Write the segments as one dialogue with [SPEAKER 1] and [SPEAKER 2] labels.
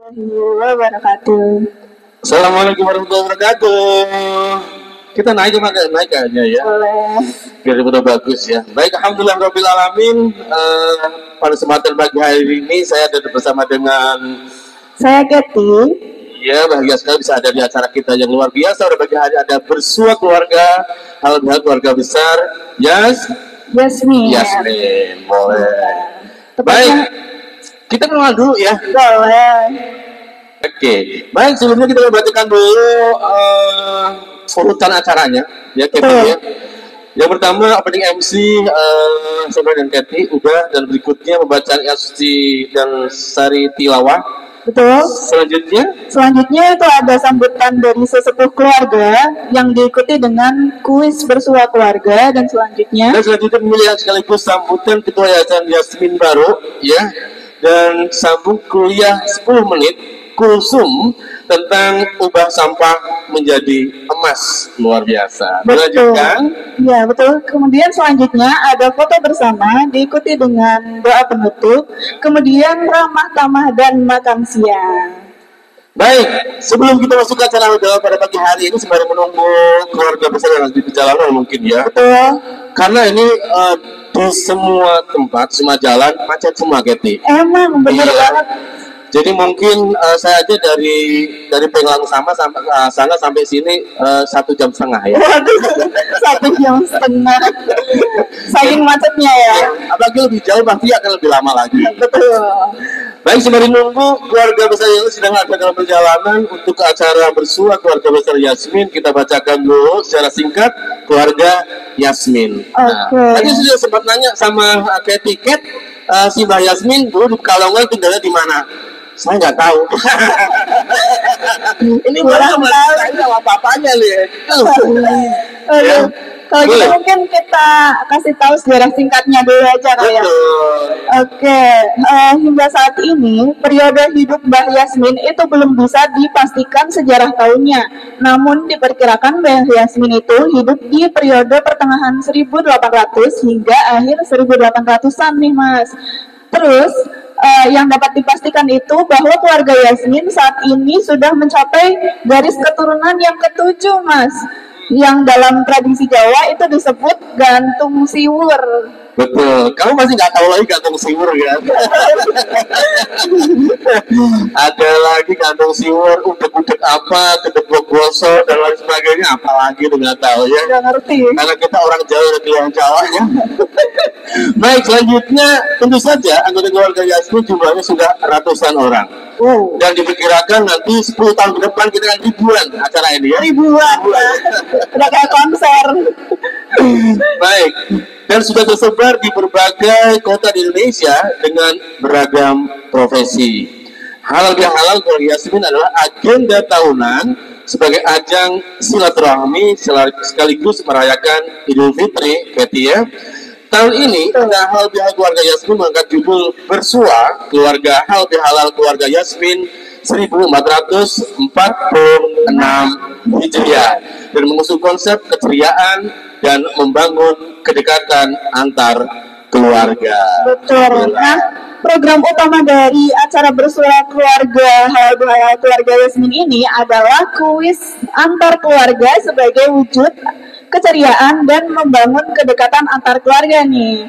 [SPEAKER 1] Warahmatullahi wabarakatuh.
[SPEAKER 2] Assalamualaikum warahmatullahi wabarakatuh. Kita naik aja ya.
[SPEAKER 1] Boleh.
[SPEAKER 2] Biar udah bagus ya. Baik, alhamdulillah rabbil alamin. Pada kesempatan pagi hari ini saya ada bersama dengan
[SPEAKER 1] Saya Keti.
[SPEAKER 2] ya, bahagia sekali bisa ada di acara kita yang luar biasa. Pada pagi hari ada bersua keluarga, hal-hal keluarga besar.
[SPEAKER 1] Yasmin.
[SPEAKER 2] Yasmin, boleh.
[SPEAKER 1] Tepatnya-
[SPEAKER 2] Baik, kita kenal dulu ya.
[SPEAKER 1] Boleh.
[SPEAKER 2] Oke, baik, sebelumnya kita bacakan dulu urutan acaranya ya, Keti ya. Yang pertama opening MC Sobra dan Keti udah, dan berikutnya pembacaan Yasti dan Sari Tilawah.
[SPEAKER 1] Betul.
[SPEAKER 2] Selanjutnya
[SPEAKER 1] Itu ada sambutan dari sesepuh keluarga yang diikuti dengan kuis bersua keluarga dan selanjutnya
[SPEAKER 2] pemilihan sekaligus sambutan Ketua Yayasan Yasmin baru ya, dan sambung kuliah 10 menit Kulsum tentang ubah sampah menjadi emas. Luar biasa.
[SPEAKER 1] betul.
[SPEAKER 2] Dilanjutkan.
[SPEAKER 1] Ya, betul. Kemudian selanjutnya ada foto bersama diikuti dengan doa penutup, kemudian ramah tamah dan makan siang.
[SPEAKER 2] Baik, sebelum kita masuk ke acara udah pada pagi hari ini, sembari menunggu keluarga besar yang lagi di perjalanan mungkin ya.
[SPEAKER 1] Betul.
[SPEAKER 2] Karena ini di semua tempat, semua jalan macet semua, Keti.
[SPEAKER 1] Emang bener
[SPEAKER 2] Iya.
[SPEAKER 1] banget.
[SPEAKER 2] Jadi mungkin saya aja dari Penglang sama sampai sana sampai sini 1,5 jam ya.
[SPEAKER 1] Waduh, 1,5 jam. Saking macetnya ya.
[SPEAKER 2] Apalagi lebih jauh pasti akan lebih lama lagi.
[SPEAKER 1] Betul.
[SPEAKER 2] Baik, sembari nunggu keluarga besar yang sedang ada dalam perjalanan untuk acara bersua keluarga besar Yasmin, kita bacakan dulu secara singkat keluarga Yasmin. Nah,
[SPEAKER 1] Oke.
[SPEAKER 2] tadi sudah sempat nanya sama Keti, Ket, si Mbak Yasmin dulu di Pekalongan tinggalnya di mana? Saya nggak tahu. Ini baru
[SPEAKER 1] Kurang tahu.
[SPEAKER 2] sama papanya nih. Ya.
[SPEAKER 1] Kalau gitu
[SPEAKER 2] Boleh.
[SPEAKER 1] mungkin kita kasih tahu sejarah singkatnya dulu aja kali ya.
[SPEAKER 2] Betul.
[SPEAKER 1] Oke, hingga saat ini periode hidup Mbah Yasmin itu belum bisa dipastikan sejarah tahunnya. Namun diperkirakan Mbah Yasmin itu hidup di periode pertengahan 1800 hingga akhir 1800-an nih Mas. Terus yang dapat dipastikan itu bahwa keluarga Yasmin saat ini sudah mencapai garis keturunan yang ketujuh Mas. Yang dalam tradisi Jawa itu disebut gantung siwur.
[SPEAKER 2] Betul. Kamu masih nggak tahu lagi gantung siwur kan? Ada lagi gantung siwur, udek-udek apa, kedek boso dan lain sebagainya. Apalagi tuh nggak tahu ya.
[SPEAKER 1] Nggak ngerti.
[SPEAKER 2] Karena kita orang Jawa dan orang Jawa ya. Baik, selanjutnya tentu saja anggota keluarga Yasmin jumlahnya sudah ratusan orang.
[SPEAKER 1] Wow.
[SPEAKER 2] Dan diperkirakan nanti 10 tahun ke depan kita akan ribuan acara ini ya.
[SPEAKER 1] Ribuan. Udah kayak konser.
[SPEAKER 2] Baik, dan sudah tersebar di berbagai kota di Indonesia dengan beragam profesi. Halal bihalal keluarga Yasmin adalah agenda tahunan sebagai ajang silaturahmi sekaligus merayakan Idul Fitri, Keti ya. Tahun ini pada Halal Bihalal keluarga Yasmin mengangkat judul Bersua Keluarga Halal Bihalal keluarga Yasmin 1446 Hijriah dan mengusung konsep keceriaan dan membangun kedekatan antar keluarga.
[SPEAKER 1] Betul. Nah, program utama dari acara bersua keluarga Halal Bihalal keluarga Yasmin ini adalah kuis antar keluarga sebagai wujud keceriaan dan membangun kedekatan antar keluarga nih.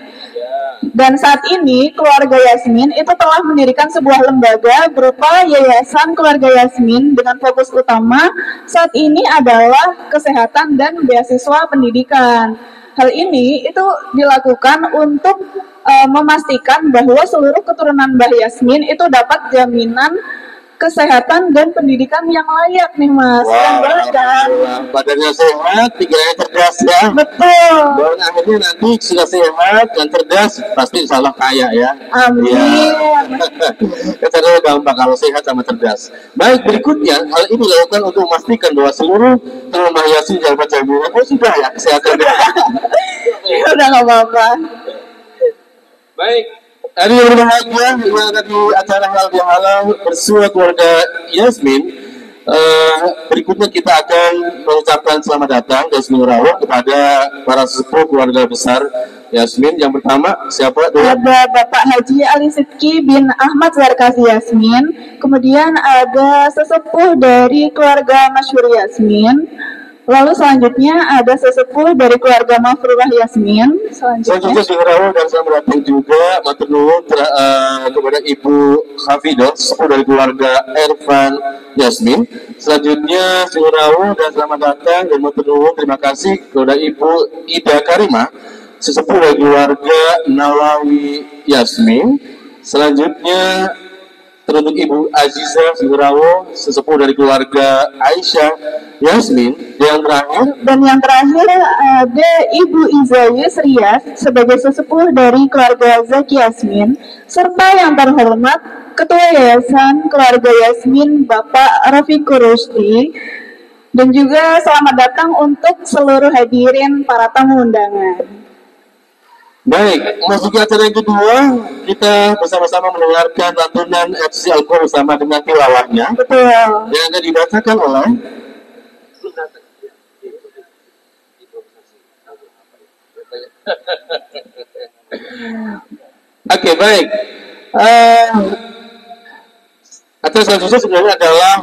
[SPEAKER 1] Dan saat ini keluarga Yasmin itu telah mendirikan sebuah lembaga berupa Yayasan Keluarga Yasmin dengan fokus utama saat ini adalah kesehatan dan beasiswa pendidikan. Hal ini itu dilakukan untuk memastikan bahwa seluruh keturunan Mbah Yasmin itu dapat jaminan kesehatan dan pendidikan yang layak nih Mas. Yang banget kan?
[SPEAKER 2] Badannya sehat, pikirannya cerdas ya.
[SPEAKER 1] Betul.
[SPEAKER 2] Dan akhirnya nanti sudah sehat dan cerdas, pasti insya Allah kaya ya.
[SPEAKER 1] Amin.
[SPEAKER 2] Ya. Kesannya gampang kalau sehat sama cerdas. Baik, berikutnya hal ini dilakukan untuk memastikan bahwa seluruh Mbah Yasmin dapat jaminan. Oh sudah ya kesehatannya.
[SPEAKER 1] Udah nggak apa-apa.
[SPEAKER 2] Baik. Hari yang berbahagia di acara Halal Bihalal bersua keluarga Yasmin. Berikutnya kita akan mengucapkan selamat datang dan seluruh kepada para sesepuh keluarga besar Yasmin. Yang pertama siapa?
[SPEAKER 1] Ada Bapak Haji Ali Sidki bin Ahmad Zarkasi Yasmin, Kemudian ada sesepuh dari keluarga Masyhur Yasmin. Lalu selanjutnya ada sesepuh dari keluarga Mafrulah Yasmin.
[SPEAKER 2] Selanjutnya Singarawa dan saya berarti juga matur nuwun kepada Ibu Hafidah, sesepuh dari keluarga Ervan Yasmin. Selanjutnya Singarawa dan selamat datang dan matur nuwun terima kasih kepada Ibu Ida Karimah, sesepuh dari keluarga Nawawi Yasmin. Selanjutnya teruntuk Ibu Aziza Singarawo, sesepuh dari keluarga Aisyah Yasmin. Dan yang terakhir ada Ibu Iza Yusriyah sebagai sesepuh dari keluarga Zaki Yasmin, serta yang terhormat Ketua Yayasan Keluarga Yasmin Bapak Rafiqur Rusdi. Dan juga selamat datang untuk seluruh hadirin para tamu undangan. Baik, memasuki acara yang kedua, kita bersama-sama mendengarkan lantunan FC Al-Qur'an bersama dengan tilawahnya.
[SPEAKER 1] Betul.
[SPEAKER 2] Yang akan dibacakan oleh Oke, baik. Acara selanjutnya sebenarnya adalah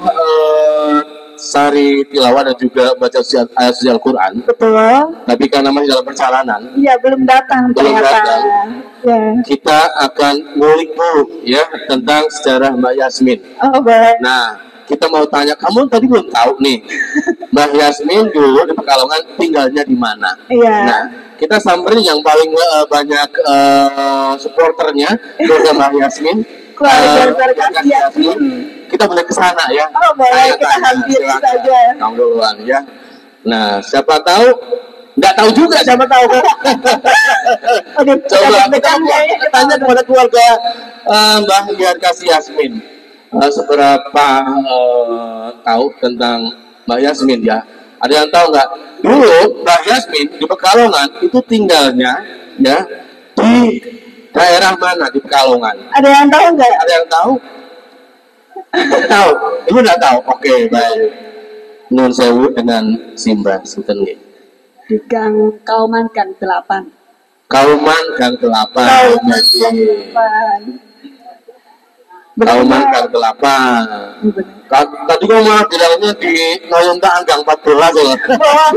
[SPEAKER 2] sari tilawah dan juga baca ayat suci Al-Quran.
[SPEAKER 1] Betul.
[SPEAKER 2] Tapi karena masih dalam perjalanan,
[SPEAKER 1] iya belum datang ternyata. Ya.
[SPEAKER 2] Kita akan ngulik dulu ya tentang sejarah Mbak Yasmin.
[SPEAKER 1] Oh baik.
[SPEAKER 2] Nah, kita mau tanya, kamu tadi belum tahu nih, Mbak Yasmin dulu di Pekalongan tinggalnya di mana?
[SPEAKER 1] Iya.
[SPEAKER 2] Nah, kita samperin yang paling banyak supporternya keluarga Mbak Yasmin.
[SPEAKER 1] Keluarga Yasmin.
[SPEAKER 2] Kita boleh ke sana ya.
[SPEAKER 1] Oh boleh, kita hampiri saja.
[SPEAKER 2] Kamu duluan ya. Nah, siapa tahu, nggak tahu juga siapa tahu kan. Coba kita tanya kepada keluarga Mbah Yarkasi Yasmin, seberapa tahu tentang Mbak Yasmin ya. Ada yang tahu nggak? Dulu Mbak Yasmin di Pekalongan itu tinggalnya ya di daerah mana di Pekalongan?
[SPEAKER 1] Ada yang tahu nggak?
[SPEAKER 2] Ada yang tahu? Tahu? Ibu nggak tahu? Oke, baik. Nun sewu dengan Simba Sultan nggih.
[SPEAKER 1] Di Gang Kauman Gang 8.
[SPEAKER 2] Kauman Gang 8. Kauman Gang 8. Tadi kamu malah bilangnya di Noyontaan Gang 14 ya.
[SPEAKER 1] Oh,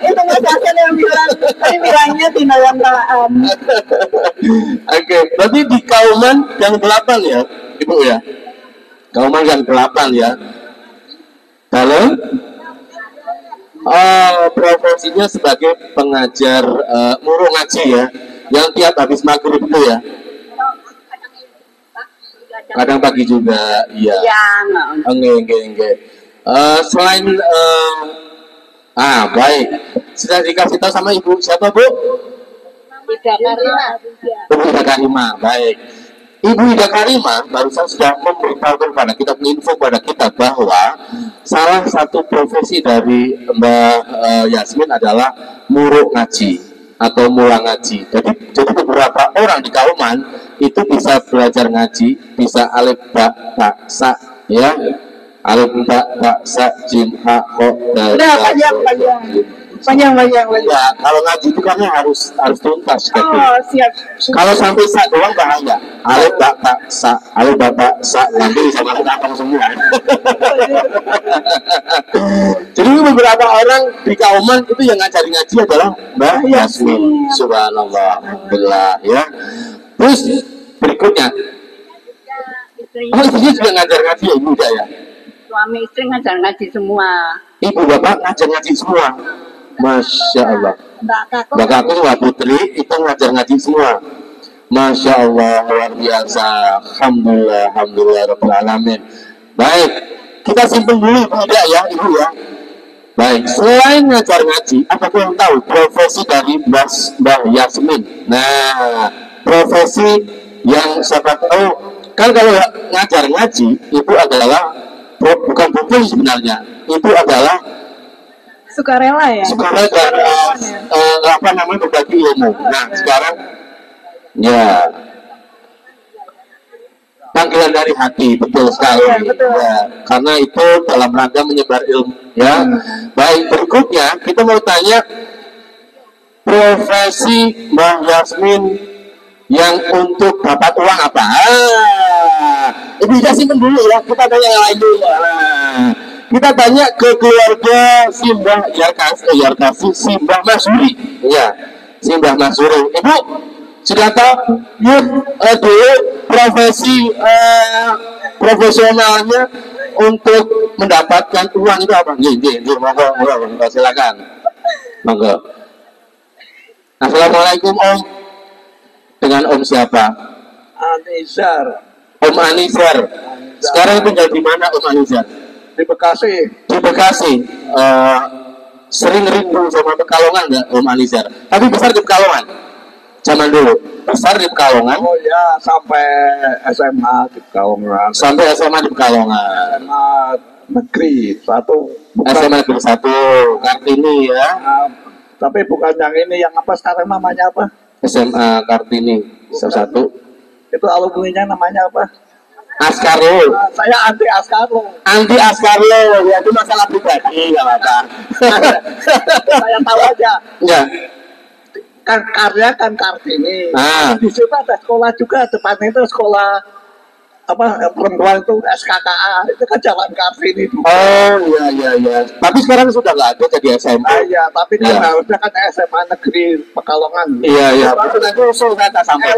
[SPEAKER 1] itu Mas Hasan yang bilang, saya bilangnya di Noyontaan.
[SPEAKER 2] Oke, berarti di Kauman Gang 8 ya, Ibu ya. Kauman Gang 8 ya. Lalu profesinya sebagai pengajar muru ngaji ya, yang tiap habis maghrib itu ya. Kadang pagi juga, iya. Enggak. Selain baik. Sudah dikasih tahu sama Ibu siapa, Bu?
[SPEAKER 1] Ida Karimah.
[SPEAKER 2] Ibu Ida Karimah, baik. Ibu Ida Karimah barusan sudah memberitahu kepada kita, menginfo kepada kita bahwa salah satu profesi dari Mbak Yasmin adalah muruk ngaji atau mula ngaji. Jadi beberapa orang di Kauman itu bisa belajar ngaji, bisa alif ba ta sa ya. Alif ba ta sa jim ha kho dal. Panjang. Ya, kalau ngaji itu kan harus tuntas gitu.
[SPEAKER 1] Oh, siap.
[SPEAKER 2] Kalau sampai sa doang bahaya. Alif ba ta sa nanti bisa masuk apa semua. Jadi beberapa orang di Kauman itu yang ngajari ngaji adalah Mbak Yasmin. Subhanallah, alhamdulillah ya. Terus berikutnya, istrinya juga ngajar ngaji ya, Ibu ya?
[SPEAKER 3] Suami istri ngajar ngaji semua.
[SPEAKER 2] Ibu bapak ngajar ngaji semua. Masya Allah. Mbak Kakung Mbak Putri itu ngajar ngaji semua. Masya Allah, luar biasa. Alhamdulillah Rabbil Alamin. Baik, kita simpen dulu tidak ya Ibu ya. Baik, selain ngajar ngaji, apakah yang tahu profesi dari Mbak Yasmin? Nah, profesi yang siapa tahu kan kalau ngajar ngaji itu adalah bukan profesi sebenarnya, itu adalah
[SPEAKER 1] sukarela ya.
[SPEAKER 2] Sukarela apa namanya berbagi ilmu. Nah sekarang ya panggilan dari hati, betul sekali.
[SPEAKER 1] Betul.
[SPEAKER 2] Ya, karena itu dalam rangka menyebar ilmu. Ya, baik berikutnya kita mau tanya profesi Mbak Yasmin yang untuk dapat uang apa? Ibu Ida simpen dulu ya, kita tanya yang lain dulu. Nah, kita tanya ke keluarga Simbah Yarkasi, Simbah Masuri. Ya, Simbah Masuri. Ibu sudah tahu dulu profesi profesionalnya untuk mendapatkan uang itu apa? Monggo, silakan. Monggo. Assalamualaikum Om. Dengan Om siapa?
[SPEAKER 4] Anizar.
[SPEAKER 2] Om Anizar. Sekarang tinggal di mana Om Anizar?
[SPEAKER 4] Di Bekasi.
[SPEAKER 2] Di Bekasi. Sering rindu sama Pekalongan nggak Om Anizar? Tapi besar di Pekalongan. Zaman dulu. Besar di Pekalongan.
[SPEAKER 4] Oh ya, sampai SMA di Pekalongan.
[SPEAKER 2] Sampai SMA di Pekalongan.
[SPEAKER 4] SMA negeri 1.
[SPEAKER 2] SMA negeri 1. Kartini ya.
[SPEAKER 4] Tapi bukan yang ini, yang apa sekarang namanya apa?
[SPEAKER 2] SMA Kartini 1.
[SPEAKER 4] Itu alumninya namanya apa?
[SPEAKER 2] Askarlo.
[SPEAKER 4] Saya anti Askarlo.
[SPEAKER 2] Anti Askarlo, ya itu masalah pribadi, nggak apa-apa.
[SPEAKER 4] Saya tahu aja.
[SPEAKER 2] Ya.
[SPEAKER 4] Kan karya kan Kartini.
[SPEAKER 2] Ah.
[SPEAKER 4] Di situ ada sekolah juga, depannya itu sekolah apa perempuan itu SKKA, itu kan jalan Kartini.
[SPEAKER 2] Oh iya. Tapi sekarang sudah nggak ada jadi SMP.
[SPEAKER 4] Iya, tapi kan
[SPEAKER 2] Ya.
[SPEAKER 4] harusnya kan SMA negeri Pekalongan.
[SPEAKER 2] Iya. Nanti usul kata sampai.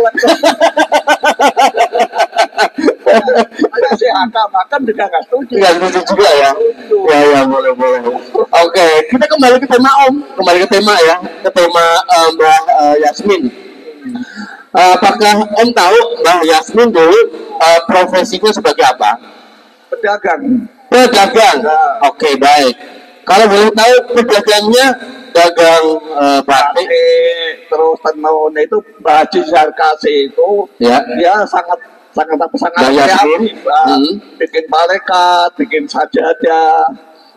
[SPEAKER 4] Ada si Angka makan juga nggak setuju.
[SPEAKER 2] Nggak setuju juga ya. Ya, boleh. Oke, kita kembali ke tema Om. Kembali ke tema ya, ke tema Mbak Yasmin. Apakah Om tahu Mbak Yasmin dulu profesinya sebagai apa?
[SPEAKER 4] Pedagang.
[SPEAKER 2] Pedagang. Oke, baik. Kalau boleh tahu pedagangnya dagang batik.
[SPEAKER 4] Terus tenun itu Baji Zarkasi itu
[SPEAKER 2] Ya.
[SPEAKER 4] dia sangat
[SPEAKER 2] Mbak Yasmin.
[SPEAKER 4] bikin palekat, bikin sajadah,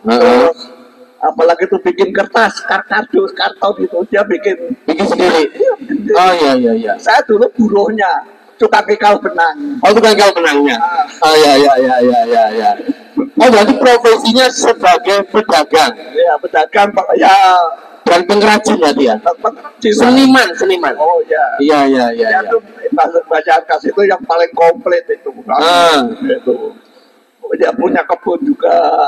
[SPEAKER 4] terus apalagi itu bikin kertas, kardus, karton itu dia bikin
[SPEAKER 2] sendiri. Oh iya.
[SPEAKER 4] Saya dulu buruhnya tukang kikal benang.
[SPEAKER 2] Oh, tukang kikal benangnya. Oh iya. Oh, berarti profesinya sebagai pedagang.
[SPEAKER 4] Ya pedagang ya
[SPEAKER 2] Dan pengrajin ya dia.
[SPEAKER 4] seniman.
[SPEAKER 2] Seniman.
[SPEAKER 4] Oh ya.
[SPEAKER 2] Iya.
[SPEAKER 4] Ya itu Baca Arkas itu yang paling komplit itu. Itu. Dia punya kebun juga.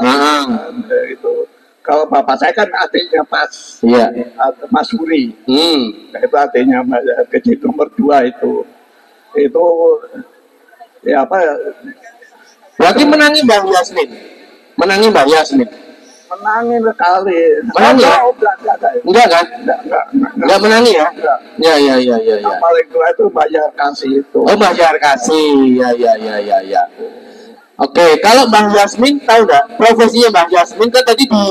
[SPEAKER 4] Itu. Kalau bapak saya kan adiknya Mas.
[SPEAKER 2] Iya.
[SPEAKER 4] Mas Suri. Itu adiknya kecil nomor 2 itu. Itu ya apa?
[SPEAKER 2] Berarti menangi Mbak Yasmin. Menangin
[SPEAKER 4] Sekali.
[SPEAKER 2] Menangi ya? Enggak kan? Enggak menangi ya? Ya.
[SPEAKER 4] Yang paling tua itu bayar kasih itu.
[SPEAKER 2] Oh, bayar kasih. Ya. Oke, kalau Mbak Yasmin tahu nggak profesinya Mbak Yasmin kan tadi di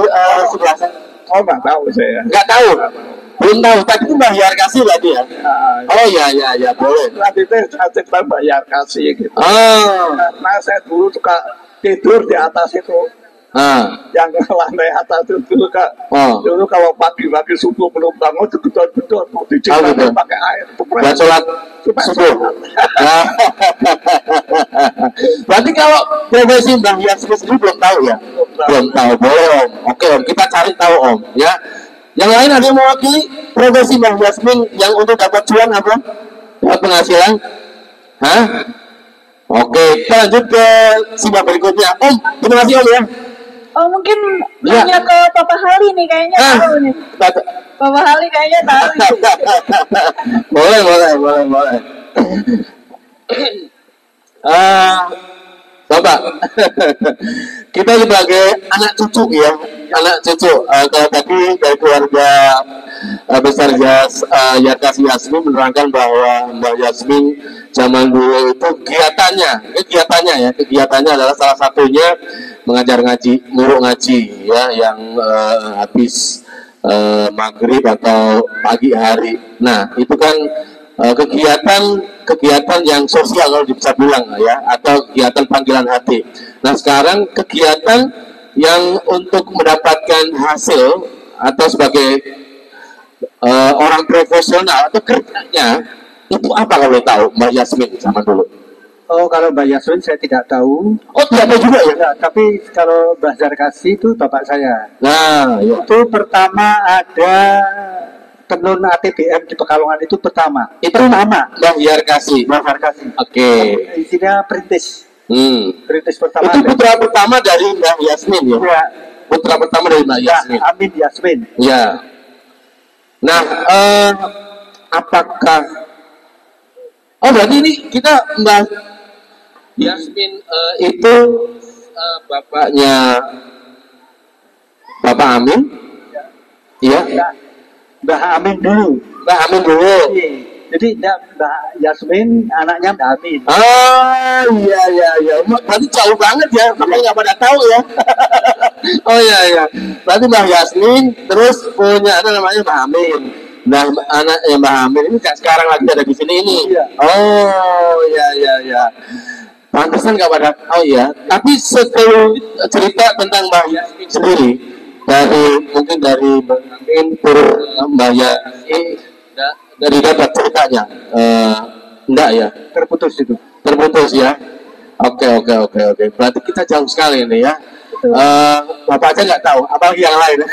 [SPEAKER 2] sebelah sana?
[SPEAKER 4] Oh nggak tahu saya.
[SPEAKER 2] Nggak tahu, belum tahu. Tadi itu bayar kasih tadi ya? Oh ya, boleh.
[SPEAKER 4] Nanti saya cerita bayar kasih gitu.
[SPEAKER 2] Oh.
[SPEAKER 4] Karena saya dulu suka tidur di atas itu. Yang lantai atas itu dulu Kak. Dulu kalau pagi-pagi subuh belum bangun itu gedor-gedor mau diciptakan pakai air.
[SPEAKER 2] Buat sholat subuh. Berarti kalau profesi Mbak Yasmin sendiri belum tahu ya? Belum tahu. Boleh Om. Oke Om, kita cari tahu Om ya. Yang lain ada yang mewakili profesi Mbak Yasmin yang untuk dapat cuan apa? Dapat penghasilan? Hah? Oke, kita lanjut ke simbah berikutnya. Om, terima kasih Om ya.
[SPEAKER 1] Oh mungkin nanya ke Papa Hali nih kayaknya tahu nih. Papa Hali kayaknya tahu.
[SPEAKER 2] boleh. Bapak, kita sebagai anak cucu ya, kalau tadi dari keluarga besar Yarkasi Yasmin menerangkan bahwa Mbak Yasmin zaman dulu itu kegiatannya adalah salah satunya mengajar ngaji, murid ngaji ya, yang habis maghrib atau pagi hari. Nah itu kan kegiatan yang sosial kalau bisa bilang ya, atau kegiatan panggilan hati. Nah sekarang kegiatan yang untuk mendapatkan hasil atau sebagai orang profesional atau kerjanya itu apa kalau tahu Mbak Yasmin zaman dulu?
[SPEAKER 5] Oh kalau Mbak Yasmin saya tidak tahu.
[SPEAKER 2] Oh tidak tahu juga ya?
[SPEAKER 5] Nah, tapi kalau Mbak Zarkasi itu bapak saya.
[SPEAKER 2] Nah ya.
[SPEAKER 5] Itu pertama ada tenun ATBM di Pekalongan itu pertama.
[SPEAKER 2] Itu nama Mbak Yarkasi.
[SPEAKER 5] Mbak Zarkasi.
[SPEAKER 2] Oke.
[SPEAKER 5] Isinya perintis. Perintis pertama.
[SPEAKER 2] Itu putra pertama dari Mbak Yasmin ya? Ya. Putra pertama dari Mbak Yasmin.
[SPEAKER 5] Ya, Amin Yasmin.
[SPEAKER 2] Ya. Nah, apakah berarti ini kita Mbak Yasmin itu bapaknya Bapak Amin? Iya. Ya.
[SPEAKER 5] Mbak Amin dulu.
[SPEAKER 2] Mbak Amin dulu.
[SPEAKER 5] Jadi Mbak Yasmin anaknya Mbak Amin.
[SPEAKER 2] Oh iya. Berarti jauh banget ya, makanya nggak pada tahu ya. Oh iya. Berarti Mbak Yasmin terus punya namanya Mbak Amin. Nah, anaknya Mbak Amin ini sekarang lagi ada di sini ini. Iya. Oh iya. Pantesan nggak pada tahu ya. Tapi setelah cerita tentang Mbak Yasmin sendiri, mungkin dari Mbak Amin Mbak Yasmin dari dapat ceritanya, enggak ya? Terputus ya. Oke. Berarti kita jauh sekali ini ya. Bapak aja nggak tahu, apalagi yang lain.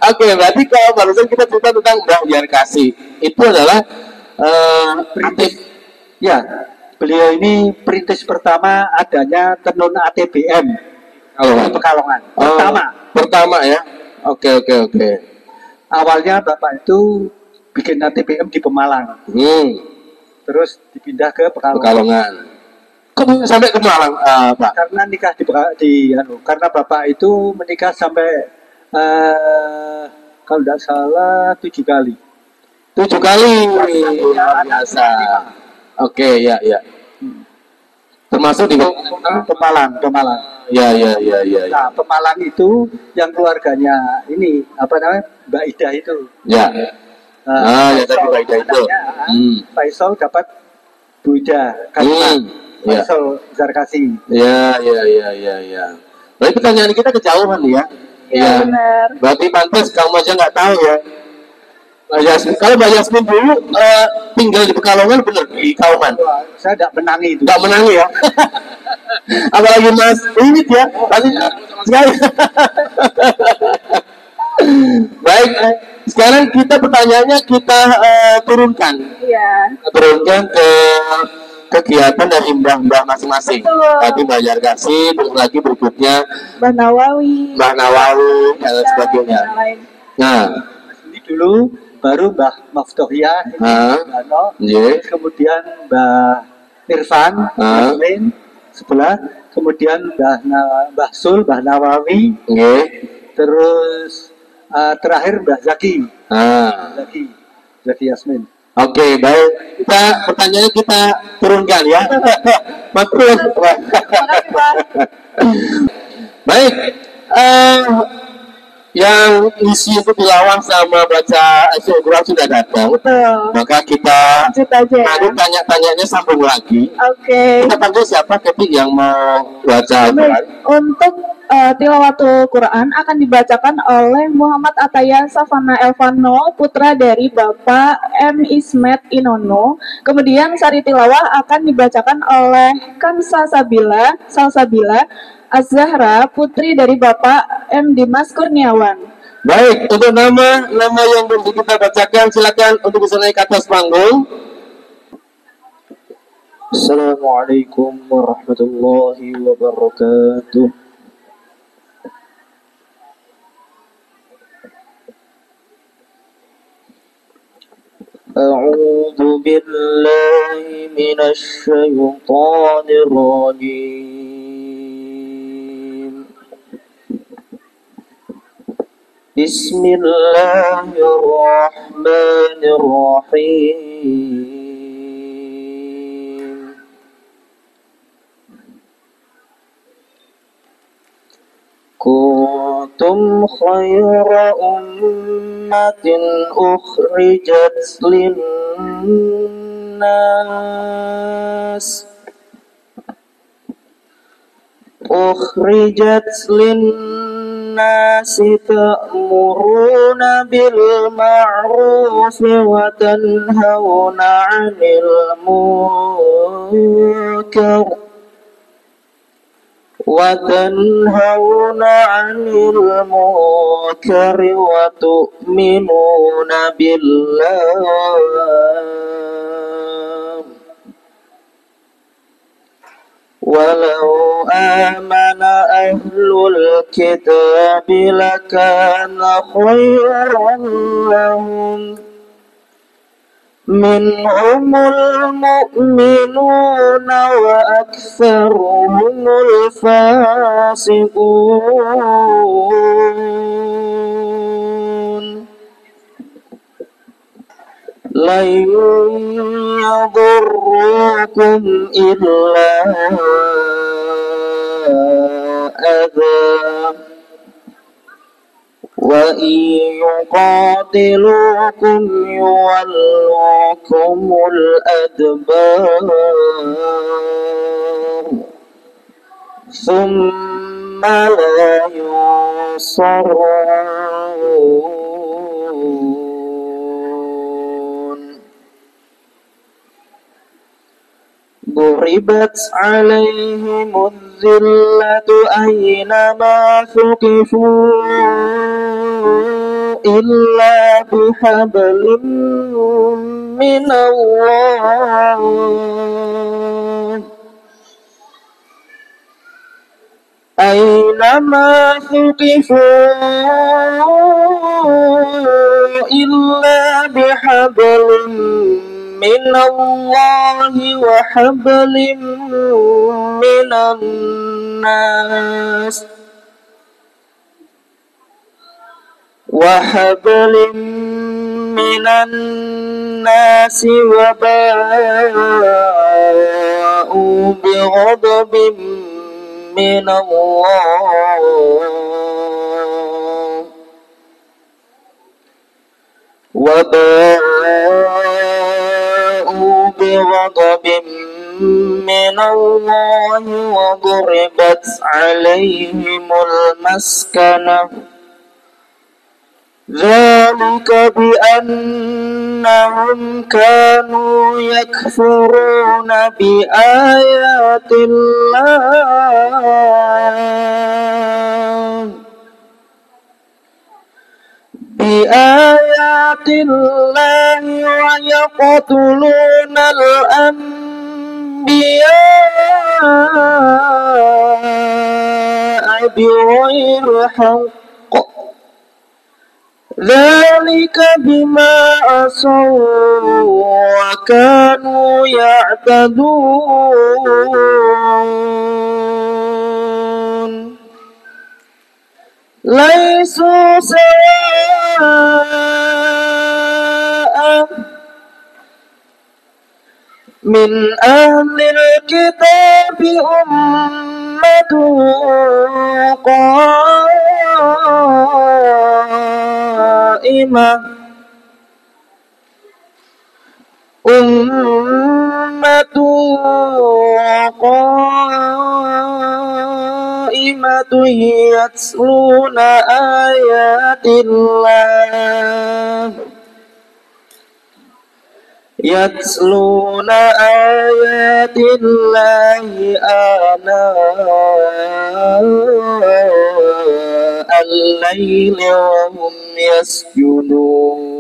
[SPEAKER 2] Oke, berarti kalau barusan kita cerita tentang Mbak Yarkasi, itu adalah
[SPEAKER 5] perintis. Ya, beliau ini perintis pertama adanya tenun ATBM Pekalongan.
[SPEAKER 2] Pertama ya. Oke.
[SPEAKER 5] Awalnya Bapak itu bikin ATBM di Pemalang. Terus dipindah ke Pekalongan.
[SPEAKER 2] Kok sampai ke Malang, Pak?
[SPEAKER 5] Karena nikah karena Bapak itu menikah sampai kalau tidak salah 7 kali.
[SPEAKER 2] 7 kali, luar biasa. Oke, ya. Termasuk di
[SPEAKER 5] Pemalang.
[SPEAKER 2] Ya.
[SPEAKER 5] Nah, Pemalang itu yang keluarganya ini Mbak Ida itu.
[SPEAKER 2] Ya. Tadi Mbak Ida itu.
[SPEAKER 5] Faisal dapat Bu Ida, Faisal Zarkasi.
[SPEAKER 2] Ya. Berarti pertanyaan kita kejauhan ya.
[SPEAKER 1] Iya, benar.
[SPEAKER 2] Berarti pantas kamu aja nggak tahu ya. Mbak Yasmin, kalau Mbak Yasmin dulu tinggal di Pekalongan bener di Kauman.
[SPEAKER 5] Saya tidak menangi itu.
[SPEAKER 2] Tidak menangi ya. Apalagi Mas ini ya, pasti sekali. Baik, sekarang kita pertanyaannya kita turunkan.
[SPEAKER 1] Iya.
[SPEAKER 2] Turunkan ke kegiatan dari mbah-mbah masing-masing. Tadi Mbak Yarkasi, terus lagi berikutnya
[SPEAKER 1] Mbah Nawawi
[SPEAKER 2] dan sebagainya. Nah,
[SPEAKER 5] ini dulu baru Mbah Maftohiyah, kemudian Mbah Irfan, Yasmin sebelah, kemudian Mbah Sul, Mbah Nawawi, terus terakhir Mbah Zaki, Zaki Yasmin.
[SPEAKER 2] Oke, baik. Pertanyaannya kita turunkan ya. Maklum. Baik. Yang isi itu tilawah sama baca Al-Quran sudah datang.
[SPEAKER 1] Betul.
[SPEAKER 2] Maka kita tanya-tanyanya sambung lagi.
[SPEAKER 1] Oke.
[SPEAKER 2] Kita panggil siapa ketik yang mau baca Al-Quran?
[SPEAKER 1] Untuk tilawatul Quran akan dibacakan oleh Muhammad Ataya Savana Elvano, putra dari Bapak M. Ismet Inono. Kemudian sari tilawah akan dibacakan oleh Kansa Salsabila Az-Zahra, putri dari Bapak M. Dimas Kurniawan.
[SPEAKER 2] Baik, untuk nama yang belum kita bacakan, silakan untuk bisa naik ke atas panggung.
[SPEAKER 6] Assalamualaikum warahmatullahi wabarakatuh. A'udzu billahi minasy syaithanir rajim. Bismillahirrahmanirrahim. Kuntum khayra ummatin ukhrijat linnas ta'muruna bil ma'ruf wa tanhauna 'anil munkar wa tu'minuna billah. ولو آمن أهل الكتاب لكان خيرا لهم منهم المؤمنون وأكثرهم الفاسقون لن يضروكم إلا أذى وإن يقاتلوكم يولوكم الأدبار ثم لا ينصرون ضربت عليهم الذلة أينما ثقفوا إلا بحبل من الله أينما ثقفوا إلا بحبل من الله وحبل من الناس وباءوا بغضب من الله بغضب من الله وضربت عليهم المسكنة ذلك بأنهم كانوا يكفرون بآيات الله ويقتلون الأنبياء بغير حق ذلك بما عصوا وكانوا يعتدون ليسوا سواء من أهل الكتاب أمة قائمة يتلون آيات الله آناء الليل وهم يسجدون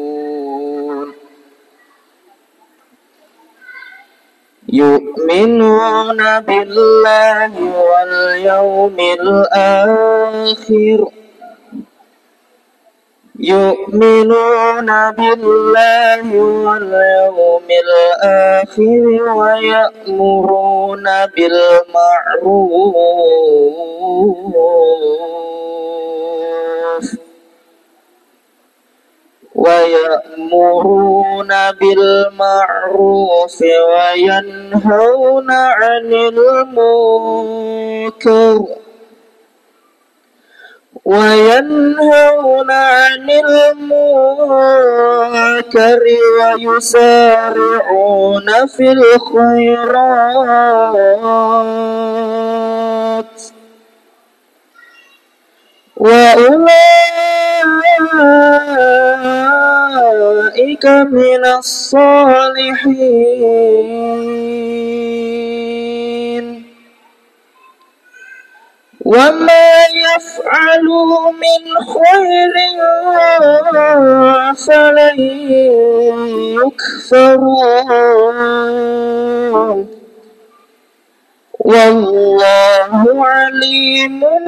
[SPEAKER 6] يؤمنون بالله واليوم الآخر ويأمرون بالمعروف وينهون عن المنكر ويسارعون في الخيرات وأولئك من الصالحين وما يفعلوا من خير فلن يكفروا Wallahu alimun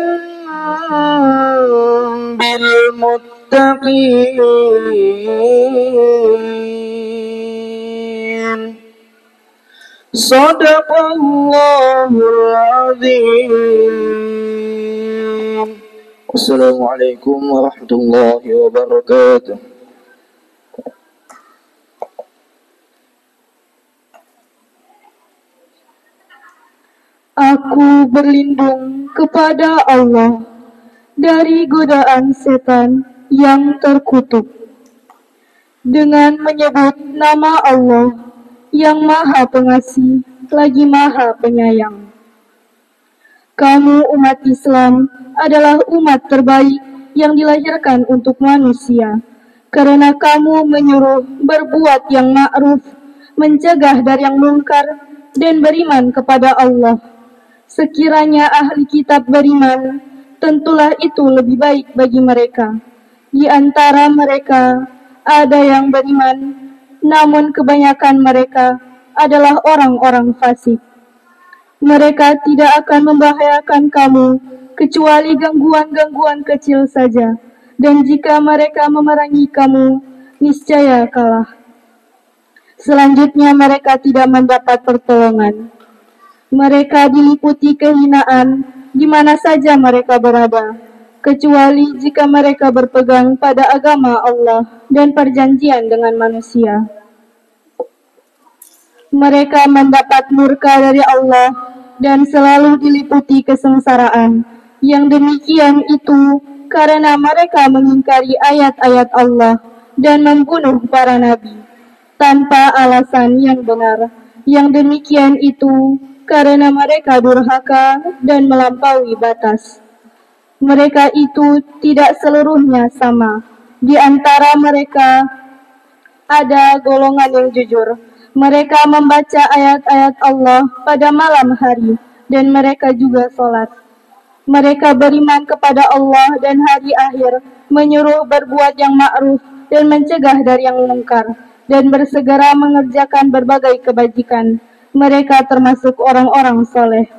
[SPEAKER 6] bil muttaqin. Sadaqallahul azim. Wassalamualaikum warahmatullahi wabarakatuh.
[SPEAKER 1] Aku berlindung kepada Allah dari godaan setan yang terkutuk dengan menyebut nama Allah yang Maha Pengasih lagi Maha Penyayang. Kamu umat Islam adalah umat terbaik yang dilahirkan untuk manusia, karena kamu menyuruh berbuat yang ma'ruf, mencegah dari yang mungkar, dan beriman kepada Allah. Sekiranya ahli kitab beriman, tentulah itu lebih baik bagi mereka. Di antara mereka ada yang beriman, namun kebanyakan mereka adalah orang-orang fasik. Mereka tidak akan membahayakan kamu kecuali gangguan-gangguan kecil saja, dan jika mereka memerangi kamu, niscaya kalah. Selanjutnya mereka tidak mendapat pertolongan. Mereka diliputi kehinaan di mana saja mereka berada, kecuali jika mereka berpegang pada agama Allah dan perjanjian dengan manusia. Mereka mendapat murka dari Allah dan selalu diliputi kesengsaraan. Yang demikian itu karena mereka mengingkari ayat-ayat Allah dan membunuh para nabi tanpa alasan yang benar. Yang demikian itu karena mereka durhaka dan melampaui batas. Mereka itu tidak seluruhnya sama. Di antara mereka ada golongan yang jujur. Mereka membaca ayat-ayat Allah pada malam hari, dan mereka juga sholat. Mereka beriman kepada Allah dan hari akhir, menyuruh berbuat yang ma'ruf dan mencegah dari yang mungkar, dan bersegera mengerjakan berbagai kebajikan. Mereka termasuk orang-orang soleh,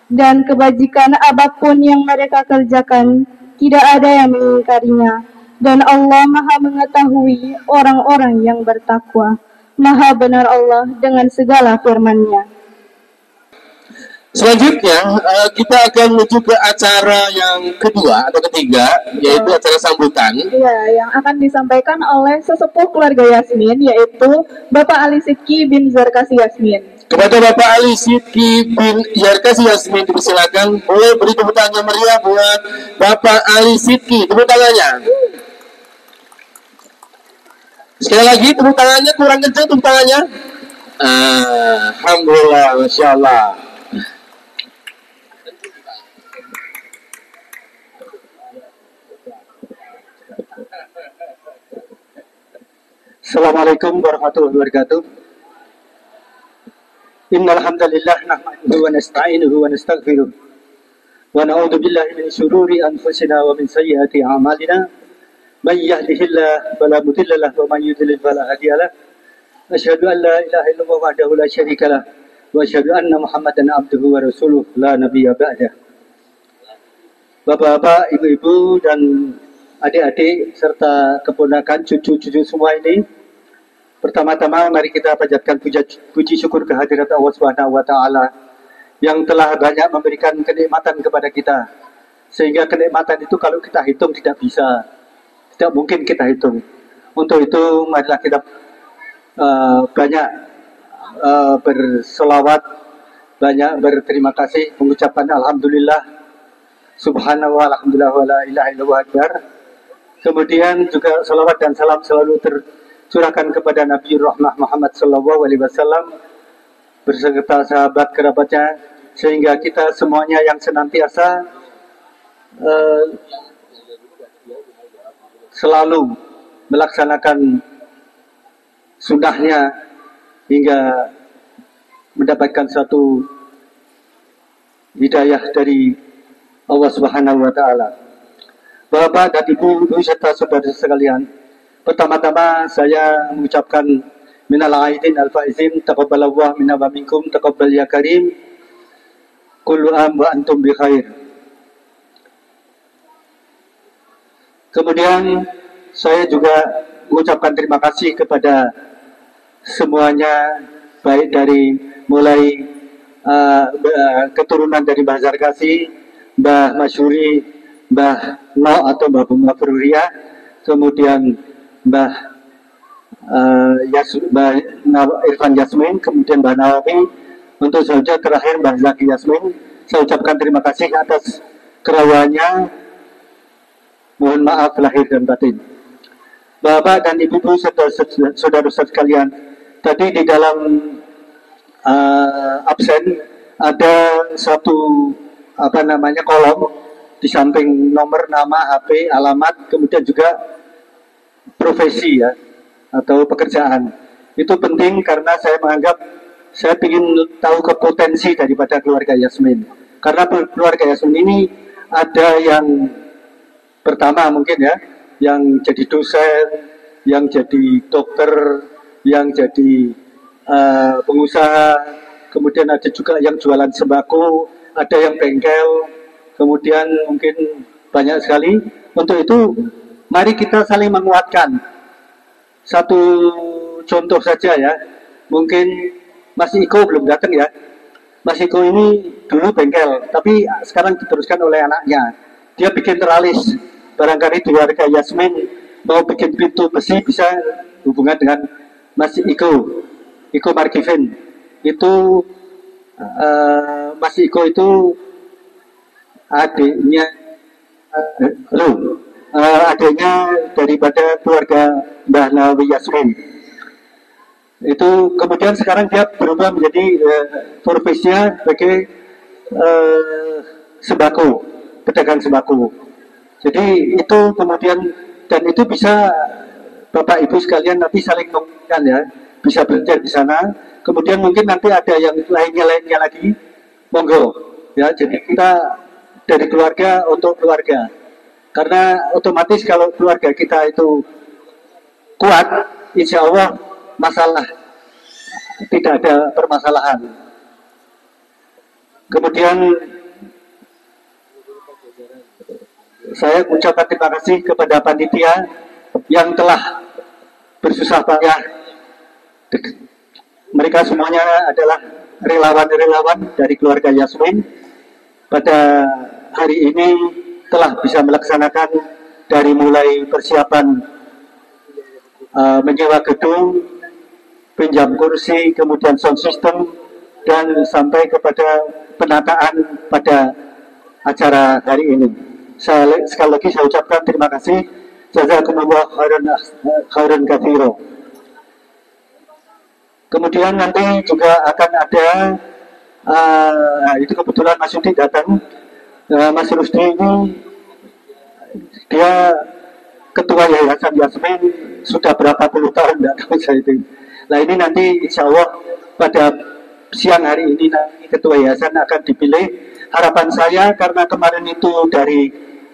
[SPEAKER 1] dan kebajikan apapun yang mereka kerjakan tidak ada yang mengingkarinya, dan Allah Maha mengetahui orang-orang yang bertakwa. Maha benar Allah dengan segala firman-Nya.
[SPEAKER 2] Selanjutnya kita akan menuju ke acara yang kedua atau ketiga, yaitu acara sambutan.
[SPEAKER 1] Iya, yang akan disampaikan oleh sesepuh keluarga Yasmin, yaitu Bapak Ali Sidki bin Zarkasi Yasmin.
[SPEAKER 2] Kepada Bapak Ali Sidki bin Zarkasi Yasmin, dipersilakan. Boleh beri tepuk tangan meriah buat Bapak Ali Sidki. Tepuk tangannya. Sekali lagi tepuk tangannya, kurang kencang tepuk tangannya. Alhamdulillah, Masya Allah.
[SPEAKER 5] Assalamualaikum warahmatullahi wabarakatuh. Innal hamdalillah nahmaduhu wa nasta'inuhu wa nastaghfiruh wa na'udzu billahi min shururi anfusina wa min sayyiati a'malina. Man yahdihillahu fala mudilla lahu wa man yudlil fala hadiya lahu. Asyhadu an la ilaha illallah wahdahu la syarika lahu wa asyhadu anna Muhammadan abduhu wa rasuluh la nabiyya ba'dah. Bapak-bapak, ibu-ibu dan adik-adik serta keponakan, cucu-cucu semua ini, pertama-tama mari kita panjatkan puji syukur kehadirat Allah Subhanahu wa taala yang telah banyak memberikan kenikmatan kepada kita. Sehingga kenikmatan itu kalau kita hitung tidak bisa. Tidak mungkin kita hitung. Untuk itu marilah kita banyak berselawat, banyak berterima kasih, mengucapkan alhamdulillah, subhanallah, alhamdulillah, wa la ilaha illallah akbar. Kemudian juga salawat dan salam selalu tercurahkan kepada Nabi Rahmah Muhammad sallallahu alaihi wasallam beserta sahabat kerabatnya, sehingga kita semuanya yang senantiasa selalu melaksanakan sunnahnya hingga mendapatkan satu hidayah dari Allah Subhanahu wa taala. Bapak dan Ibu serta saudara sekalian, pertama-tama saya mengucapkan minal aidin al faizin, taqabbalallahu minna wa minkum, taqabbal ya karim. kullu am wa antum bi khair. Kemudian saya juga mengucapkan terima kasih kepada semuanya, baik dari mulai keturunan dari Mbah Zarkasi, Mbah Masyuri, Mbah No atau Mbah Bunga Fururia, kemudian Mbah Irfan Yasmin, kemudian Mbah Nawawi, untuk saja terakhir Mbah Zaki Yasmin. Saya ucapkan terima kasih atas kerawaannya. Mohon maaf lahir dan batin. Bapak dan Ibu saudara sekalian, tadi di dalam absen ada satu kolom di samping nomor, nama, HP, alamat, kemudian juga profesi ya atau pekerjaan. Itu penting karena saya menganggap saya ingin tahu kepotensi daripada keluarga Yasmin. Karena keluarga Yasmin ini ada yang pertama mungkin ya, yang jadi dosen, yang jadi dokter, yang jadi pengusaha, kemudian ada juga yang jualan sembako, ada yang bengkel, kemudian mungkin banyak sekali. Untuk itu, mari kita saling menguatkan. Satu contoh saja ya, mungkin Mas Iko belum datang ya. Mas Iko ini dulu bengkel, tapi sekarang diteruskan oleh anaknya. Dia bikin teralis. Barangkali keluarga Yasmin mau bikin pintu besi, bisa hubungan dengan Mas Iko Markivin. Itu Mas Iko itu adiknya adiknya daripada keluarga Mbah Nawawi Yasmin. Itu kemudian sekarang dia berubah menjadi profesinya sebagai sembako, pedagang sembako. Jadi itu kemudian, dan itu bisa Bapak Ibu sekalian nanti saling menguatkan ya, bisa belajar di sana. Kemudian mungkin nanti ada yang lainnya lagi, monggo ya. Jadi kita dari keluarga untuk keluarga, karena otomatis kalau keluarga kita itu kuat, insya Allah masalah tidak ada permasalahan. Kemudian saya ucapkan terima kasih kepada panitia yang telah bersusah payah. Mereka semuanya adalah relawan-relawan dari keluarga Yasmin. Pada hari ini telah bisa melaksanakan dari mulai persiapan menyewa gedung, pinjam kursi, kemudian sound system, dan sampai kepada penataan pada acara hari ini. Sekali lagi saya ucapkan terima kasih. Jazakumullah khairan katsira. Kemudian nanti juga akan ada itu kebetulan Mas Yudi datang. Mas Rusdi ini dia ketua Yayasan Yasmin sudah berapa puluh tahun, tidak tahu saya itu. Nah ini nanti insya Allah pada siang hari ini nanti ketua yayasan akan dipilih. Harapan saya karena kemarin itu dari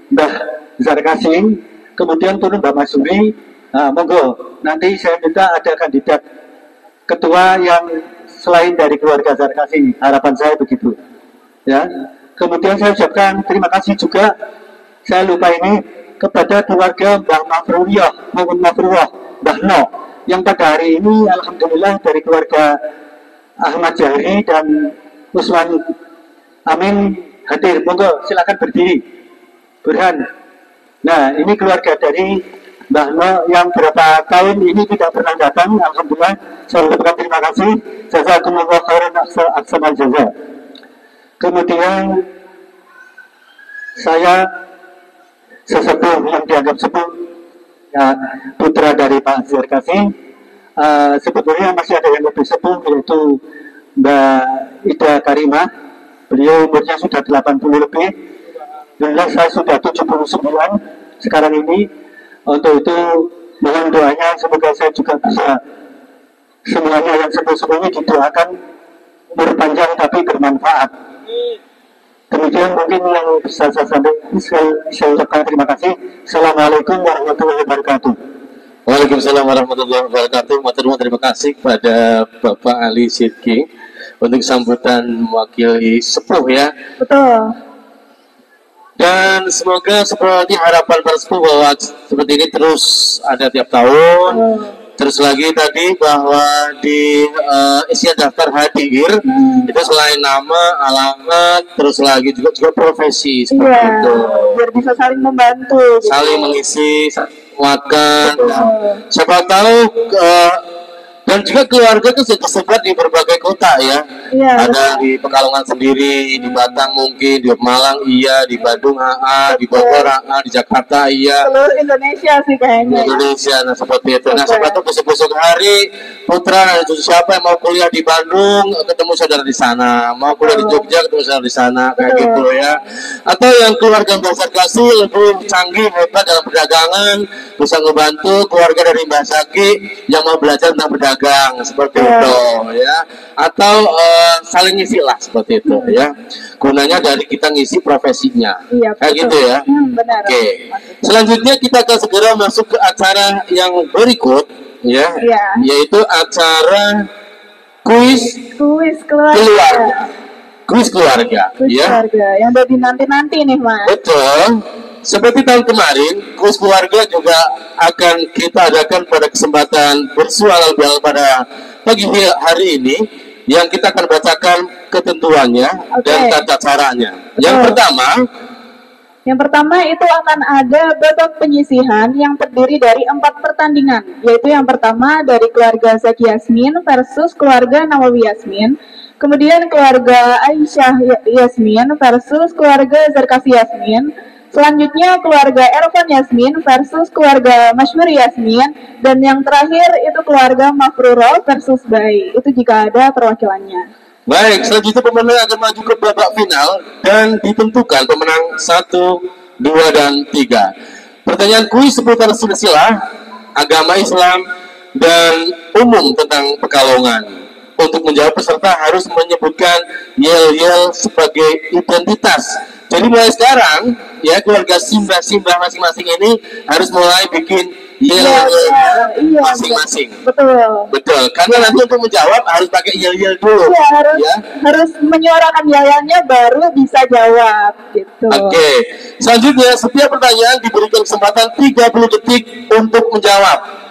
[SPEAKER 5] Mbah Zarkasi, kemudian turun Mbak Masuri, monggo nanti saya minta ada kandidat ketua yang selain dari keluarga Zarkasi. Harapan saya begitu ya. Kemudian saya ucapkan terima kasih juga, saya lupa ini, kepada keluarga Mbah Mafruriyah maupun Mafrurah Mbah No, yang pada hari ini alhamdulillah dari keluarga Ahmad Jahri dan Usman Amin hadir. Monggo silakan berdiri. Burhan. Nah, ini keluarga dari Mbah No yang berapa tahun ini tidak pernah datang. Alhamdulillah, saya ucapkan terima kasih. Jazakumullah khairan ahsanal jaza. Kemudian saya sesepuh yang dianggap sepuh ya, putra dari Pak Zarkasi. Sebetulnya masih ada yang lebih sepuh, yaitu Mbak Ida Karimah. Beliau umurnya sudah 80 lebih. Alhamdulillah saya sudah 79 sekarang ini. Untuk itu mohon doanya semoga saya juga bisa semuanya yang sepuh-sepuh didoakan umur panjang tapi bermanfaat. Demikian mungkin yang bisa saya sampaikan. Saya ucapkan terima kasih. Assalamualaikum warahmatullahi wabarakatuh.
[SPEAKER 2] Waalaikumsalam warahmatullahi wabarakatuh. Terima kasih kepada Bapak Ali Sidki untuk sambutan mewakili sepuh ya.
[SPEAKER 1] Betul.
[SPEAKER 2] Dan semoga seperti harapan para sepuh bahwa seperti ini terus ada tiap tahun. Terus lagi tadi bahwa di isi daftar hadir itu selain nama, alamat, terus lagi juga profesi seperti itu.
[SPEAKER 1] Biar bisa saling membantu. Gitu.
[SPEAKER 2] Saling mengisi, makan. Siapa tahu dan juga keluarga itu tersebar di berbagai kota ya. Ada di Pekalongan sendiri, di Batang mungkin, di Malang iya, di Bandung di Bogor di Jakarta iya.
[SPEAKER 1] Seluruh Indonesia sih kayaknya.
[SPEAKER 2] Indonesia, nah seperti itu. Nah siapa tahu besok-besok hari putra dan cucu siapa yang mau kuliah di Bandung ketemu saudara di sana, mau kuliah di Jogja ketemu saudara di sana, kayak gitu ya. Atau yang keluarga besar kasih lebih canggih hebat dalam perdagangan, bisa ngebantu keluarga dari Mbak Saki yang mau belajar tentang berdagang seperti itu ya. Atau saling ngisi lah seperti itu ya. Gunanya dari kita ngisi profesinya. Kayak gitu ya.
[SPEAKER 1] Benar.
[SPEAKER 2] Oke. Selanjutnya kita akan segera masuk ke acara yang berikut ya. Yaitu acara kuis keluarga. Kuis keluarga ya.
[SPEAKER 1] Yang udah dinanti-nanti nih Mas.
[SPEAKER 2] Betul. Seperti tahun kemarin, kuis keluarga juga akan kita adakan pada kesempatan bersuara pada pagi hari ini, yang kita akan bacakan ketentuannya dan tata caranya. Yang pertama
[SPEAKER 1] itu akan ada babak penyisihan yang terdiri dari 4 pertandingan, yaitu yang pertama dari keluarga Zaki Yasmin versus keluarga Nawawi Yasmin, kemudian keluarga Aisyah Yasmin versus keluarga Zarkasi Yasmin, selanjutnya keluarga Ervan Yasmin versus keluarga Masyhur Yasmin, dan yang terakhir itu keluarga Mafruro versus Bayi. Itu jika ada perwakilannya.
[SPEAKER 2] Baik, selanjutnya pemenang akan maju ke babak final dan ditentukan pemenang 1, 2, dan 3. Pertanyaan kuis seputar silsilah, agama Islam, dan umum tentang Pekalongan. Untuk menjawab peserta harus menyebutkan yel-yel sebagai identitas. Jadi mulai sekarang ya keluarga simbah-simbah masing-masing ini harus mulai bikin yel-yelnya masing-masing. Betul. Karena nanti untuk menjawab harus pakai yel-yel dulu.
[SPEAKER 1] Harus menyuarakan yel-yelnya baru bisa jawab gitu.
[SPEAKER 2] Oke. Selanjutnya setiap pertanyaan diberikan kesempatan 30 detik untuk menjawab.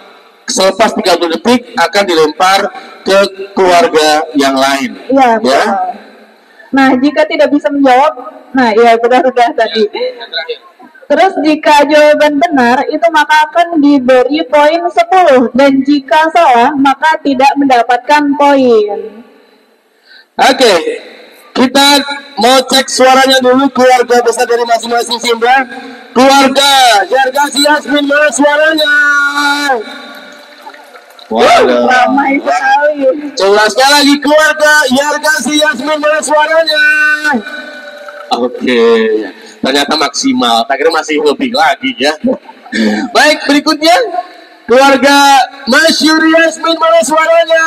[SPEAKER 2] Selepas 30 detik akan dilempar ke keluarga yang lain.
[SPEAKER 1] Iya. Nah, jika tidak bisa menjawab, udah tadi. Terus jika jawaban benar, itu maka akan diberi poin 10. Dan jika salah, maka tidak mendapatkan poin.
[SPEAKER 2] Oke. Kita mau cek suaranya dulu keluarga besar dari masing-masing simbah. Keluarga Zarkasi Yasmin, mana suaranya?
[SPEAKER 1] Ramai sekali.
[SPEAKER 2] Coba sekali lagi keluarga Zarkasi Yasmin, mana suaranya? Oke, ternyata maksimal. Tak kira masih lebih lagi ya. Baik, berikutnya keluarga Masyhur Yasmin, mana suaranya?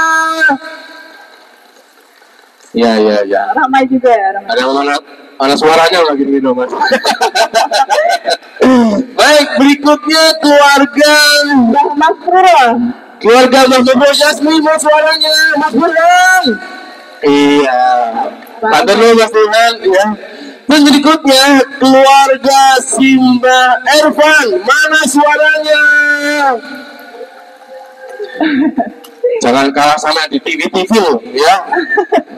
[SPEAKER 2] Ya.
[SPEAKER 1] Ramai juga ya.
[SPEAKER 2] Ada mana suaranya lagi minum Mas. Baik, berikutnya keluarga
[SPEAKER 1] Mafruro.
[SPEAKER 2] Keluarga Mafruro Yasmin, mana suaranya? Mas Burhan. Iya. Pada dulu Mas Burhan ya. Dan berikutnya keluarga Simbah Ervan, mana suaranya? Jangan kalah sama di TV loh ya.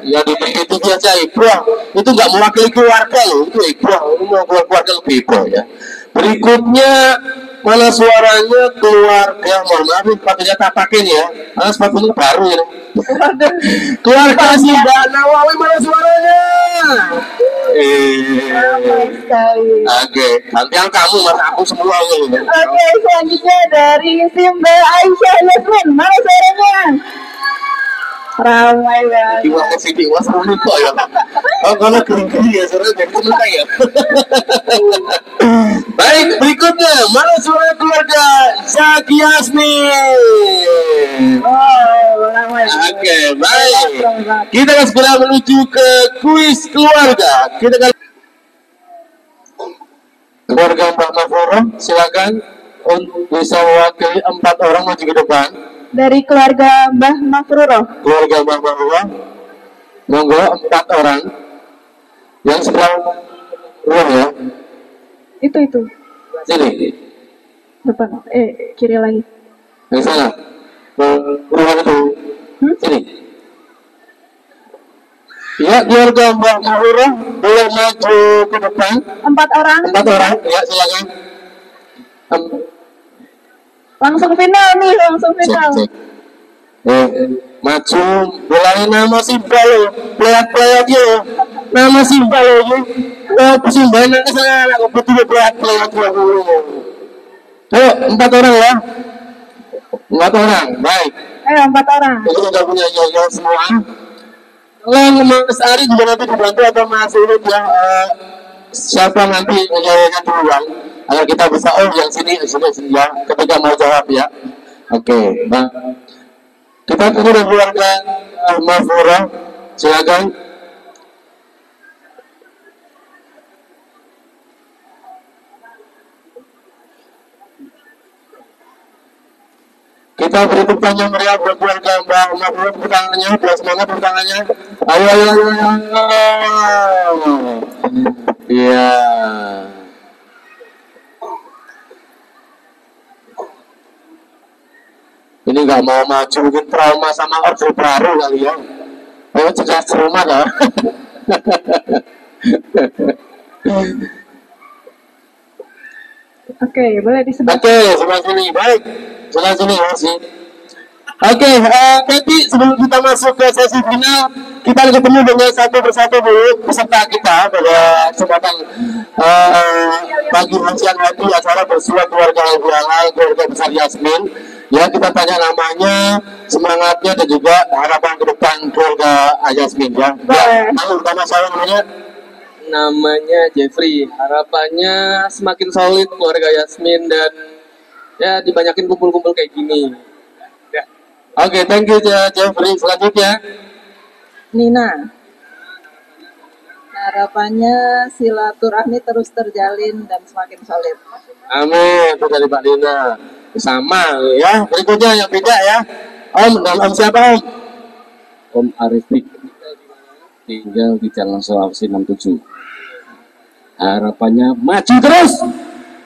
[SPEAKER 2] Ya di TV aja Ibrah. Itu nggak mewakili keluarga loh. Itu Ibrah, mau keluarga lebih Ibrah ya. Berikutnya mana suaranya keluarga, mohon maaf sepatunya tak pakai ya, karena sepatunya baru ya. Keluarga Simbah Nawawi, mana suaranya? Oke, gantian kamu mas, aku semua loh.
[SPEAKER 1] Oke, selanjutnya dari Simbah Aisyah Yasmin, mana suaranya? Ramai banget.
[SPEAKER 2] Iwak ke sini, iwak seru kok ya. Oh, kalau gering-gering ya, suaranya jadi sementara ya. Baik, berikutnya, mana suara keluarga Zaki Yasmin? Oke, baik. Kita akan segera menuju ke kuis keluarga. Kita akan keluarga Mbak Mafruro, silakan untuk bisa mewakili 4 orang maju ke depan.
[SPEAKER 1] Dari keluarga Mbah Mafruro.
[SPEAKER 2] Keluarga Mbah Mafruro. Monggo 4 orang. Yang sebelah rumah ya.
[SPEAKER 1] Itu.
[SPEAKER 2] Sini.
[SPEAKER 1] Depan. Kiri lagi.
[SPEAKER 2] Yang sana. Rumah itu. Sini. Ya, keluarga Mbak Mahurah boleh maju ke depan.
[SPEAKER 1] 4 orang.
[SPEAKER 2] 4 orang. Ya, silakan.
[SPEAKER 1] Langsung final nih, langsung final.
[SPEAKER 2] Cek. Maju, boleh nama Simba lo, playat yo, nama Simba lo, Simba nang sana, aku betul playat lo. Ayo, 4 orang ya, 4 orang, baik.
[SPEAKER 1] Ayo 4 orang.
[SPEAKER 2] Jadi sudah punya yo semua. Kalau Mas Ari juga nanti dibantu atau Mas Urut ya, siapa nanti menjawabnya duluan, agar kita bisa yang sini ya, ketika mau jawab ya. Oke, bang. Kita tunggu dari keluarga Mahfurah, silakan. Kita beri tepuk tangan meriah buat keluarga Mbak Mahfurah, tepuk tangannya, biar semangat tepuk tangannya. Ayo. Iya. Ini nggak mau maju, mungkin trauma sama Orde Baru kali ya. Ayo cegah rumah lah.
[SPEAKER 1] Oke, boleh disebut.
[SPEAKER 2] Oke, sebelah sini, baik. Sebelah sini masih. Oke, nanti sebelum kita masuk ke sesi final, kita ketemu dengan satu persatu dulu peserta kita pada kesempatan pagi siang hari acara bersua keluarga halal keluarga besar Yasmin. Ya, kita tanya namanya, semangatnya dan juga harapan ke depan keluarga Yasmin ya. Yang utama saya
[SPEAKER 7] namanya Jeffrey. Harapannya semakin solid keluarga Yasmin dan ya dibanyakin kumpul-kumpul kayak gini. Ya.
[SPEAKER 2] Oke, thank you Jeffrey. Selanjutnya
[SPEAKER 8] Nina. Harapannya silaturahmi terus terjalin dan semakin solid.
[SPEAKER 2] amin. Itu dari Pak Nina. Sama ya. Berikutnya yang beda ya. Om, dan Om siapa Om?
[SPEAKER 9] Om Arifik, tinggal di Jalan Sulawesi 67. Harapannya maju terus.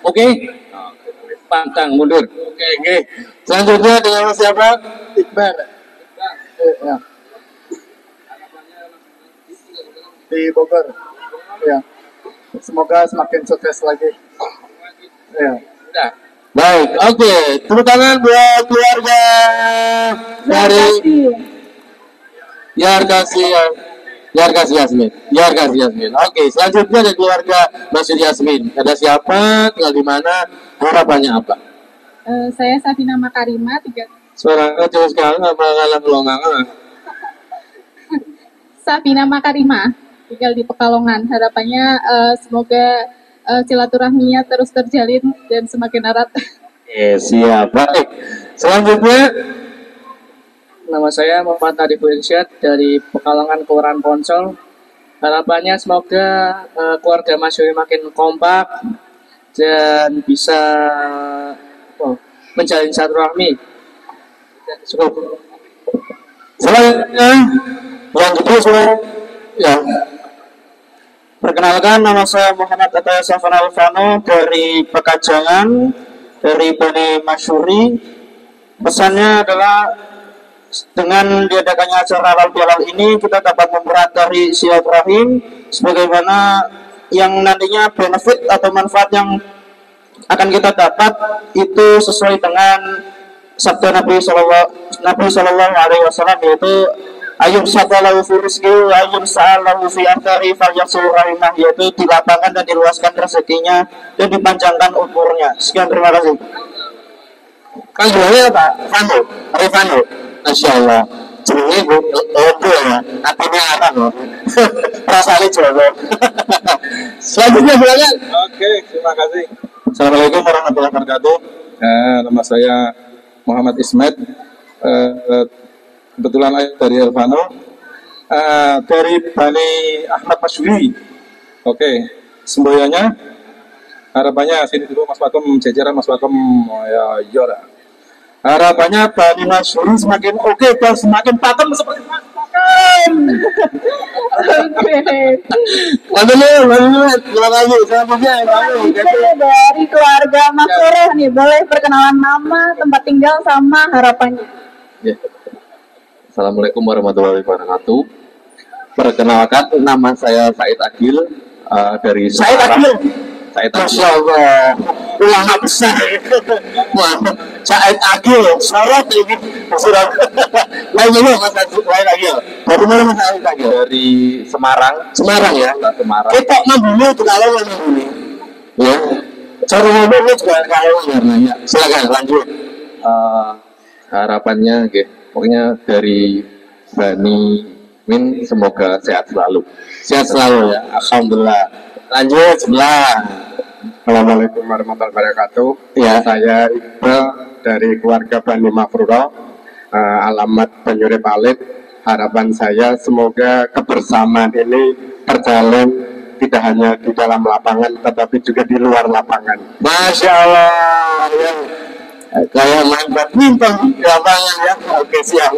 [SPEAKER 9] Oke. Pantang mundur.
[SPEAKER 2] Oke. Selanjutnya dengan siapa?
[SPEAKER 4] Iqbal. Ya. Di Bogor. Ya. Semoga semakin sukses lagi. Ya.
[SPEAKER 2] Udah. Baik, oke. Tepuk tangan buat keluarga dari Yarkasi Yasmin. Oke, selanjutnya ada keluarga Masjid Yasmin. Ada siapa? Tinggal di mana? Harapannya apa?
[SPEAKER 10] Saya Safina Makarima,
[SPEAKER 2] Suaranya jauh sekali, ngalang gelongangan.
[SPEAKER 10] Safina Makarima, tinggal di Pekalongan. Harapannya semoga silaturahminya terus terjalin dan semakin erat.
[SPEAKER 2] Siap. Baik. Selanjutnya
[SPEAKER 7] Nama saya Muhammad Nadiful Irsyad dari Pekalongan Kelurahan Poncol. Harapannya semoga keluarga Masyuri makin kompak dan bisa menjalin silaturahmi.
[SPEAKER 2] cukup. Selanjutnya yang kedua ya.
[SPEAKER 6] Perkenalkan, nama saya Muhammad Ataya Safan Alvano dari Pekajangan, dari Bani Masyuri. Pesannya adalah dengan diadakannya acara halal bihalal ini kita dapat mempererat dari silaturahim sebagaimana yang nantinya benefit atau manfaat yang akan kita dapat itu sesuai dengan sabda Nabi Sallallahu Alaihi Wasallam, yaitu ayum satalahu fi rizki ayum sa'alahu fi athari falyasul rahimah, yaitu dilapangkan dan diluaskan rezekinya dan dipanjangkan umurnya. Sekian, terima kasih.
[SPEAKER 2] Kan jualnya apa? Rifano. Masya Allah. Jenenge Bu Odo ya. Artinya apa loh? Rasanya Jawa. Selanjutnya silakan.
[SPEAKER 11] Oke, terima kasih.
[SPEAKER 2] Assalamualaikum warahmatullahi wabarakatuh.
[SPEAKER 11] Nama saya Muhammad Ismet. Kebetulan dari Elvano. Dari Bani Ahmad Masyuri. Oke, semboyannya harapannya sini dulu Mas Wakum, jajaran Mas Wakum ya Yora. Harapannya Bani Masyuri semakin oke dan semakin pakem seperti Mas Wakum.
[SPEAKER 1] Oke.
[SPEAKER 2] Terima kasih. Selanjutnya
[SPEAKER 1] dari keluarga Mas Sureh nih, boleh perkenalan nama, tempat tinggal, sama harapannya.
[SPEAKER 12] Ya. Assalamualaikum warahmatullahi wabarakatuh. Perkenalkan, nama saya Said Agil dari
[SPEAKER 2] Said Agil.
[SPEAKER 12] Said Agil.
[SPEAKER 2] Masya Allah, ulama besar. Wah, Said Agil, sorot ini. Surat. Lain Mas Said Agil. Dari mana Mas Said Agil?
[SPEAKER 12] Dari Semarang.
[SPEAKER 2] Semarang ya.
[SPEAKER 12] Semarang.
[SPEAKER 2] Kita membeli itu kalau membeli. Ya. Cara ngomongnya juga kalau ya. Silakan lanjut.
[SPEAKER 12] Harapannya, pokoknya dari Bani Min semoga sehat selalu.
[SPEAKER 2] Sehat selalu ya. Alhamdulillah. Lanjut sebelah.
[SPEAKER 13] Assalamualaikum warahmatullahi wabarakatuh.
[SPEAKER 2] Ya.
[SPEAKER 13] Saya Iqbal dari keluarga Bani Mafruro, alamat Banyurip Alit. Harapan saya semoga kebersamaan ini berjalan tidak hanya di dalam lapangan, tetapi juga di luar lapangan.
[SPEAKER 2] Masya Allah. Ya. Kayak main badminton di lapangan ya. Oke, siap.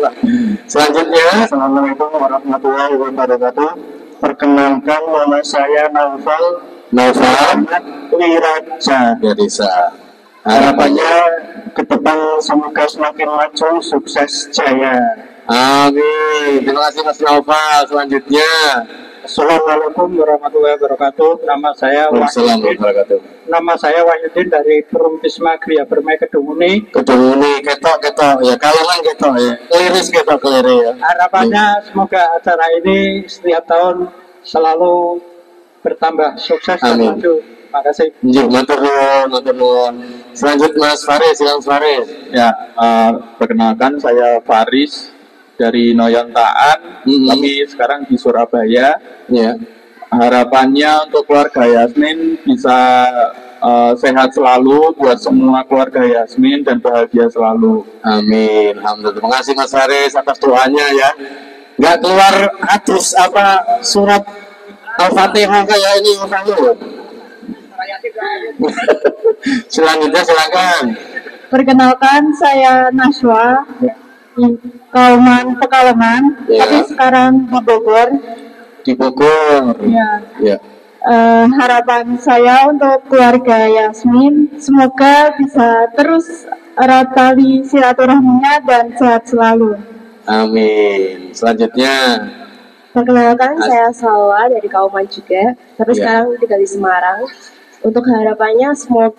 [SPEAKER 2] Selanjutnya,
[SPEAKER 14] Assalamualaikum warahmatullahi wabarakatuh. Perkenalkan, nama saya Naufal Wiraja
[SPEAKER 2] Desa.
[SPEAKER 14] Harapannya ke depan semoga semakin maju, sukses, jaya.
[SPEAKER 2] Amin. Terima kasih Mas Naufal. Selanjutnya,
[SPEAKER 5] Assalamualaikum warahmatullahi wabarakatuh. Nama saya Wahyudin. Nama saya Wahyudin dari Perumpis Gria Bermai Kedunguni.
[SPEAKER 2] Kedunguni, ketok ya. Kalongan ketok ya. Keliris ketok ya.
[SPEAKER 5] Harapannya semoga acara ini setiap tahun selalu bertambah sukses dan maju. Terima kasih.
[SPEAKER 2] Matur nuwun. Selanjutnya Mas Faris, silakan Faris.
[SPEAKER 12] Ya, perkenalkan saya Faris dari Noyontaan, tapi sekarang di Surabaya.
[SPEAKER 2] Ya.
[SPEAKER 12] Harapannya untuk keluarga Yasmin bisa sehat selalu, buat semua keluarga Yasmin dan bahagia selalu.
[SPEAKER 2] Amin. Alhamdulillah. Terima kasih Mas Faris atas doanya ya. Nggak keluar hadis surat Al-Fatihah kayak ini Selanjutnya silakan.
[SPEAKER 1] Perkenalkan, saya Naswa. Kauman Pekalongan, tapi sekarang di Bogor.
[SPEAKER 2] Di Bogor.
[SPEAKER 1] Ya. Harapan saya untuk keluarga Yasmin, semoga bisa terus erat tali silaturahminya dan sehat selalu.
[SPEAKER 2] Amin. Selanjutnya.
[SPEAKER 15] Perkenalkan, saya Salwa dari Kauman juga, tapi sekarang tinggal di Semarang. Untuk harapannya semoga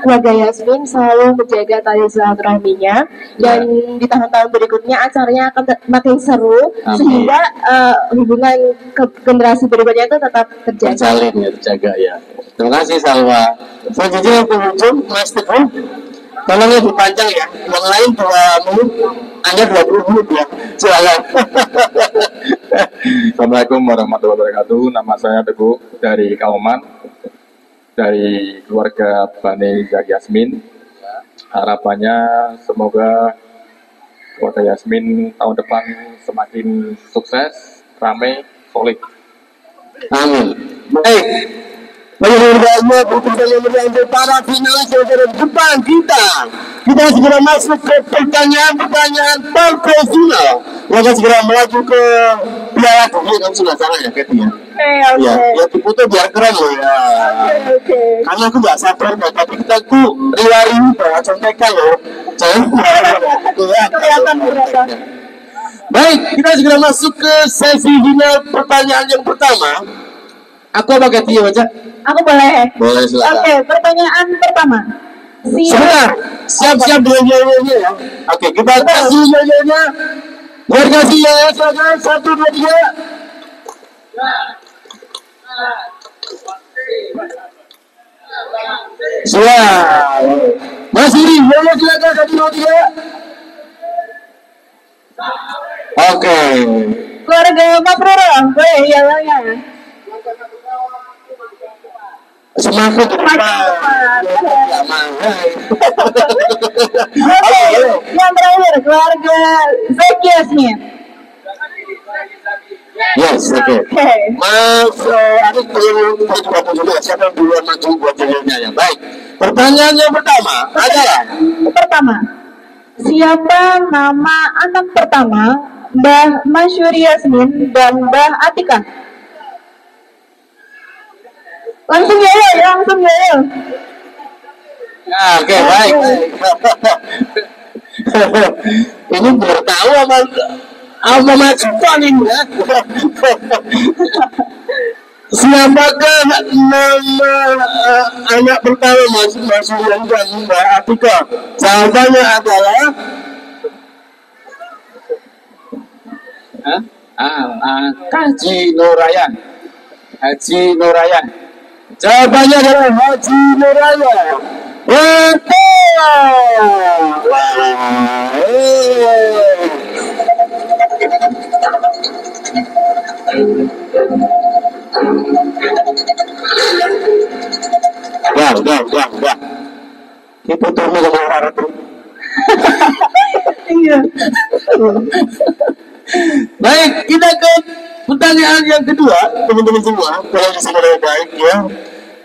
[SPEAKER 15] keluarga Yasmin selalu menjaga tali silaturahminya dan di tahun-tahun berikutnya acaranya akan makin seru sehingga hubungan ke generasi berikutnya itu tetap
[SPEAKER 2] terjaga ya. Terima kasih Salwa. Selanjutnya pengunjung Mas Teguh, tolong lebih panjang ya. Yang lain 2 menit, Anda 20 menit ya. Silakan.
[SPEAKER 11] Assalamualaikum warahmatullahi wabarakatuh. Nama saya Teguh dari Kauman, dari keluarga Bani Yasmin. Harapannya semoga keluarga Yasmin tahun depan semakin sukses, ramai, solid.
[SPEAKER 2] Amin. Baik. Bagaimana para finalis dari depan kita segera masuk ke pertanyaan profesional. Kita segera melaju ke Piala Dunia kan sudah sana ya Keti ya. Ya, dipoto biar keren loh ya. Karena aku nggak sabar tapi kita riwari bawa contekan loh. Jangan kelihatan. Baik, kita segera masuk ke sesi final pertanyaan yang pertama. Aku apa Keti ya baca?
[SPEAKER 1] Aku boleh.
[SPEAKER 2] Boleh silakan.
[SPEAKER 1] Oke, pertanyaan pertama.
[SPEAKER 2] Sebentar, siap-siap nyanyi ya. Oke, kita kasih nyanyinya. Biar kasih ya, silakan 1, 2, 3. Siap. Mas Iri, boleh silakan 1, 2, 3. Oke.
[SPEAKER 1] Keluarga Mafruro, boleh ya lah ya.
[SPEAKER 2] Semakin
[SPEAKER 1] yang terakhir keluarga Zaki Yasmin.
[SPEAKER 2] Yes, oke. Mas, aku juga siapa yang duluan maju buat jadinya ya. Baik. Pertanyaan yang pertama adalah
[SPEAKER 1] siapa nama anak pertama Mbah Masyuri Yasmin dan Mbah Atika. Langsung ya, langsung ya.
[SPEAKER 2] Nah, oke, baik. Ini baru tahu apa maksudnya ini ya. Siapakah nama anak pertama masing-masing yang Mbak Atika? Jawabannya adalah Haji Nurayan. Haji Nurayan. Jawabannya adalah Haji Nurayan. Betul. Udah. Kita tunggu sama tuh. Iya. Baik, kita ke pertanyaan yang kedua, teman-teman semua. Kalau bisa baik ya.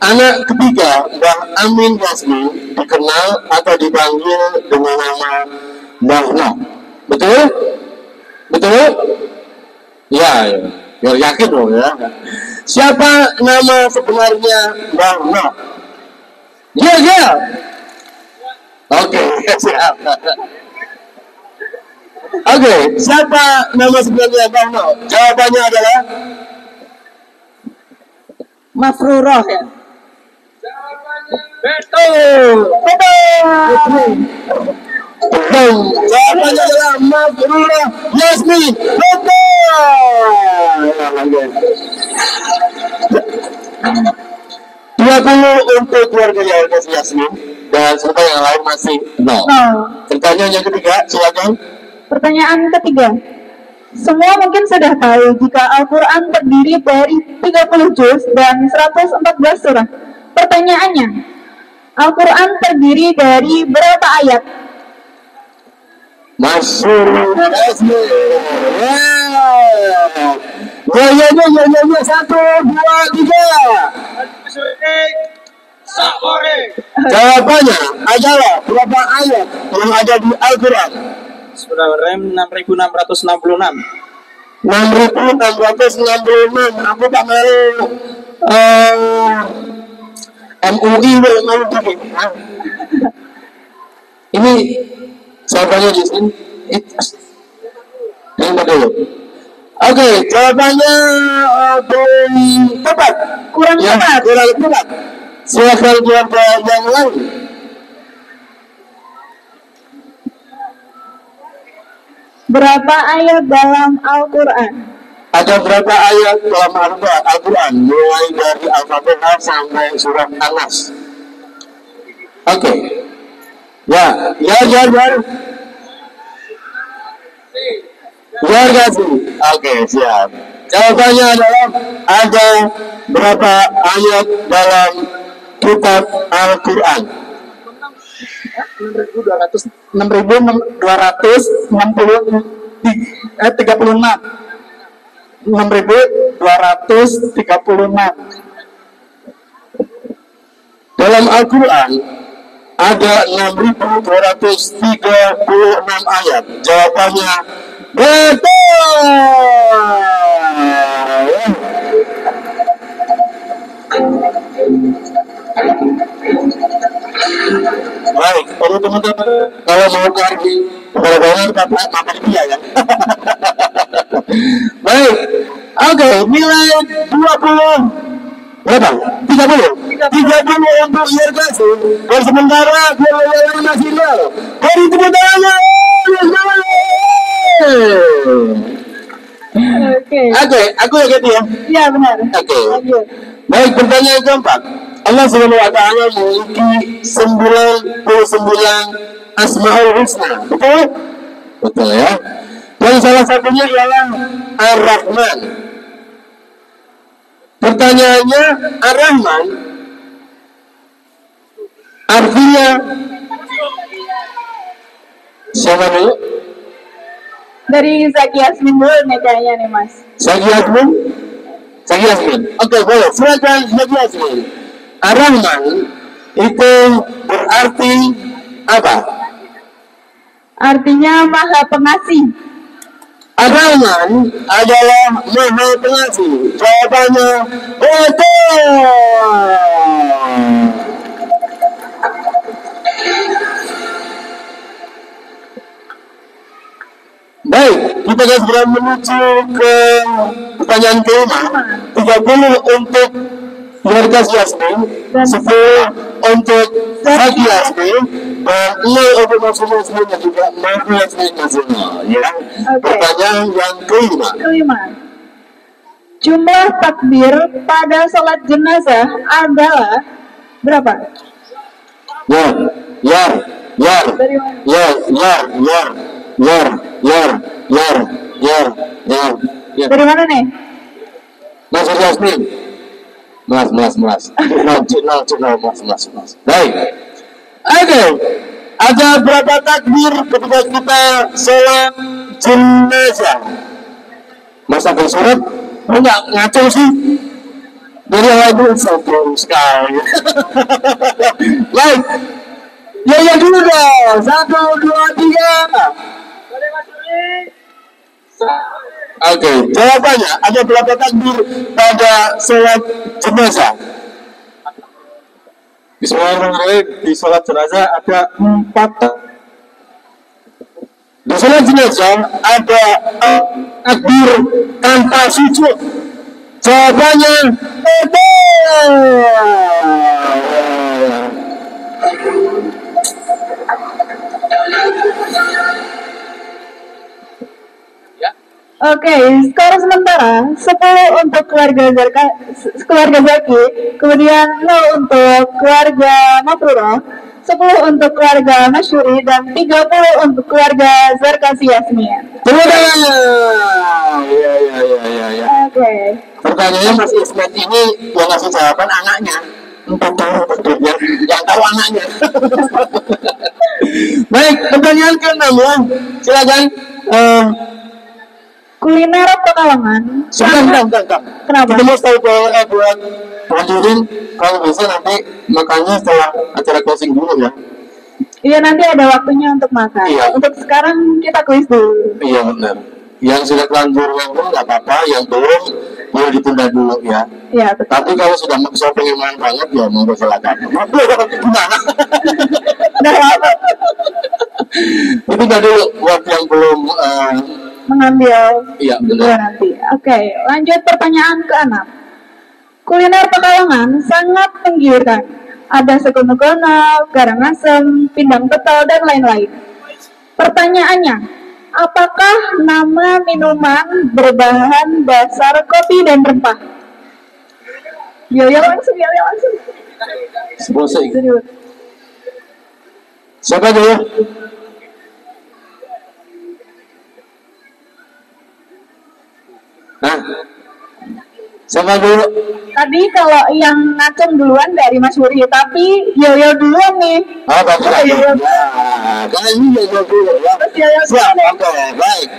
[SPEAKER 2] Anak ketiga, Mbah Amin Yasmin, dikenal atau dipanggil dengan nama Mbah No. Betul? Betul? Ya, biar yakin loh ya. Siapa nama sebenarnya Mbah No? Ya. Oke, siap. Oke, siapa nama sebenarnya Mbah No? Jawabannya adalah
[SPEAKER 8] Mafruroh ya.
[SPEAKER 2] Betul. Jawabannya adalah Mafruroh Yasmin. Betul. 20 untuk keluarga Yasmin dan serta yang lain masih 0. Pertanyaan yang ketiga, silakan.
[SPEAKER 1] Pertanyaan ketiga. Semua mungkin sudah tahu jika Al-Quran terdiri dari 30 juz dan 114 surah. Pertanyaannya, Al-Quran terdiri dari berapa ayat?
[SPEAKER 2] Masuk. Ya, 1, 2, 3. Jawabannya adalah berapa ayat yang ada di Al-Quran?
[SPEAKER 6] Bismillahirrahmanirrahim, 6.666.
[SPEAKER 2] 6.666. Aku tak mau MUI mau bikin. Ini jawabannya di sini. Yang dulu. Oke, jawabannya tepat.
[SPEAKER 1] Kurang
[SPEAKER 2] tepat. Silakan jawab yang lain.
[SPEAKER 1] Berapa ayat dalam Al-Quran?
[SPEAKER 2] Ada berapa ayat dalam Al-Quran? Mulai dari Al-Fatihah sampai surat An-Nas. Oke. Ya. Oke, siap. Jawabannya adalah ada berapa ayat dalam kitab Al-Quran?
[SPEAKER 6] 6.236. 6.236.
[SPEAKER 2] Dalam Al-Quran ada 6.236 ayat. Jawabannya betul. Baik, perlu teman-teman kalau mau cari benar-benar makan dia ya. Baik, oke, nilai 20 berapa? 30 untuk irigasi. Dan sementara biaya masih 0. Dari tepuk tangannya. Oke, aku yang ganti ya.
[SPEAKER 1] Iya benar.
[SPEAKER 2] Oke. Baik, pertanyaan keempat. Allah Subhanahu wa Ta'ala memiliki 99 Asmaul Husna. Betul? Betul ya. Dan salah satunya ialah Ar-Rahman. Pertanyaannya, Ar-Rahman artinya siapa dulu?
[SPEAKER 1] Dari Zaki Yasmin dulu nih kayaknya nih Mas.
[SPEAKER 2] Zaki Yasmin? Oke, boleh. Silakan Zaki Yasmin. Ar-Rahman itu berarti apa?
[SPEAKER 1] Artinya Maha Pengasih.
[SPEAKER 2] Abraman adalah maha pengasih. Jawabannya betul. Baik, kita akan segera menuju ke pertanyaan kelima. 30 untuk Yarkas Yasmin, 10 untuk Hadi Yasmin, dan 0 untuk Maksud Yasmin dan juga Mahu Yasmin Nasional. Ya. Pertanyaan yang kelima.
[SPEAKER 1] Jumlah takbir pada sholat jenazah adalah berapa? Dari mana nih?
[SPEAKER 2] Maksud Yasmin. Mas. Baik. Oke. Ada berapa takbir ketika kita sholat jenazah? Mas Agus sholat? Enggak ngaco sih. Dari awal itu sombong sekali. Baik. Ya dulu dong. 1, 2, 3. Oke, jawabannya ada berapa takbir pada sholat jenazah?
[SPEAKER 11] Bismillahirrahmanirrahim. Di sholat jenazah ada 4.
[SPEAKER 2] Di sholat jenazah ada takbir tanpa sujud. Jawabannya betul.
[SPEAKER 1] Oke, skor sementara 10 untuk keluarga Zaki, kemudian 0 untuk keluarga Mafruro, 10 untuk keluarga Masyuri, dan 30 untuk keluarga Zarkasi Yasmin.
[SPEAKER 2] Iya. Oke. Pertanyaannya Mas Ismet ini yang ngasih jawaban anaknya. Yang tahu anaknya. Baik, pertanyaan ke-6 ya. Silakan.
[SPEAKER 1] Kuliner Pekalongan.
[SPEAKER 2] Bentar.
[SPEAKER 1] Kenapa?
[SPEAKER 2] Kita mau tahu buat hadirin kalau bisa nanti makannya setelah acara closing dulu ya.
[SPEAKER 1] Iya, nanti ada waktunya untuk makan.
[SPEAKER 2] Iya.
[SPEAKER 1] Untuk sekarang kita kuis dulu.
[SPEAKER 2] Iya benar. Yang sudah telanjur ngomong nggak apa-apa, yang belum boleh ditunda dulu ya.
[SPEAKER 1] Iya betul.
[SPEAKER 2] Tapi kalau sudah pengen main banget ya monggo silakan. Gimana? Ditunda dulu buat yang belum
[SPEAKER 1] mengambil
[SPEAKER 2] benar.
[SPEAKER 1] nanti. Oke, lanjut pertanyaan ke-6. Kuliner Pekalongan sangat menggiurkan. Ada sego-megono, garang asem, pindang betal, dan lain-lain. Pertanyaannya, apakah nama minuman berbahan dasar kopi dan rempah? Yo langsung.
[SPEAKER 2] Siapa dulu? Siapa dulu?
[SPEAKER 1] Tadi kalau yang ngacung duluan dari Mas Wuri, tapi Yoyo duluan nih.
[SPEAKER 2] Oh, bagus lagi. Karena ini Yoyo dulu ya. Siap, oke, baik.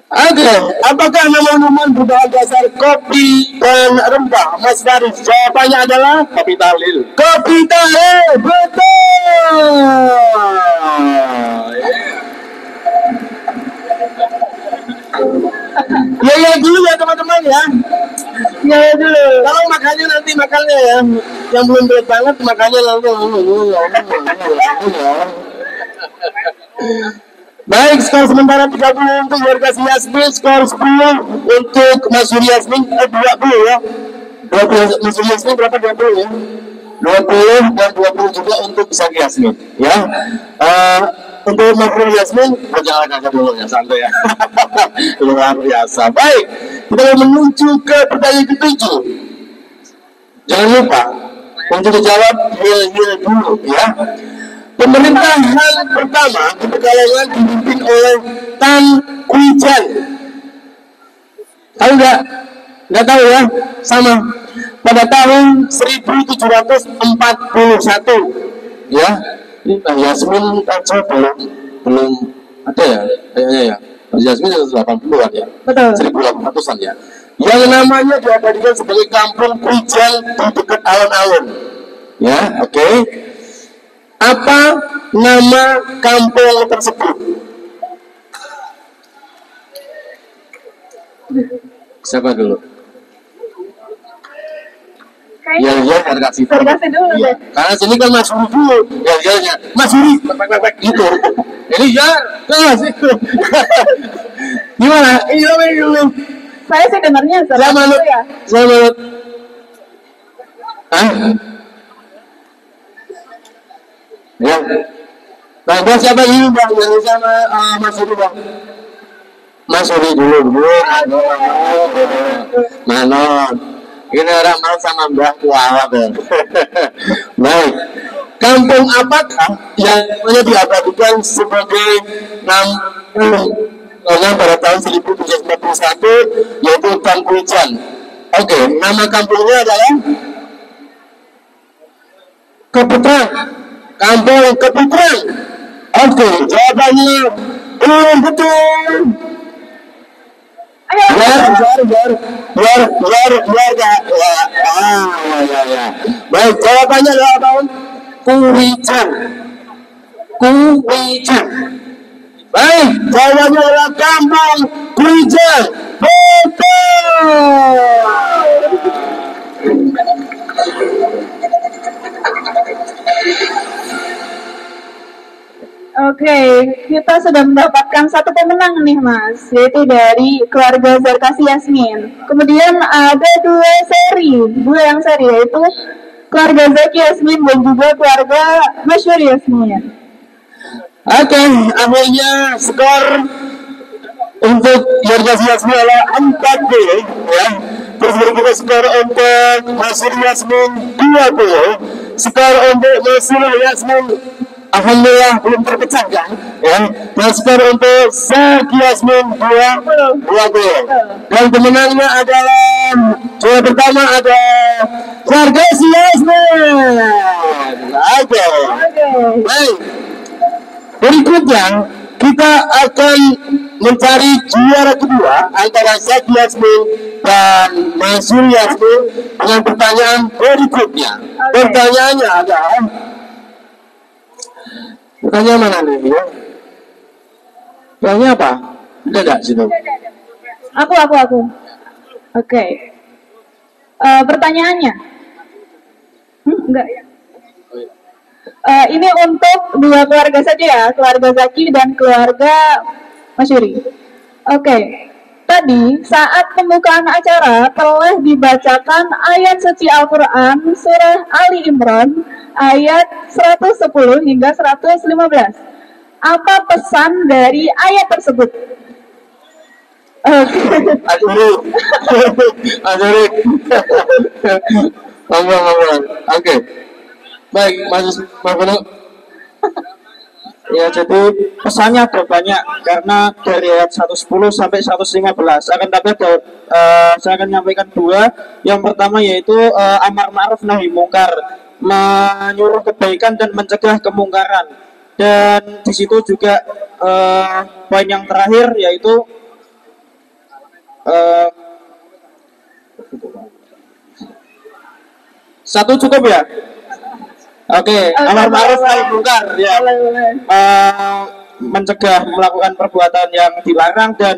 [SPEAKER 2] Oke, apakah nama minuman berbahan dasar kopi dan rempah? Mas Faris, jawabannya adalah
[SPEAKER 11] Kopi Tahlil.
[SPEAKER 2] Kopi Tahlil, betul. Ya dulu ya teman-teman ya. Ya dulu. Kalau makannya nanti makannya ya. Yang belum berat banget makannya langsung. Baik, skor sementara 30 untuk Yarkas Yasmin, skor 10 untuk Mas Yuri Yasmin, 20 ya. 20 Mas Yuri Yasmin berapa 20 ya? 20 dan 20 juga untuk Zaki Yasmin ya. Untuk Makhluk Yasmin, jangan agak dulu ya, santai ya. Luar biasa. Baik, kita menuju ke pertanyaan ke-7. Jangan lupa untuk dijawab real dulu ya. Pemerintahan pertama di Pekalongan dipimpin oleh Tan Kwijan. Tahu nggak? Nggak tahu ya? Sama. Pada tahun 1741 ya. Yasmin aja belum ada ya kayaknya ya. Yasmin 80-an ya.
[SPEAKER 1] Betul.
[SPEAKER 2] 1800-an ya. Yang namanya diabadikan sebagai Kampung Kwijan di dekat alun-alun. Ya, oke. Apa nama kampung tersebut? Siapa dulu?
[SPEAKER 1] Kayaknya
[SPEAKER 2] Ya, harga kasih.
[SPEAKER 1] kasih dulu
[SPEAKER 2] Iya.
[SPEAKER 1] deh.
[SPEAKER 2] Karena sini kan Mas Suri dulu. Ya, Mas Suri, gitu. Ini ya, Mas itu. Gimana? Ini.
[SPEAKER 1] Saya sih dengarnya
[SPEAKER 2] Saya manut.
[SPEAKER 1] ya.
[SPEAKER 2] Saya manut. Hah? Ya. Bang, siapa ini Bang? Yang sama Mas Suri Bang. Mas Suri dulu. Manon. Ini orang mau sama Mbah Kuala. Baik. Kampung apakah yang diabadikan sebagai kampung pada tahun 1741 yaitu Tangkuijan? Oke, nama kampungnya adalah Keputrang. Kampung Keputrang. Oke, jawabannya belum betul. Biar ya. Baik, jawabannya adalah apa? Kuwijan. Baik, jawabannya adalah Kampung Kuwijan. Betul.
[SPEAKER 1] Oke, kita sudah mendapatkan satu pemenang nih Mas, yaitu dari keluarga Zarkasi Yasmin. Kemudian ada dua yang seri, yaitu keluarga Zaki Yasmin dan juga keluarga Masyur Yasmin.
[SPEAKER 2] Oke, akhirnya skor untuk Zarkasi Yasmin adalah 4B, ya. Terus berikutnya skor untuk Masyur Yasmin 20. Skor untuk Masyur Yasmin alhamdulillah belum terpecahkan, ya. Dan skor untuk Zaki Yasmin 20. Dan pemenangnya adalah juara pertama ada Zarkasi Yasmin. Oke. Baik. Berikutnya kita akan mencari juara kedua antara Zaki Yasmin dan Masyur Yasmin dengan pertanyaan berikutnya. Pertanyaannya adalah pertanyaan mana nih? Pertanyaan apa? Ada nggak situ?
[SPEAKER 1] Aku. Oke. Pertanyaannya? Enggak ya. Ini untuk dua keluarga saja ya, keluarga Zaki dan keluarga Masyuri. Oke. Tadi saat pembukaan acara telah dibacakan ayat suci Al-Quran surah Ali Imran ayat 110 hingga 115. Apa pesan dari ayat tersebut?
[SPEAKER 2] Oke. Baik, Mas Bono.
[SPEAKER 6] Ya, jadi pesannya ada banyak karena dari ayat 110 sampai 115. Akan tapi saya akan menyampaikan dua. Yang pertama yaitu amar ma'ruf nahi mungkar, menyuruh kebaikan dan mencegah kemungkaran. Dan di situ juga poin yang terakhir yaitu satu cukup ya. Oke, amar ma'ruf nahi mungkar ya. Mencegah melakukan perbuatan yang dilarang dan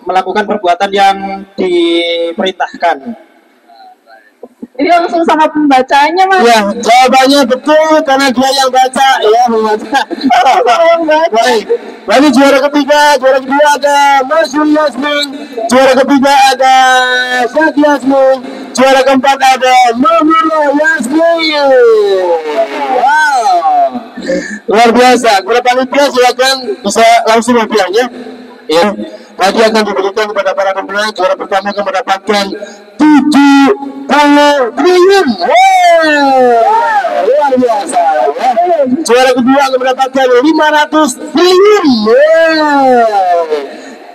[SPEAKER 6] melakukan perbuatan yang diperintahkan.
[SPEAKER 1] Ini langsung sama pembacanya Mas.
[SPEAKER 2] Ya, jawabannya betul karena dia yang baca ya, membaca. Baik. Lalu juara kedua ada Masyur Yasmin, juara ketiga ada Zaki Yasmin, juara keempat ada Mahmud Yasmin. Wow, luar biasa. Kepada panitia silakan bisa langsung hadiahnya. Ya, tadi akan diberikan kepada para pemenang. Juara pertama akan mendapatkan 70 triliun. Luar biasa. Ya. Juara kedua akan mendapatkan 500 triliun.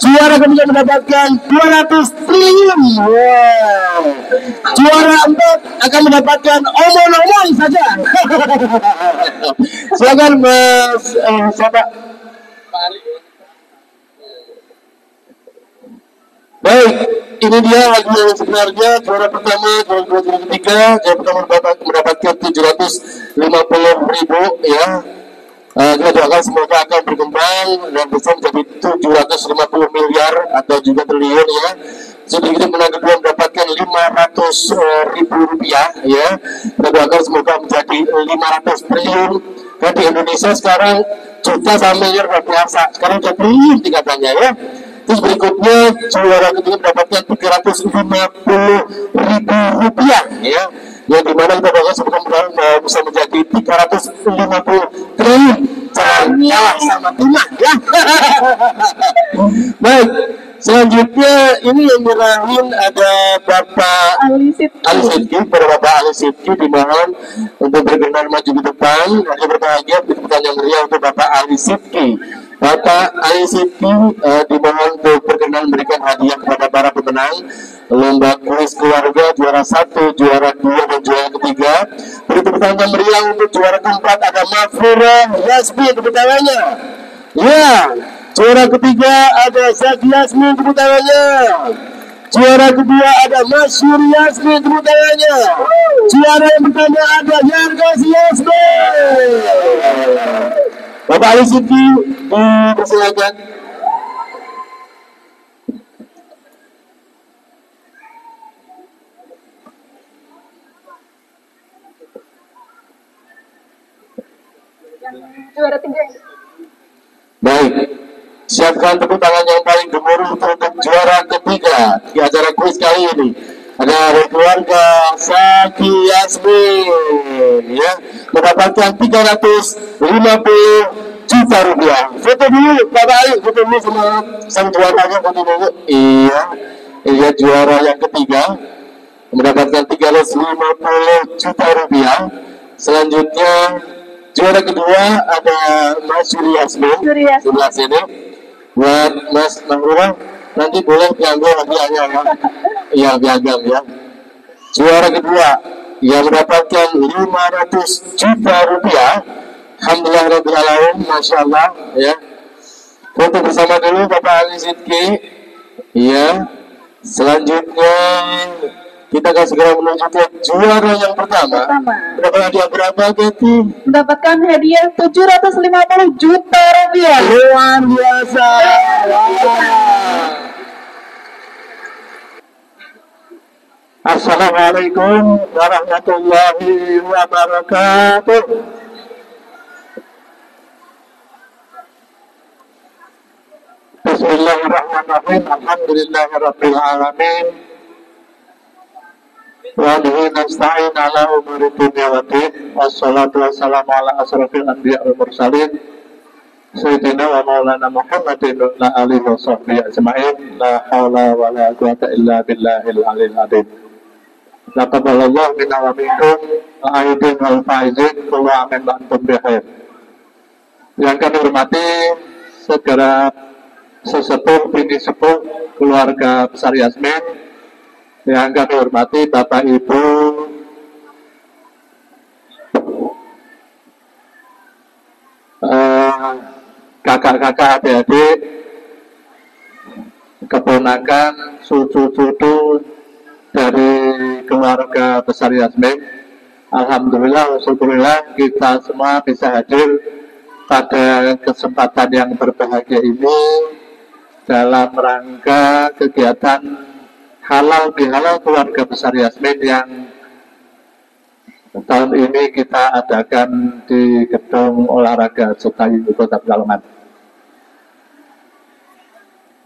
[SPEAKER 2] Juara ketiga mendapatkan 200 triliun. Juara empat akan mendapatkan omong-omong saja. Silakan Mas siapa? Baik, ini dia hadiah yang sebenarnya. Juara pertama, juara kedua, juara ketiga. Juara pertama mendapatkan 750.000 ya. Kita doakan semoga akan berkembang dan bisa menjadi 750 miliar atau juga triliun ya. Jadi kita menang kedua mendapatkan 500.000 rupiah ya. Kita doakan semoga menjadi 500 triliun. Dan di Indonesia sekarang juta sama miliar luar biasa. Sekarang udah triliun tingkatannya ya. Terus berikutnya juara ketiga mendapatkan 350.000 rupiah ya. Yang dimana kita doakan semoga bisa menjadi 350 triliun. Jangan kalah sama Tuna ya. Baik. Selanjutnya ini yang nyerahin ada Bapak Ali Sidki, Bapak Ali Sidki dimohon untuk berkenan maju ke depan. Kami berbahagia berkenan yang meriah untuk Bapak Ali Sidki. Bapak Ali Sidki dimohon untuk berkenan memberikan hadiah kepada para pemenang lomba kuis keluarga juara 1, juara 2 dan juara ketiga. Beri tepuk tangan yang meriah untuk juara keempat ada Mafura Yasmin, tepuk tangannya. Ya. Juara ketiga ada Zaki Yasmin, tepuk tangannya. Juara kedua ada Masyur Yasmin, tepuk tangannya. Juara yang pertama ada Yargas Yasmin. Bapak Ali Sidki, dipersilakan.
[SPEAKER 10] Juara 3.
[SPEAKER 2] Baik. Siapkan tepuk tangan yang paling gemuruh untuk juara ketiga di acara kuis kali ini. Ada keluarga Zaki Yasmin ya, mendapatkan 350 juta rupiah. Foto dulu, Bapak Ali, foto dulu sama sang juaranya, foto dulu. Iya juara yang ketiga mendapatkan 350 juta rupiah. Selanjutnya juara kedua ada Mas Yuri Yasmin sebelah sini. Buat Mas Mangrura nanti boleh diambil hadiahnya ya. Iya piagam ya. Juara kedua yang mendapatkan 500 juta rupiah. Alhamdulillah rabbil alamin, masya Allah ya. Foto bersama dulu Bapak Ali Sidki. Iya. Selanjutnya kita akan segera menuju ke juara yang pertama. Berapa hadiah berapa Betty?
[SPEAKER 1] Mendapatkan hadiah 750 juta rupiah.
[SPEAKER 2] Luar biasa. Assalamualaikum warahmatullahi wabarakatuh. Bismillahirrahmanirrahim. Alhamdulillahirabbil alamin. Wa bihi nasta'in ala umuri dunya waddin. Wassalatu wassalamu ala asrofil anbiya wal mursalin Sayyidina wa maulana Muhammadin wa ala alihi wa sahbihi ajma'in. La hawla wa la quwata illa billahil aliyil azim. Laqaballahu minna wa minkum al-aidin wal faizin kullu amin wa antum bikhair. Yang kami hormati segera sesepuh bini sepuh keluarga besar Yasmin, yang kami hormati Bapak Ibu kakak-kakak, adik-adik, keponakan, cucu-cucu dari keluarga besar Yasmin. Alhamdulillah, syukurillah kita semua bisa hadir pada kesempatan yang berbahagia ini dalam rangka kegiatan halal bihalal keluarga besar Yasmin yang tahun ini kita adakan di Gedung Olahraga Sukayu, Kota Pekalongan.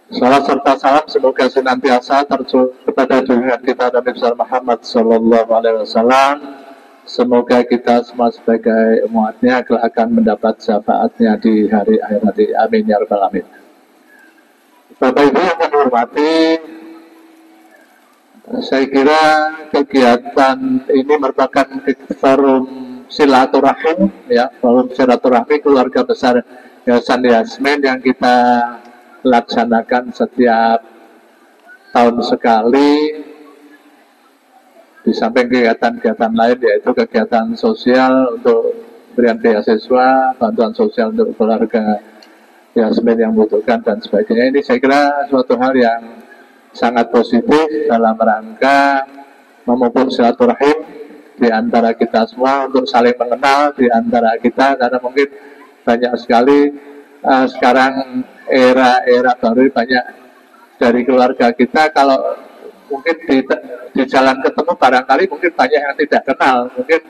[SPEAKER 2] Salam serta salam semoga senantiasa tercurah kepada junjungan kita Nabi besar Muhammad Sallallahu Alaihi Wasallam. Semoga kita semua sebagai umatnya akan mendapat syafaatnya di hari akhirat. Amin ya rabbal alamin. Bapak Ibu yang kami hormati, saya kira kegiatan ini merupakan forum silaturahim ya, forum silaturahmi keluarga besar Yayasan Yasmin yang kita laksanakan setiap tahun sekali. Di samping kegiatan-kegiatan lain yaitu kegiatan sosial untuk pemberian beasiswa, bantuan sosial untuk keluarga Yasmin yang membutuhkan dan sebagainya. Ini saya kira suatu hal yang sangat positif dalam rangka memupuk silaturahim di antara kita semua, untuk saling mengenal di antara kita, karena mungkin
[SPEAKER 4] banyak sekali sekarang era baru, banyak dari keluarga kita kalau mungkin di jalan ketemu barangkali mungkin banyak yang tidak kenal, mungkin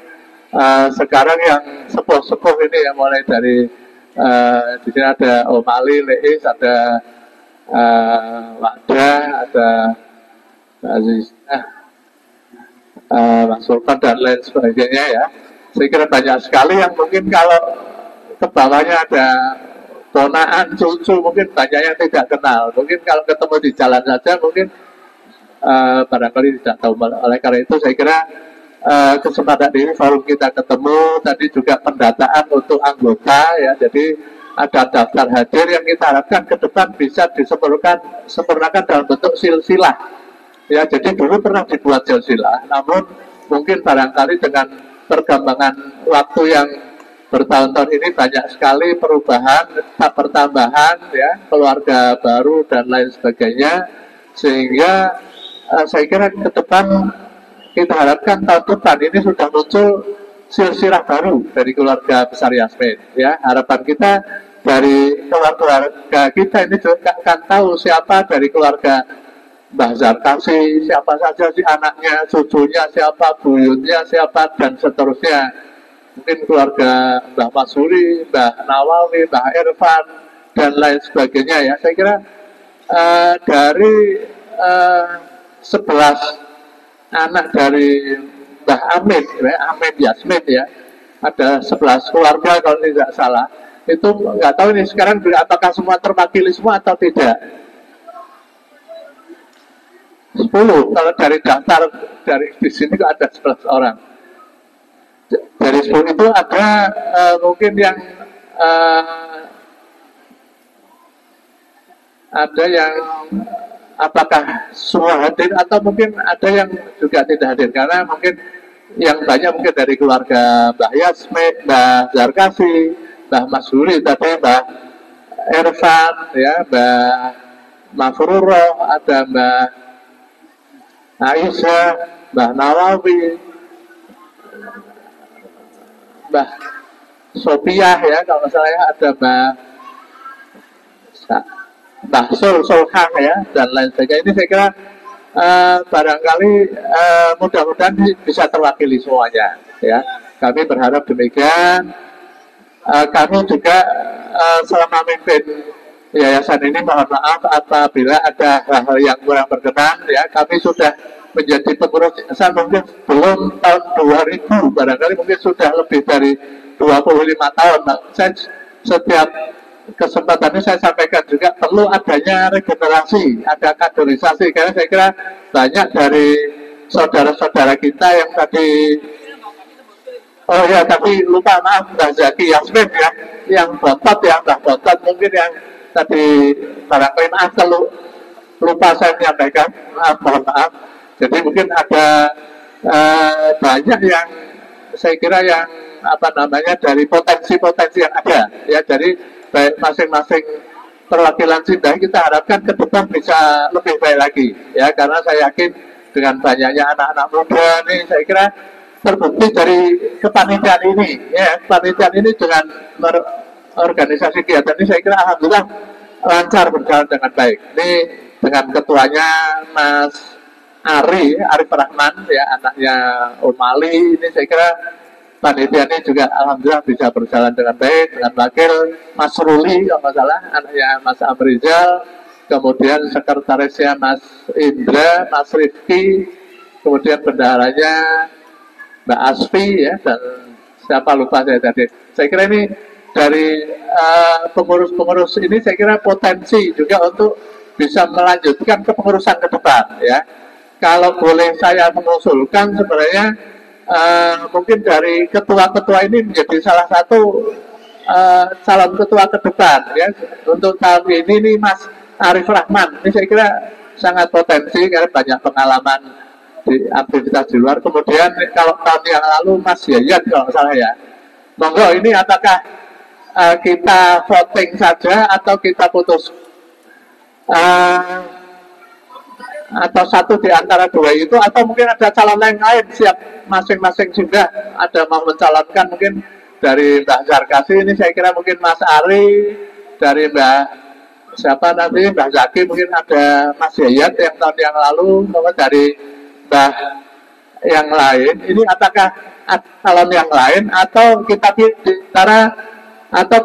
[SPEAKER 4] sekarang yang sepuh-sepuh ini yang mulai dari di sini ada Om Ali, Leis, ada Wada, ada Aziz, Mas Sultan dan lain sebagainya ya. Saya kira banyak sekali yang mungkin kalau ke bawahnya ada ponaan, cucu, mungkin banyak yang tidak kenal. Mungkin kalau ketemu di jalan saja mungkin barangkali tidak tahu. Oleh karena itu saya kira kesempatan ini forum kita ketemu, tadi juga pendataan untuk anggota ya. Jadi ada daftar hadir yang kita harapkan ke depan bisa disempurnakan dalam bentuk silsilah. Ya, jadi dulu pernah dibuat silsilah, namun mungkin barangkali dengan perkembangan waktu yang bertahun-tahun ini banyak sekali perubahan, pertambahan, ya, keluarga baru dan lain sebagainya, sehingga saya kira ke depan kita harapkan tahun depan ini sudah muncul silsilah baru dari keluarga besar Yasmin. Ya, harapan kita dari keluarga kita ini juga akan tahu siapa dari keluarga Mbah Zarkasi, siapa saja si anaknya, cucunya siapa, buyutnya siapa, dan seterusnya. Mungkin keluarga Mbah Masuri, Mbah Nawawi, Mbah Irfan, dan lain sebagainya ya. Saya kira dari 11 anak dari Mbah Amin, Amin Yasmin ya, ada 11 keluarga kalau tidak salah. Itu nggak tahu ini sekarang apakah semua terwakili semua atau tidak. 10, kalau dari daftar dari di sini ada 11 orang. Dari 10 itu ada mungkin yang ada yang apakah semua hadir atau mungkin ada yang juga tidak hadir, karena mungkin yang banyak mungkin dari keluarga Mbah Yasmin, Mbah Zarkasi, Mbah Masuri, tadi Mbah Irfan, ya, Mbah Mafruro, ada Mbah Aisyah, Mbah Nawawi, Mbah Sopiah ya, kalau saya ada Mbah Sulhang ya, dan lain sebagainya. Ini saya kira barangkali mudah-mudahan bisa terwakili semuanya ya. Kami berharap demikian. Kami juga selama memimpin yayasan ini mohon maaf apabila ada hal-hal yang kurang berkenan ya. Kami sudah menjadi pengurus yayasan mungkin belum tahun 2000, barangkali mungkin sudah lebih dari 25 tahun. Nah, saya setiap kesempatan ini saya sampaikan juga perlu adanya regenerasi, ada kaderisasi, karena saya kira banyak dari saudara-saudara kita yang tadi, oh ya, tapi lupa, maaf, Mbak Zaki Yasmin ya, yang Botot ya, Mbak Botot mungkin yang tadi barangkali maaf kalau lupa saya menyampaikan, mohon maaf. Jadi mungkin ada banyak yang saya kira yang apa namanya dari potensi-potensi yang ada ya, dari baik masing-masing perwakilan Sindai kita harapkan ke depan bisa lebih baik lagi ya, karena saya yakin dengan banyaknya anak-anak muda nih, saya kira terbukti dari kepanitiaan ini ya, kepanitiaan ini dengan organisasi kegiatan ini saya kira alhamdulillah lancar berjalan dengan baik. Ini dengan ketuanya Mas Arif Rahman ya, anaknya Om Ali, ini saya kira panitia ini juga alhamdulillah bisa berjalan dengan baik, dengan wakil Mas Ruli kalau nggak salah, anaknya Mas Amrizal, kemudian sekretarisnya Mas Indra, Mas Rifki, kemudian bendaharanya Mbak Asfi ya, dan siapa lupa saya tadi. Saya kira ini dari pengurus-pengurus ini saya kira potensi juga untuk bisa melanjutkan kepengurusan ke depan ya. Kalau boleh saya mengusulkan sebenarnya mungkin dari ketua-ketua ini menjadi salah satu calon ketua ke depan ya. Untuk tahun ini nih Mas Arif Rahman, ini saya kira sangat potensi karena banyak pengalaman di aktivitas di luar. Kemudian kalau tahun yang lalu Mas Yayan kalau salah ya, monggo ini apakah kita voting saja atau kita putus atau satu di antara dua itu, atau mungkin ada calon lain siap masing-masing juga ada mau mencalonkan mungkin dari Mbak Zarkasi ini saya kira mungkin Mas Ari, dari Mbak siapa nanti Mbak Zaki, mungkin ada Mas Yayat yang tahun yang lalu, mungkin dari Mbak yang lain. Ini apakah calon yang lain atau kita bicara atau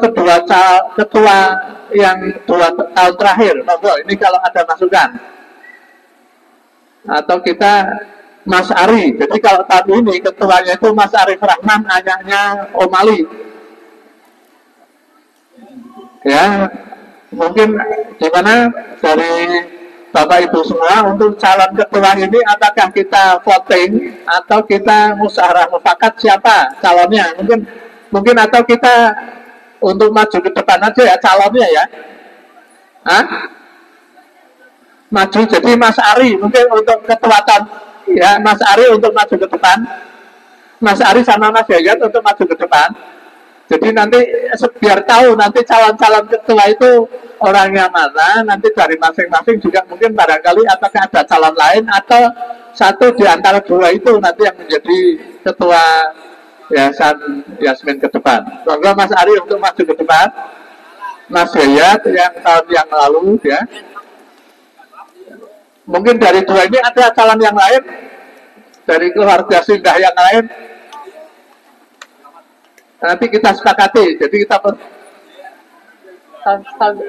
[SPEAKER 4] ketua yang 2 tahun terakhir? Monggo, ini kalau ada masukan. Atau kita Mas Ari. Jadi kalau tahun ini ketuanya itu Mas Arif Rahman, anaknya Om Ali. Ya, mungkin gimana dari Bapak Ibu semua untuk calon ketua ini, apakah kita voting atau kita musyawarah mufakat siapa calonnya? Mungkin atau kita untuk maju ke depan aja ya calonnya ya. Hah? Maju jadi Mas Ari mungkin untuk ketua tahun ya, Mas Ari untuk maju ke depan, Mas Ari sama Mas Yayat untuk maju ke depan. Jadi nanti biar tahu nanti calon-calon ketua itu orangnya mana, nanti dari masing-masing juga mungkin barangkali apakah ada calon lain atau satu di antara 2 itu nanti yang menjadi ketua Yayasan Yasmin ke depan. Monggo Mas Ari untuk maju ke depan, Mas Yayat yang tahun yang lalu ya. Mungkin dari 2 ini ada calon yang lain, dari keluarga Sindah yang lain. Nanti kita sepakati, jadi kita tahun lalu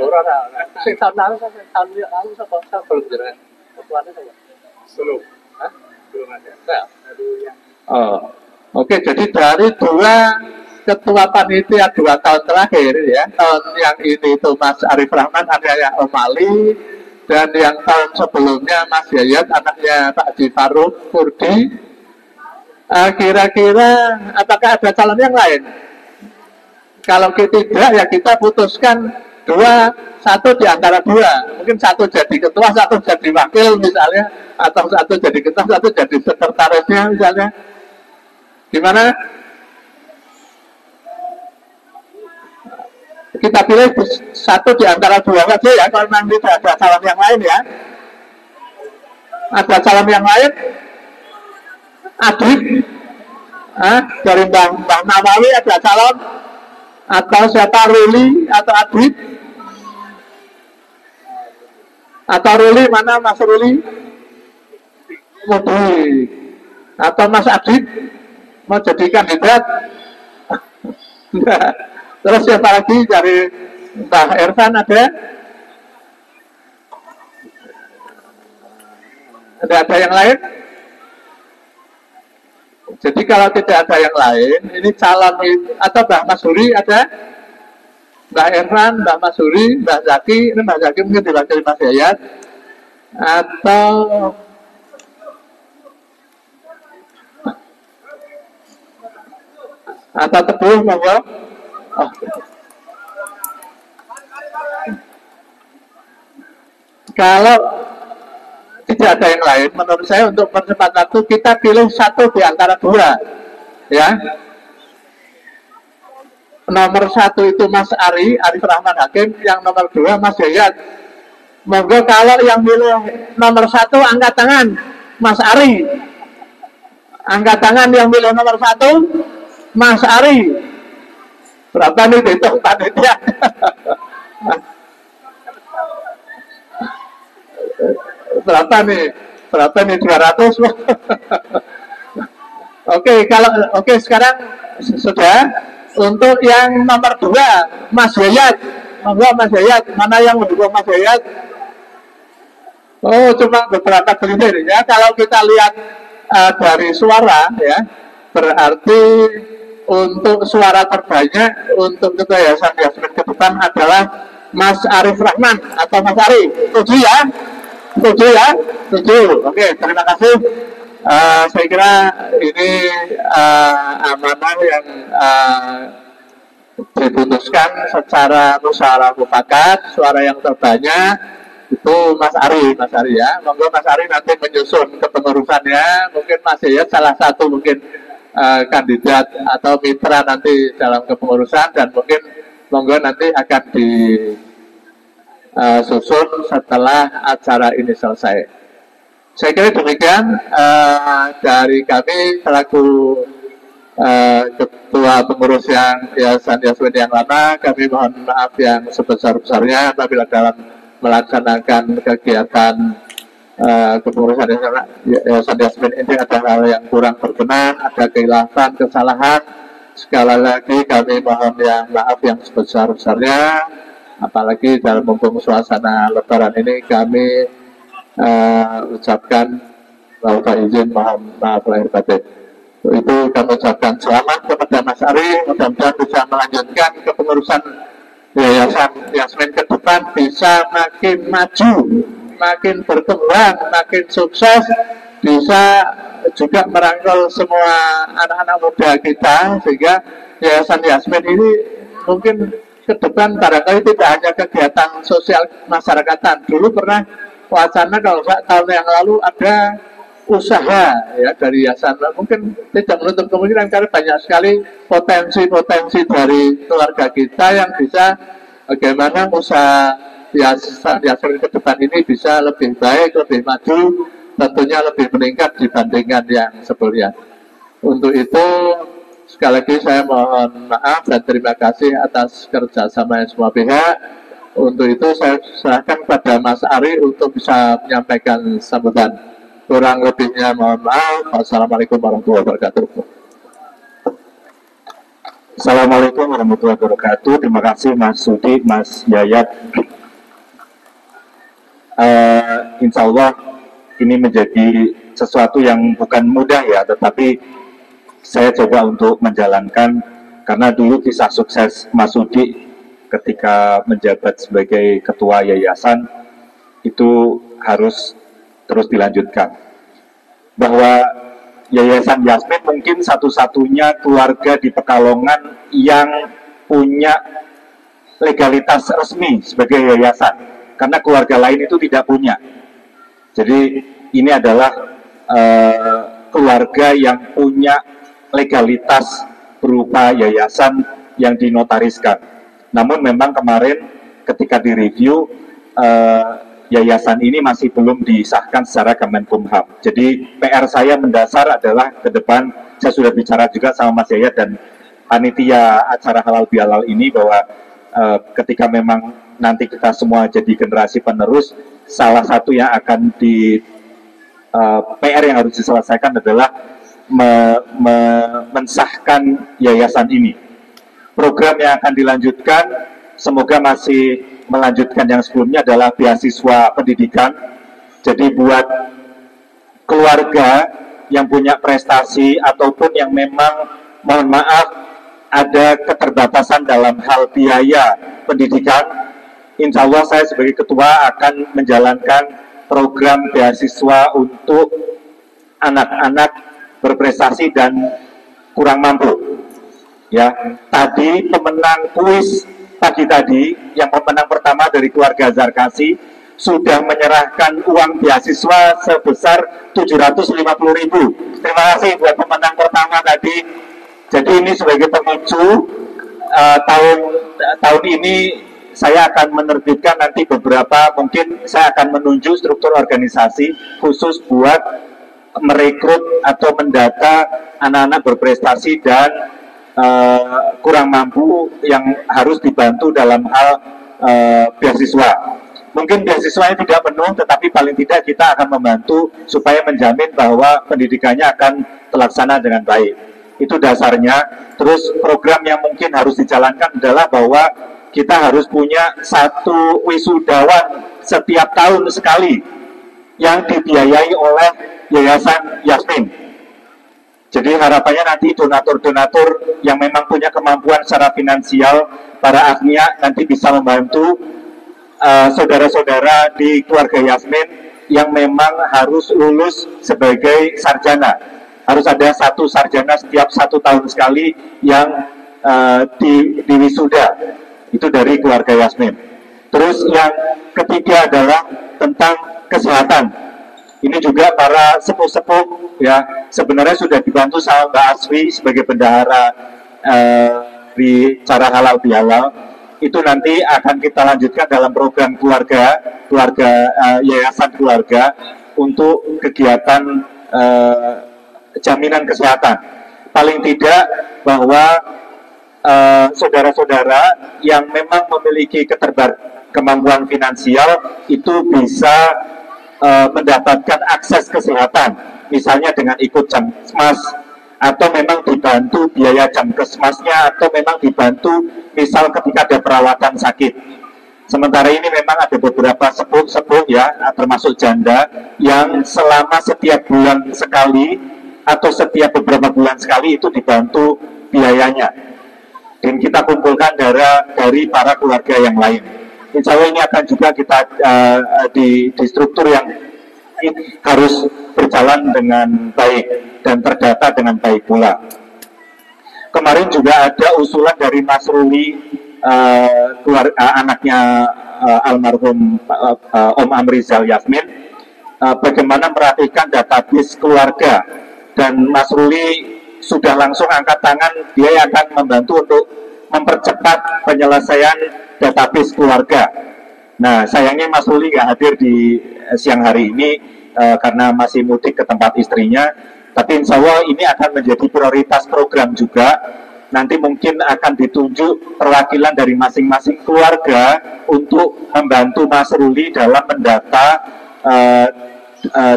[SPEAKER 4] belum jalan. Belum ada. Oh, oke. Jadi dari 2 ketua panitia 2 tahun terakhir ya, tahun yang ini itu Mas Arif Rahman, anaknya Om Ali, dan yang tahun sebelumnya Mas Yayat, anaknya Pak Haji Faruk Kurdi. Kira-kira apakah ada calon yang lain? Kalau tidak ya kita putuskan 1 di antara 2. Mungkin 1 jadi ketua, 1 jadi wakil misalnya, atau 1 jadi ketua, 1 jadi sekretarisnya misalnya. Gimana? Kita pilih 1 di antara 2 saja ya, kalau nanti tidak ada calon yang lain ya. Ada calon yang lain? Adib? Dari Mbak Nawawi ada calon? Atau siapa, Ruli atau Adib? Atau Ruli, mana Mas Ruli? Mudi. Atau Mas Adib mau jadi kandidat? Terus siapa lagi dari Mbak Ervan ada? Ada yang lain? Jadi kalau tidak ada yang lain, ini calon atau Mbak Masuri ada? Mbak Ervan, Mbak Masuri, Mbak Zaki, ini Mbak Zaki mungkin diwakili Mas Yayat, atau Teguh, monggo. Oh. Kalau tidak ada yang lain, menurut saya untuk percepat waktu kita pilih 1 di antara 2 ya. Nomor 1 itu Mas Ari, Arif Rahman Hakim, yang nomor 2 Mas Yayat. Monggo kalau yang pilih nomor 1 angkat tangan, Mas Ari. Angkat tangan yang pilih nomor 1, Mas Ari. Berapa nih dihitung panitia? Berapa nih? 200? Oke, sekarang sudah. Untuk yang nomor 2 Mas Yayat. Monggo Mas Yayat, mana yang mendukung Mas Yayat? Oh, cuma beberapa gelintir ya. Kalau kita lihat dari suara ya, berarti untuk suara terbanyak untuk Ketua Yayasan Yasmin ke depan adalah Mas Arif Rahman atau Mas Ari. Setuju ya? Setuju. Oke, terima kasih. Saya kira ini amanah yang diputuskan secara musyawarah mufakat. Suara yang terbanyak itu Mas Ari ya. Monggo Mas Ari nanti menyusun kepengurusannya. Mungkin Mas Yayat salah satu mungkin kandidat atau mitra nanti dalam kepengurusan, dan mungkin monggo nanti akan disusun setelah acara ini selesai. Saya kira demikian dari kami selaku Ketua pengurus yang Yayasan Yasmin yang lama, kami mohon maaf yang sebesar-besarnya apabila dalam melaksanakan kegiatan kepengurusan Yayasan Yasmin ini ada hal yang kurang berkenan, ada kehilapan, kesalahan. Sekali lagi kami mohon yang maaf yang sebesar-besarnya, apalagi dalam mumpung suasana Lebaran ini kami ucapkan bahwa izin mohon maaf lahir batin. Itu kami ucapkan selamat kepada Mas Ari, mudah-mudahan bisa melanjutkan kepengurusan Yayasan Yasmin ke depan, bisa makin maju, makin berkembang, makin sukses, bisa juga merangkul semua anak-anak muda kita, sehingga Yayasan Yasmin ini mungkin ke depan barangkali tidak hanya kegiatan sosial masyarakatan. Dulu pernah wacana kalau tahun yang lalu ada usaha ya dari yayasan, mungkin tidak menutup kemungkinan karena banyak sekali potensi-potensi dari keluarga kita yang bisa bagaimana usaha yayasan ke depan ini bisa lebih baik, lebih maju, tentunya lebih meningkat dibandingkan yang sebelumnya. Untuk itu sekali lagi saya mohon maaf dan terima kasih atas kerjasama semua pihak. Untuk itu saya serahkan kepada Mas Ari untuk bisa menyampaikan sambutan. Kurang lebihnya mohon maaf. Wassalamualaikum warahmatullahi wabarakatuh.
[SPEAKER 14] Assalamualaikum warahmatullahi wabarakatuh. Terima kasih Mas Sudi, Mas Yayat. Insya Allah ini menjadi sesuatu yang bukan mudah ya, tetapi saya coba untuk menjalankan karena dulu kisah sukses Mas Sudi ketika menjabat sebagai ketua yayasan itu harus terus dilanjutkan. Bahwa Yayasan Yasmin mungkin satu-satunya keluarga di Pekalongan yang punya legalitas resmi sebagai yayasan, karena keluarga lain itu tidak punya. Jadi ini adalah keluarga yang punya legalitas berupa yayasan yang dinotariskan. Namun memang kemarin ketika direview yayasan ini masih belum disahkan secara Kemenkumham. Jadi PR saya mendasar adalah ke depan, saya sudah bicara juga sama Mas Yayat dan panitia acara halal bihalal ini bahwa ketika memang nanti kita semua jadi generasi penerus, salah satu yang akan di PR yang harus diselesaikan adalah mensahkan yayasan ini. Program yang akan dilanjutkan semoga masih melanjutkan yang sebelumnya adalah beasiswa pendidikan. Jadi buat keluarga yang punya prestasi ataupun yang memang mohon maaf ada keterbatasan dalam hal biaya pendidikan, insya Allah saya sebagai ketua akan menjalankan program beasiswa untuk anak-anak berprestasi dan kurang mampu. Ya, tadi pemenang kuis pagi tadi, yang pemenang pertama dari keluarga Zarkasi sudah menyerahkan uang beasiswa sebesar 750.000. Terima kasih buat pemenang pertama tadi. Jadi ini sebagai pemicu tahun ini saya akan menerbitkan nanti beberapa, mungkin saya akan menunjuk struktur organisasi khusus buat merekrut atau mendata anak-anak berprestasi dan kurang mampu yang harus dibantu dalam hal beasiswa. Mungkin beasiswanya tidak penuh, tetapi paling tidak kita akan membantu supaya menjamin bahwa pendidikannya akan terlaksana dengan baik. Itu dasarnya. Terus program yang mungkin harus dijalankan adalah bahwa kita harus punya satu wisudawan setiap tahun sekali yang dibiayai oleh Yayasan Yasmin. Jadi harapannya nanti donatur-donatur yang memang punya kemampuan secara finansial, para agnia nanti bisa membantu saudara-saudara di keluarga Yasmin yang memang harus lulus sebagai sarjana. Harus ada satu sarjana setiap 1 tahun sekali yang di wisuda. Itu dari keluarga Yasmin. Terus yang ketiga adalah tentang kesehatan. Ini juga para sepuh-sepuh ya sebenarnya sudah dibantu sama Mbak Aswi sebagai bendahara di cara halal bihalal. Itu nanti akan kita lanjutkan dalam program keluarga yayasan keluarga untuk kegiatan jaminan kesehatan. paling tidak bahwa saudara-saudara yang memang memiliki kemampuan finansial itu bisa mendapatkan akses kesehatan, misalnya dengan ikut Jamkesmas, atau memang dibantu biaya Jamkesmasnya, atau memang dibantu misal ketika ada perawatan sakit. Sementara ini memang ada beberapa sepuh ya, termasuk janda, yang selama setiap bulan sekali atau setiap beberapa bulan sekali itu dibantu biayanya. Dan kita kumpulkan dari para keluarga yang lain. Insya Allah ini akan juga kita di struktur yang harus berjalan dengan baik dan terdata dengan baik pula. Kemarin juga ada usulan dari Mas Ruli, anaknya almarhum Om Amrizal Yasmin, bagaimana merapikan database keluarga, dan Mas Ruli sudah langsung angkat tangan, dia akan membantu untuk mempercepat penyelesaian database keluarga. Nah, sayangnya Mas Ruli nggak hadir di siang hari ini karena masih mudik ke tempat istrinya. Tapi insya Allah ini akan menjadi prioritas program juga. Nanti mungkin akan ditunjuk perwakilan dari masing-masing keluarga untuk membantu Mas Ruli dalam mendata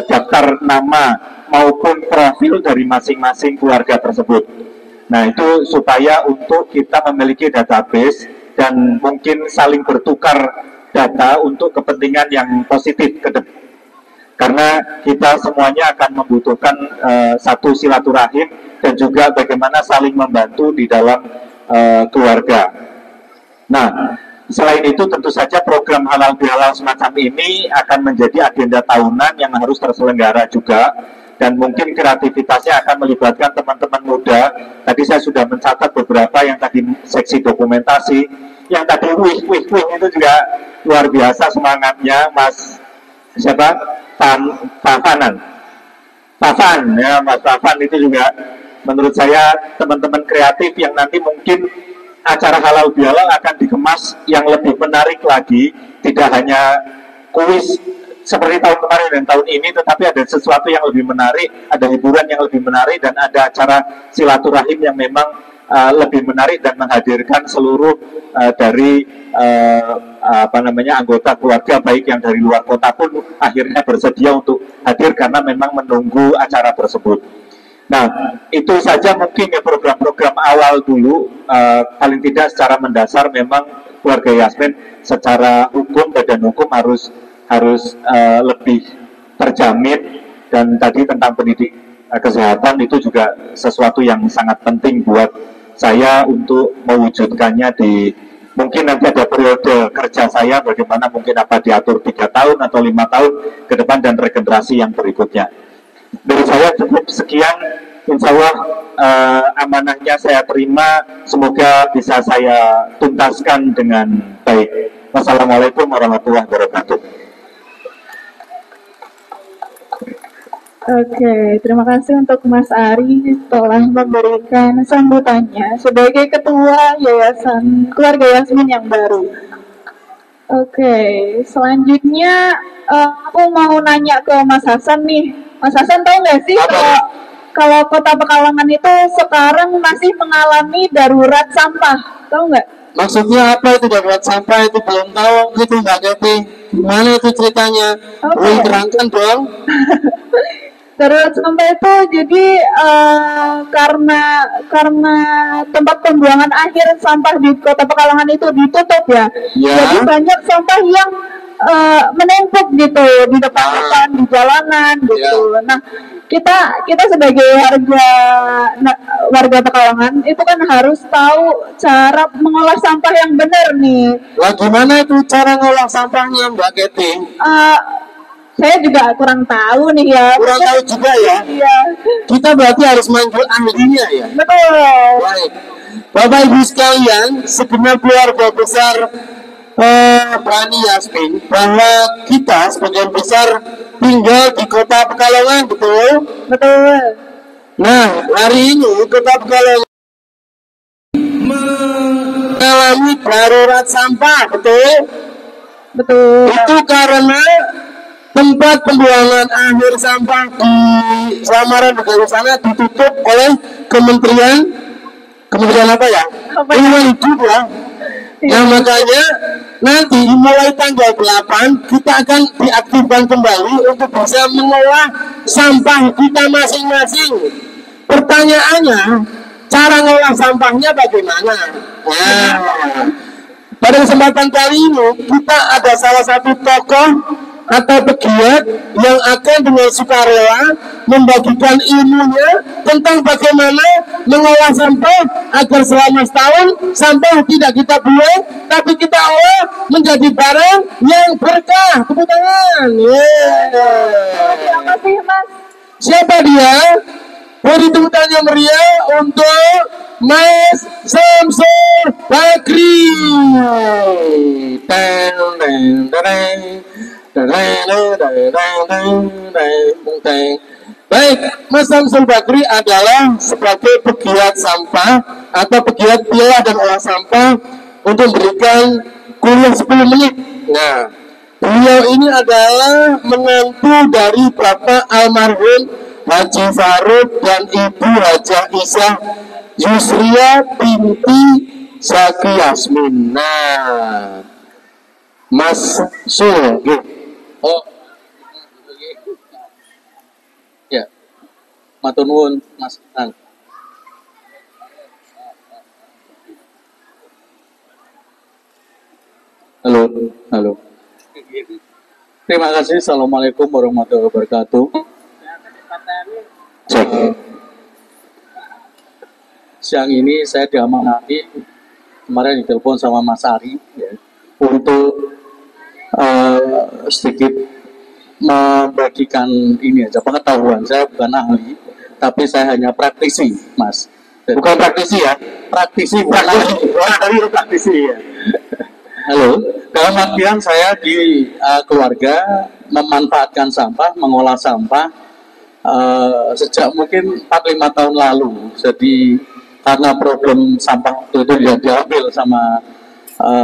[SPEAKER 14] daftar nama maupun profil dari masing-masing keluarga tersebut. Nah, itu supaya untuk kita memiliki database dan mungkin saling bertukar data untuk kepentingan yang positif ke depan. Karena kita semuanya akan membutuhkan satu silaturahim dan juga bagaimana saling membantu di dalam keluarga. Nah, selain itu tentu saja program halal bihalal semacam ini akan menjadi agenda tahunan yang harus terselenggara juga, dan mungkin kreativitasnya akan melibatkan teman-teman muda. Tadi saya sudah mencatat beberapa yang tadi seksi dokumentasi, yang tadi wih itu juga luar biasa semangatnya Mas siapa? Tafan ya, Mas Tafan itu juga menurut saya teman-teman kreatif yang nanti mungkin acara halal bihalal akan dikemas yang lebih menarik lagi, tidak hanya kuis seperti tahun kemarin dan tahun ini, tetapi ada sesuatu yang lebih menarik, ada hiburan yang lebih menarik, dan ada acara silaturahim yang memang lebih menarik dan menghadirkan seluruh dari anggota keluarga, baik yang dari luar kota pun akhirnya bersedia untuk hadir karena memang menunggu acara tersebut. Nah, itu saja mungkin ya program-program awal dulu, paling tidak secara mendasar memang keluarga Yasmin secara hukum, badan hukum harus lebih terjamin, dan tadi tentang pendidik kesehatan itu juga sesuatu yang sangat penting buat saya untuk mewujudkannya di mungkin nanti ada periode kerja saya, bagaimana mungkin apa diatur 3 tahun atau 5 tahun ke depan dan regenerasi yang berikutnya. Dari saya cukup sekian, insya Allah amanahnya saya terima, semoga bisa saya tuntaskan dengan baik. Wassalamualaikum warahmatullahi wabarakatuh.
[SPEAKER 1] Oke, terima kasih untuk Mas Ari telah memberikan sambutannya sebagai Ketua Yayasan Keluarga Yasmin yang baru. Oke, selanjutnya aku mau nanya ke Mas Hasan nih. Mas Hasan, tahu nggak sih kalau Kota Pekalongan itu sekarang masih mengalami darurat sampah? Tahu nggak?
[SPEAKER 2] Maksudnya apa itu darurat sampah? Itu belum tahu, itu nggak ngerti. Gimana itu ceritanya? Boleh terangkan dong.
[SPEAKER 1] Darurat sampah itu jadi karena tempat pembuangan akhir sampah di Kota Pekalongan itu ditutup ya. Jadi banyak sampah yang menumpuk gitu di depan di jalanan gitu. Nah, kita sebagai warga Pekalongan itu kan harus tahu cara mengolah sampah yang benar nih.
[SPEAKER 2] Lah gimana itu cara ngolah sampahnya, Mbak Keti?
[SPEAKER 1] Saya juga kurang tahu nih ya.
[SPEAKER 2] Kurang tahu juga ya? Iya. Kita berarti harus manggil ahlinya ya?
[SPEAKER 1] Betul.
[SPEAKER 2] Baik. Bapak Ibu sekalian, segenap keluarga besar Bani Yasmin, bahwa kita sebagian besar tinggal di Kota Pekalongan, betul?
[SPEAKER 1] Betul.
[SPEAKER 2] Nah, hari ini Kota Pekalongan mengalami darurat sampah, betul?
[SPEAKER 1] Betul.
[SPEAKER 2] Itu karena tempat pembuangan akhir sampah di Selamaran di sana ditutup oleh Kementerian apa ya? Lingkungan hidup ya. Nah makanya nanti mulai tanggal 8 kita akan diaktifkan kembali untuk bisa mengolah sampah kita masing-masing. Pertanyaannya, cara ngolah sampahnya bagaimana? Nah, pada kesempatan kali ini kita ada salah satu tokoh atau pegiat yang akan dengan sukarela membagikan ilmunya tentang bagaimana mengolah sampah agar selama setahun sampah tidak kita buang tapi kita olah menjadi barang yang berkah. Tepuk tangan.
[SPEAKER 1] Terima kasih Mas.
[SPEAKER 2] Siapa dia? Beri tepuk tangan yang meriah untuk Mas Samsul Bakri. Baik, Mas Samsul Bakri adalah sebagai pegiat sampah atau pegiat pilah dan olah sampah untuk memberikan kuliah 10 menit. Nah, beliau ini adalah menantu dari Bapak almarhum Haji Farud dan Ibu Hajah Isyah Yusria binti Zaki Yasmin. Nah, Mas Sul,
[SPEAKER 9] oh, ya, matur nuwun Mas Ang. Halo. Terima kasih. Assalamualaikum warahmatullahi wabarakatuh. Cek. Siang ini saya diamanati kemarin ditelepon sama Mas Ari ya, untuk sedikit membagikan ini aja pengetahuan. Saya bukan ahli, tapi saya hanya praktisi, Mas.
[SPEAKER 2] Bukan praktisi ya?
[SPEAKER 9] Praktisi, bukan ahli, praktisi ya. Halo, dalam artian saya di keluarga memanfaatkan sampah, mengolah sampah sejak mungkin 4-5 tahun lalu. Jadi karena problem sampah itu tidak diambil sama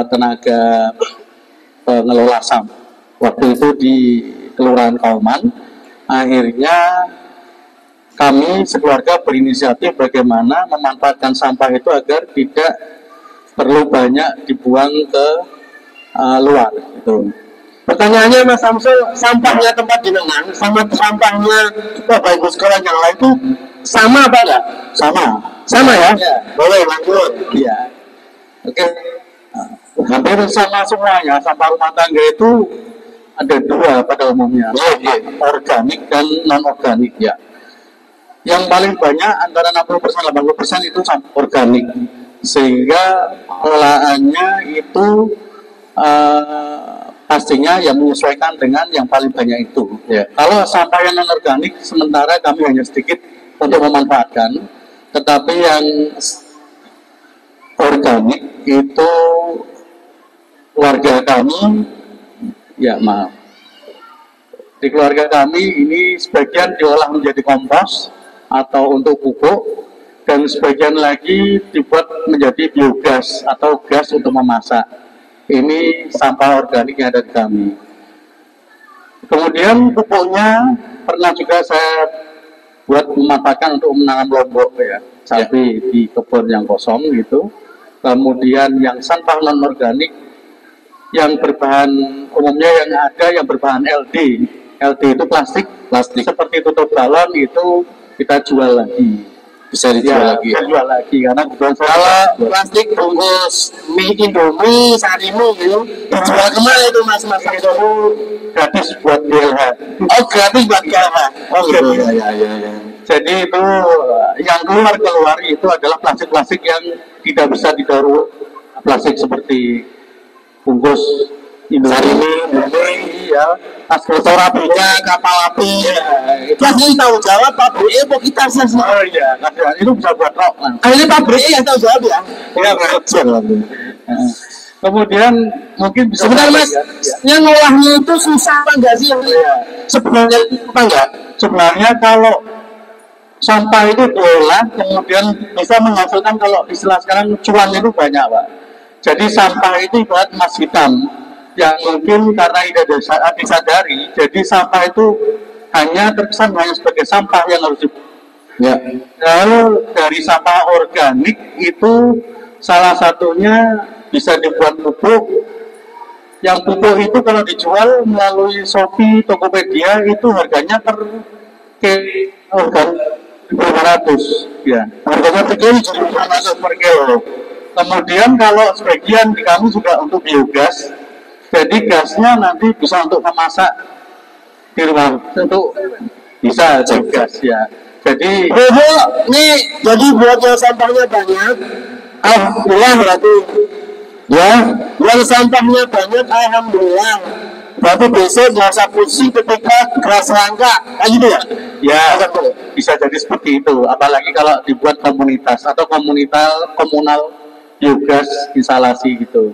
[SPEAKER 9] tenaga pengelola sampah. Waktu itu di Kelurahan Kauman, akhirnya kami sekeluarga berinisiatif bagaimana memanfaatkan sampah itu agar tidak perlu banyak dibuang ke luar. Gitu.
[SPEAKER 2] Pertanyaannya Mas Samsul, sampahnya tempat jenengan sama sampahnya Bapak Ibu sekolah yang lain itu sama apa enggak? Sama ya?
[SPEAKER 9] Ya.
[SPEAKER 2] Boleh lanjut.
[SPEAKER 9] Iya. Oke. Hampir sama semuanya. Sampah rumah tangga itu ada dua pada umumnya, organik dan non organik ya. Yang paling banyak antara 60% 80% itu sampah organik, sehingga olahannya itu pastinya yang menyesuaikan dengan yang paling banyak itu. Ya. Kalau sampah yang non organik sementara kami hanya sedikit untuk memanfaatkan, tetapi yang organik itu keluarga kami, ya maaf, di keluarga kami ini sebagian diolah menjadi kompos atau untuk pupuk, dan sebagian lagi dibuat menjadi biogas atau gas untuk memasak. Ini sampah organik yang ada di kami. Kemudian pupuknya pernah juga saya buat memanfaatkan untuk menanam lombok ya, cabai di kebun yang kosong gitu. Kemudian yang sampah non organik yang berbahan umumnya yang ada yang berbahan LD. LD itu plastik seperti tutup galon itu kita jual lagi. Bisa dijual lagi ya? Jual lagi karena kebetulan
[SPEAKER 2] kalau plastik bungkus mie Indomie, Sarimu gitu dijual kemana itu Mas itu
[SPEAKER 9] gratis buat GLH.
[SPEAKER 2] Oh gratis buat GLH.
[SPEAKER 9] Oh gitu ya. Jadi itu yang keluar itu adalah plastik yang tidak bisa didaur plastik seperti bungkus Indomie, ya, tas fotorapinya, kapal api,
[SPEAKER 2] ini tahu jawab pabriknya mau kita sih.
[SPEAKER 9] Oh iya, itu bisa buat rok.
[SPEAKER 2] Ini pabriknya yang tahu jawab ya.
[SPEAKER 9] Iya, kecil. Kemudian mungkin bisa.
[SPEAKER 2] Sebentar Mas, yang ngolahnya itu susah apa enggak sih? Sebenarnya apa enggak?
[SPEAKER 9] Sebenarnya kalau sampah itu diolah, kemudian bisa menghasilkan kalau istilah sekarang cuan itu banyak, Pak. Jadi sampah itu ibarat emas hitam.
[SPEAKER 4] yang mungkin karena tidak disadari, jadi sampah itu hanya terkesan hanya sebagai sampah yang harus
[SPEAKER 2] ya.
[SPEAKER 4] Lalu dari sampah organik itu salah satunya bisa dibuat pupuk. Yang pupuk itu kalau dijual melalui Shopee, Tokopedia itu harganya per kilo 500 ya. Harganya per kilo 500 per kilo. Kemudian kalau sebagian di kami juga untuk biogas, jadi gasnya nanti bisa untuk memasak di rumah, untuk bisa biogas ya. Jadi
[SPEAKER 2] ini jadi buat yang sampahnya banyak, alhamdulillah berarti ya, yang sampahnya banyak alhamdulillah. Berarti besok nggak usah pusing ketika keras langka, kayak gitu ya?
[SPEAKER 4] Ya, bisa jadi seperti itu. Apalagi kalau dibuat komunitas atau komunal biogas instalasi gitu.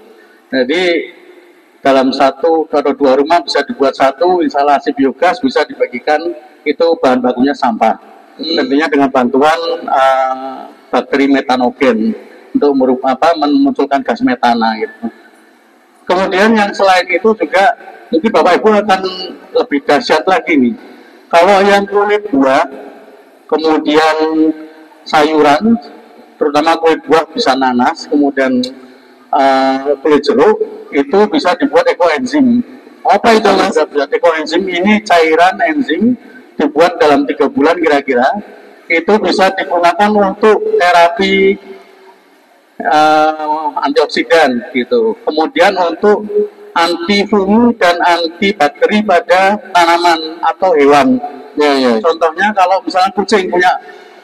[SPEAKER 4] Jadi dalam satu atau dua rumah bisa dibuat satu instalasi biogas, bisa dibagikan itu bahan bakunya sampah. Tentunya dengan bantuan bakteri metanogen untuk memunculkan gas metana gitu. Kemudian yang selain itu juga mungkin Bapak Ibu akan lebih dahsyat lagi nih. Kalau yang kulit buah, kemudian sayuran, terutama kulit buah bisa nanas, kemudian kulit jeruk itu bisa dibuat ekoenzim. Apa itu Mas? Ekoenzim ini cairan enzim dibuat dalam 3 bulan kira-kira, itu bisa digunakan untuk terapi antioksidan gitu. Kemudian untuk anti fungi dan anti bakteri pada tanaman atau hewan. Ya. Contohnya kalau misalnya kucing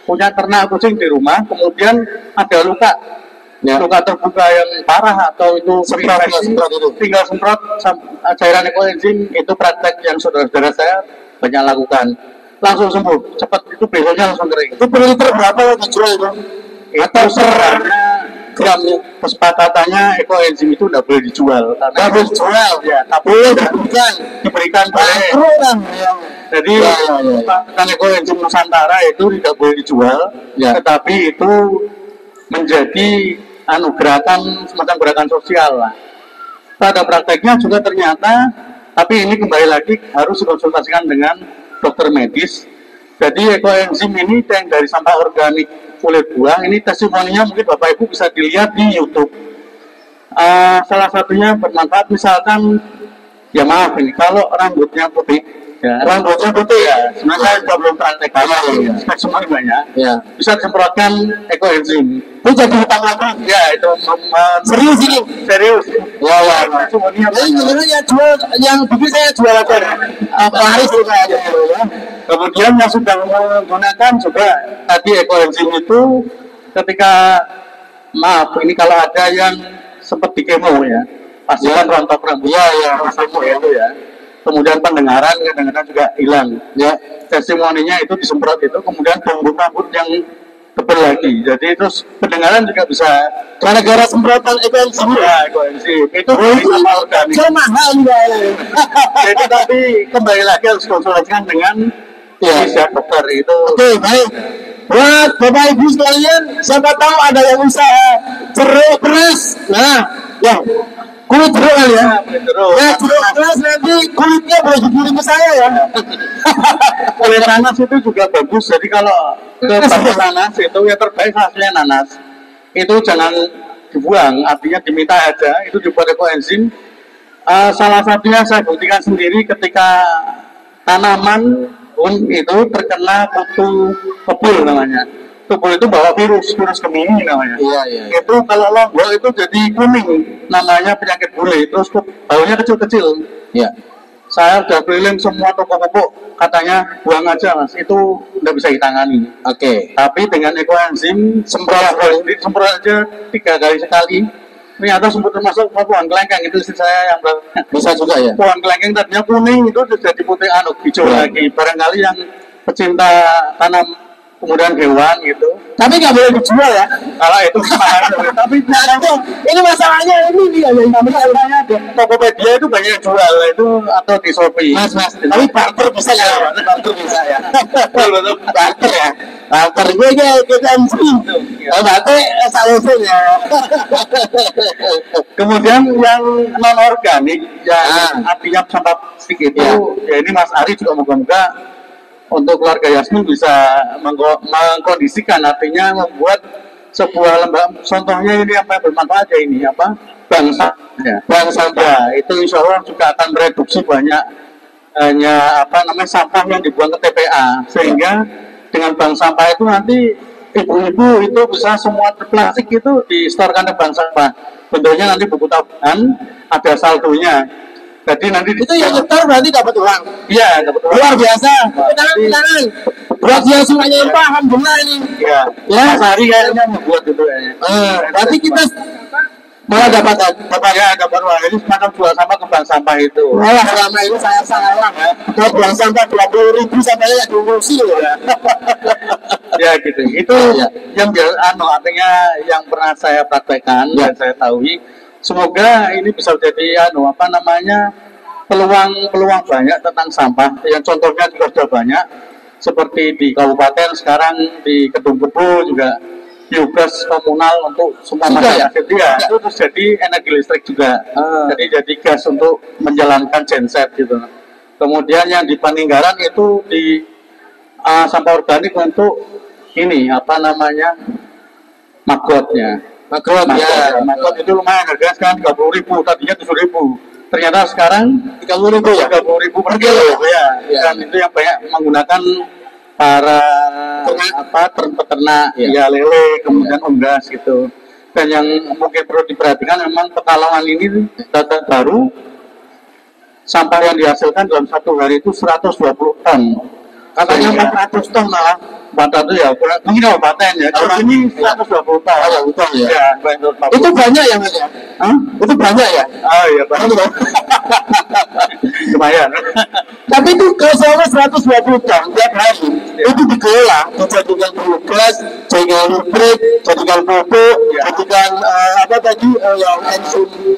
[SPEAKER 4] punya ternak kucing di rumah, kemudian ada luka terbuka yang parah atau itu tinggal semprot cairan ekoenzim, itu praktek yang saudara-saudara saya banyak lakukan, langsung sembuh cepat, itu besoknya langsung kering. Itu per liter berapa yang dijual itu? Atau gramnya, kesepakatannya ekoenzim itu tidak boleh dijual, karena boleh dijual ya, tapi diberikan boleh. Jadi kesepakatan ekoenzim Nusantara itu tidak boleh dijual, tetapi itu menjadi gerakan, semacam gerakan sosial lah. Pada prakteknya juga ternyata, tapi ini kembali lagi harus dikonsultasikan dengan dokter medis. Jadi ekoenzim ini yang dari sampah organik kulit buah, ini testimoninya mungkin Bapak Ibu bisa dilihat di YouTube. Salah satunya bermanfaat, misalkan ya maaf ini kalau rambutnya putih, rambutnya putih ya, sebenarnya saya juga belum praktekkan semuanya banyak, bisa disemprotkan ekoenzim. Itu jadi hutang lagi, ya itu serius ini, serius. Wah, sebenarnya jual, yang bikin saya jual aja, laris juga aja. Kemudian yang sudah menggunakan juga tadi ekoenzim itu, ketika maaf ini kalau ada yang seperti kemo ya, pastikan rontok rambut ya itu ya. Kemudian pendengaran kadang-kadang juga hilang ya, testimoninya itu disemprot itu, kemudian rambut yang tebal lagi, jadi terus pendengaran juga bisa gara-gara semprotan ekoenzim ya, ekoenzim itu sama organik mahal juga. Jadi tapi kembali lagi harus konsultasikan dengan dokter itu. Oke, baik. Buat Bapak Ibu sekalian, siapa tahu ada yang usaha jeruk beras, nah ya kulit jeruk kali ya. Ya jeruk beras nanti kulitnya boleh dikirim ke saya ya. Kulit nanas itu juga bagus. Jadi kalau ke pasar nanas itu yang terbaik hasilnya nanas. Itu jangan dibuang, artinya diminta aja. Itu dibuat ekoenzim. Salah satunya saya buktikan sendiri ketika tanaman itu terkena kutu kebul namanya. Kebul itu bawa virus Gemini namanya. Iya. Itu kalau lombok itu jadi kuning, namanya penyakit bule. Terus baunya kecil-kecil. Iya. Saya udah keliling semua toko-toko, katanya buang aja Mas, itu udah bisa ditangani. Oke. Tapi dengan ekoenzim semprot aja 3 kali sekali. Ternyata sembuh, termasuk pohon kelengkeng itu istri saya yang bisa juga ya. Pohon kelengkeng tadinya kuning itu jadi putih hijau lagi. Barangkali yang pecinta tanam kemudian hewan gitu.
[SPEAKER 2] Tapi nggak boleh dijual ya.
[SPEAKER 4] Kalau itu mahal. Tapi
[SPEAKER 2] ini masalahnya ini dia yang namanya
[SPEAKER 4] Tokopedia itu banyak yang jual itu atau di Shopee.
[SPEAKER 2] Mas. Tapi barter bisa ya. Barter bisa ya. Betul barter ya. Barter gue kita mesti. Barter solusi ya.
[SPEAKER 4] Kemudian yang non organik yang artinya sampah plastik itu ya ini Mas Ari juga moga-moga untuk keluarga Yasmin bisa mengkondisikan, artinya membuat sebuah lembaga, contohnya ini apa yang bermanfaat ya ini apa bank sampah itu insya Allah juga akan mereduksi banyak sampah yang dibuang ke TPA, sehingga dengan bank sampah itu nanti ibu-ibu itu bisa semua plastik itu distorkan ke bank sampah, bentuknya nanti buku tabungan ada saldonya. Jadi nanti
[SPEAKER 2] itu yang nyetor berarti dapat uang.
[SPEAKER 4] Iya, dapat uang.
[SPEAKER 2] Luar biasa. Tenang. Buat dia semuanya paham benar ini.
[SPEAKER 4] Iya. Ya, Mas Ari kayaknya membuat itu kayaknya.
[SPEAKER 2] Berarti kita malah dapat
[SPEAKER 4] uang. Ini semacam jual sampah ke bank sampah itu.
[SPEAKER 2] Malah selama ini saya salah ya. Mau buang sampah 20.000 sampai ya diurusi ya.
[SPEAKER 4] Ya gitu. Itu yang artinya yang pernah saya praktekkan dan saya tahu. Semoga ini bisa jadi peluang banyak tentang sampah. Yang contohnya juga sudah banyak, seperti di kabupaten sekarang di Kedung Kebu juga biogas komunal untuk semua masyarakat itu terus jadi energi listrik juga. Jadi gas untuk menjalankan genset gitu. Kemudian yang di Paninggaran itu di sampah organik untuk ini magotnya. Magot itu lumayan harganya sekarang 30.000, tadinya 7.000. Ternyata sekarang 30.000 per kilo ya. Dan itu yang banyak menggunakan para peternak ya lele, kemudian unggas gitu. Dan yang mungkin perlu diperhatikan memang Pekalongan ini data baru sampah yang dihasilkan dalam satu hari itu 120 ton. Katanya 400 ton malah. 400 ya, mungkin kabupaten ya. Kalau ini 120 ton. Ya,
[SPEAKER 2] itu banyak ya Mas ya? Itu banyak ya?
[SPEAKER 4] Oh iya banyak. Lumayan.
[SPEAKER 2] Tapi itu kalau selama 120 ton tiap hari itu dikelola, dijadikan biogas, jadikan listrik, jadikan pupuk, jadikan yang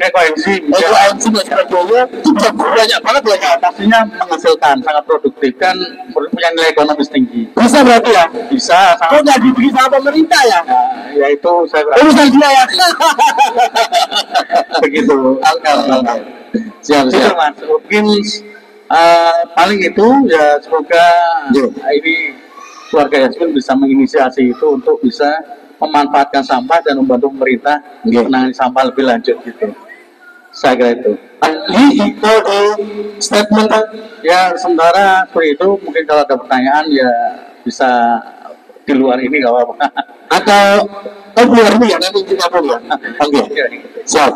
[SPEAKER 2] ekoenzim dan sebagainya. Itu banyak banget ya.
[SPEAKER 4] Pastinya menghasilkan, sangat produktif kan, punya nilai ekonomis tinggi.
[SPEAKER 2] Bisa berarti ya?
[SPEAKER 4] Bisa.
[SPEAKER 2] Kok nggak diberi sama pemerintah ya?
[SPEAKER 4] Ya itu saya berarti.
[SPEAKER 2] Urusan dia ya.
[SPEAKER 4] Begitu. Siap. Mungkin paling itu ya semoga ini keluarga Yasmin bisa menginisiasi itu untuk bisa memanfaatkan sampah dan membantu pemerintah menangani sampah lebih lanjut gitu. Saya kira itu.
[SPEAKER 2] Itu statement
[SPEAKER 4] ya sementara seperti itu. Mungkin kalau ada pertanyaan ya bisa di luar ini nggak apa-apa.
[SPEAKER 2] Atau luar ini ya nanti kita punya. Oke. Siap.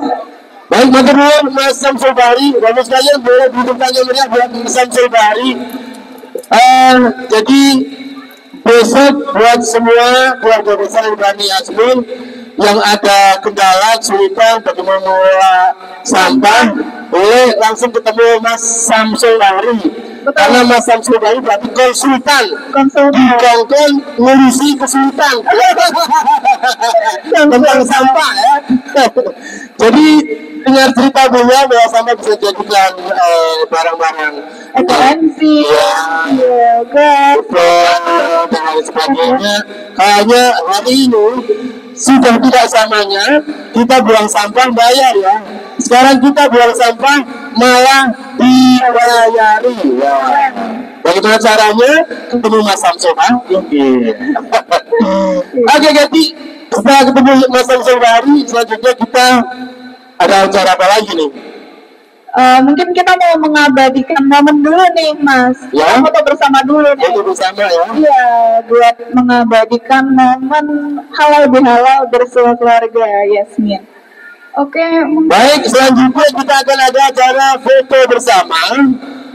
[SPEAKER 2] Baik, matur nuwun Mas Samsul Bahri. Bapak sekalian boleh duduk tangan meriah buat Mas Samsul Bahri. Jadi besok buat semua keluarga besar Bani Yasmin yang ada kendala kesulitan bagaimana mengelola sampah, boleh langsung ketemu Mas Samsul Bahri. Karena Mas Samsul Bahri berarti konsultan dikongkon ngurusi kesulitan tentang sampah ya. Jadi dengar cerita beliau bahwa sampah bisa dijadikan barang-barang ekonomi, dan lain sebagainya. Kayaknya hari ini sudah tidak samanya kita buang sampah bayar ya. Sekarang kita buang sampah malah dibayari. Bagaimana caranya? Ketemu Mas Samsul Bahri. Oke, jadi setelah ketemu Mas Samsul Bahri, selanjutnya kita ada acara apa lagi nih?
[SPEAKER 1] Mungkin kita mau mengabadikan momen dulu nih Mas.
[SPEAKER 2] Ya.
[SPEAKER 1] Foto bersama dulu nih.
[SPEAKER 2] Foto bersama ya.
[SPEAKER 1] Iya, buat mengabadikan momen halal bihalal bersama keluarga Yasmin. Oke.
[SPEAKER 2] Baik, selanjutnya kita akan ada acara foto bersama.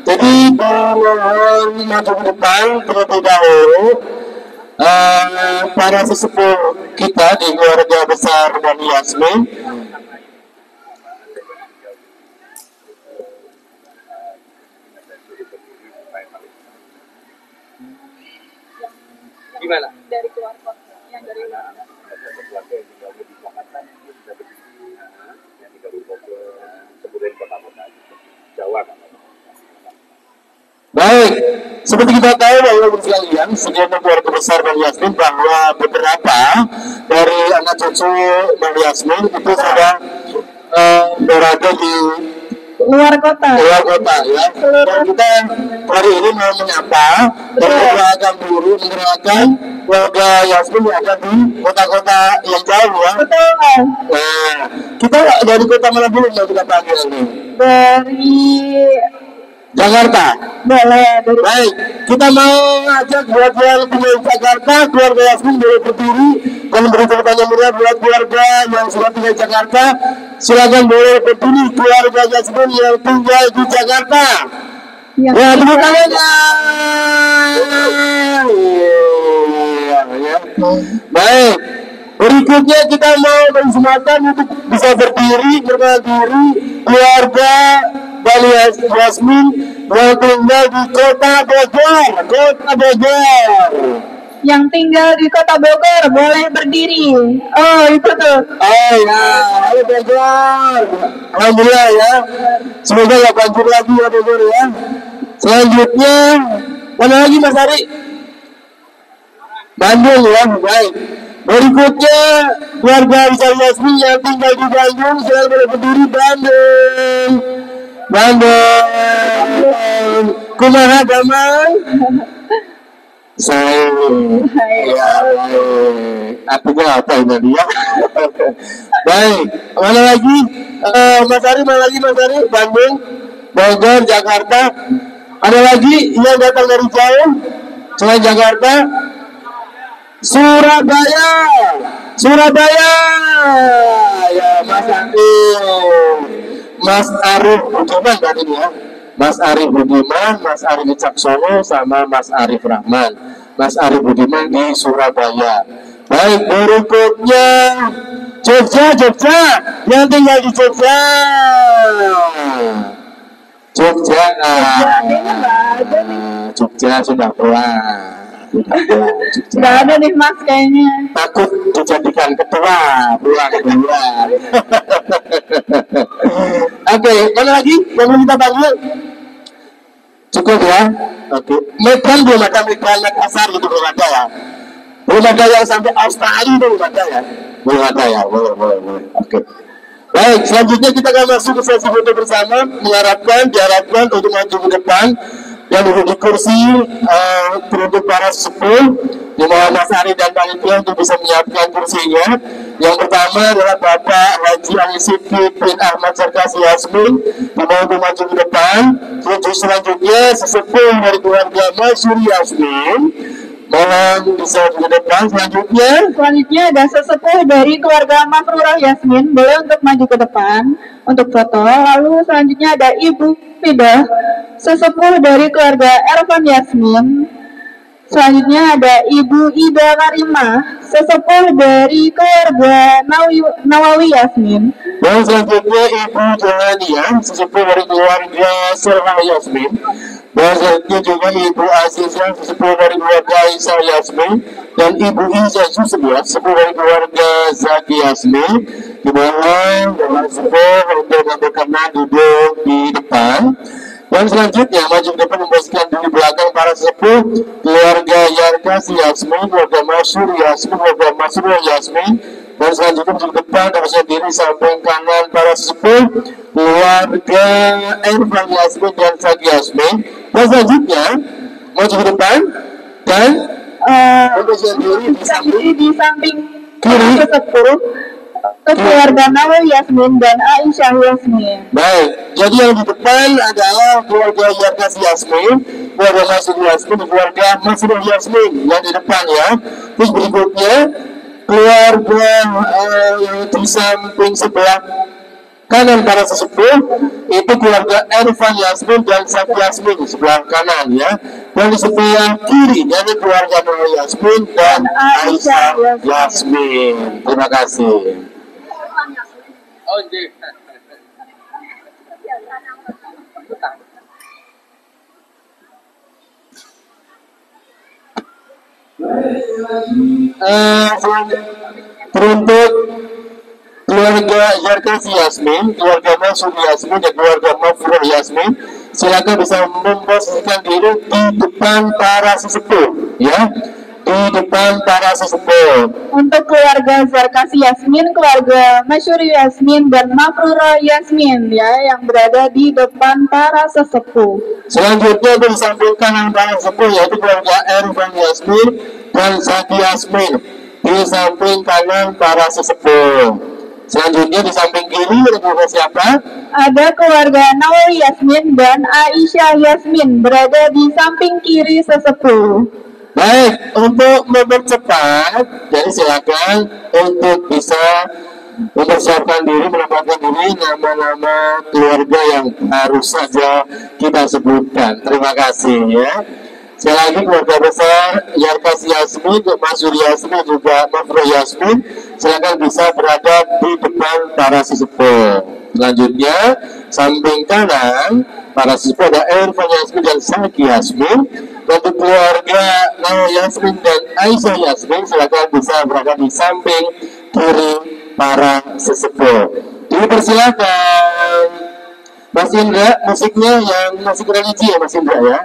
[SPEAKER 2] Jadi mohon maju ke depan terlebih dahulu. Para sesepuh kita di keluarga besar Bani Yasmin.
[SPEAKER 7] Gimana?
[SPEAKER 10] Dari keluar kota, yang dari
[SPEAKER 2] Baik, seperti kita tahu Bapak-Ibu sekalian, segenap keluarga besar Bang Yasmin bahwa beberapa dari anak cucu Bang Yasmin itu sudah berada di
[SPEAKER 1] luar kota.
[SPEAKER 2] Luar kota ya. Dan kita hari ini mau menyapa dan mendoakan guru mendoakan keluarga Yasmin yang ada di kota-kota yang jauh ya.
[SPEAKER 1] Betul.
[SPEAKER 2] Nah, kita dari kota mana dulu yang kita panggil ini?
[SPEAKER 1] Dari
[SPEAKER 2] Jakarta.
[SPEAKER 1] Boleh.
[SPEAKER 2] Baik, kita mau ajak buat yang tinggal di Jakarta, keluarga Yasmin boleh berdiri dan memberi tepuk tangan meriah buat keluarga yang sudah tinggal di Jakarta. Silakan boleh berdiri keluarga Yasmin yang tinggal di Jakarta. Ya, tepuk tangannya. Baik. Berikutnya kita mau bersematan untuk bisa berdiri keluarga Bali Yasmin yang tinggal di Kota Bogor.
[SPEAKER 1] Yang tinggal di Kota Bogor boleh berdiri. Oh, itu tuh.
[SPEAKER 2] Oh ya, ayo Bogor. Alhamdulillah ya. Semoga nggak banjir lagi ya Bogor ya. Selanjutnya, mana lagi Mas Ari? Bandung ya, baik. Berikutnya keluarga Rizal Yasmin yang tinggal di Bandung, silakan boleh berdiri Bandung. Kumaha damai? Saya. Ya, artinya apa ini dia? Baik, mana lagi? Mas Ari, mana lagi Mas Ari? Bandung, Bogor, Jakarta. Ada lagi yang datang dari jauh selain Jakarta? Surabaya, ya Mas Arif, Mas Arif Budiman tadi ya, Mas Arif Budiman, Mas Arif Wicaksono sama Mas Arif Rahman, Mas Arif Budiman di Surabaya. Baik, berikutnya Jogja, yang tinggal di Jogja, Jogja sudah pulang.
[SPEAKER 1] Sudah ada nih Mas kayaknya.
[SPEAKER 2] Takut dijadikan ketua pulang duluan. Oke, mana lagi yang kita panggil? Cukup ya. Oke, Medan belum ada, Medan Makassar itu belum ada ya. Belum ada yang sampai Australia itu belum ada ya. Belum ada ya, boleh. Oke. Baik, selanjutnya kita akan masuk ke sesi foto bersama. Diharapkan untuk maju ke depan yang duduk di kursi beruntuk para sesepuh di bawah Mas Ari dan panitia untuk bisa menyiapkan kursinya. Yang pertama adalah Bapak Haji Ali Siddiq bin Ahmad Sarkasi Yasmin untuk maju ke depan. Terus selanjutnya sesepuh dari keluarga Masyuri Yasmin mohon bisa ke depan. Selanjutnya ada sesepuh dari keluarga Mafrurah Yasmin boleh untuk maju ke depan untuk foto. Lalu selanjutnya ada Ibu Fidah, sesepuh dari keluarga Ervan Yasmin. Selanjutnya ada Ibu Ida Karimah, sesepuh dari keluarga Nawawi Yasmin. Dan selanjutnya Ibu Johaniyah, sesepuh dari keluarga Serah Yasmin. Dan selanjutnya juga Ibu Azizah, sesepuh dari keluarga Aisyah Yasmin. Dan Ibu Iza Yusuf, sesepuh dari keluarga Zaki Yasmin. Di bawah dan sesepuh untuk berkenan duduk di depan. Dan selanjutnya maju ke depan memposisikan di belakang para sesepuh keluarga Yarkas Yasmin, keluarga Masyur Yasmin, keluarga Masrur Yasmin. Dan selanjutnya maju ke depan dan sendiri samping kanan para sesepuh keluarga Ervan Yasmin dan Zaki Yasmin. Dan selanjutnya maju ke depan dan di samping kiri sesepuh keluarga Nawawi Yasmin dan Aisyah Yasmin. Baik, jadi yang di depan adalah keluarga Yarkas Yasmin, keluarga Masrur Yasmin, keluarga Masrur Yasmin yang di depan ya. Terus berikutnya keluarga yang di samping sebelah kanan para sesepuh itu keluarga Ervan Yasmin dan Zaki Yasmin sebelah kanan ya. Dan di sebelah kiri dari keluarga Nawawi Yasmin dan Aisyah Yasmin. Terima kasih.
[SPEAKER 7] Oh, iya.
[SPEAKER 2] Teruntuk keluarga Yarkasi Yasmin, keluarga Masuri Yasmin, dan keluarga Mafruh Yasmin, silakan bisa memposisikan diri di depan para sesepuh, ya, di depan para sesepuh.
[SPEAKER 1] Untuk keluarga Zarkasi Yasmin, keluarga Masyuri Yasmin, dan Mafruh Yasmin, ya, yang berada di depan para sesepuh.
[SPEAKER 2] Selanjutnya di samping kanan para sesepuh yaitu keluarga Ervan Yasmin dan Zaki Yasmin, di samping kanan para sesepuh. Selanjutnya di samping kiri ada siapa?
[SPEAKER 1] Ada keluarga Nawawi Yasmin dan Aisyah Yasmin berada di samping kiri sesepuh.
[SPEAKER 2] Baik, untuk mempercepat, jadi silakan untuk bisa mempersiapkan diri, menempatkan diri nama-nama keluarga yang harus saja kita sebutkan. Terima kasih ya. Sekali lagi keluarga besar Yarkasi Yasmin, Masuri Yasmin, juga Mafruh Yasmin, silakan bisa berada di depan para sesepuh. Selanjutnya, samping kanan para sesepuh ada Ervan Yasmin dan Zaki Yasmin. Untuk keluarga Nawa Yasmin dan Aisyah Yasmin, silakan bisa berada di samping kiri para sesepuh. Dipersilakan. Mas Indra, musiknya yang musik religi ya Mas Indra ya.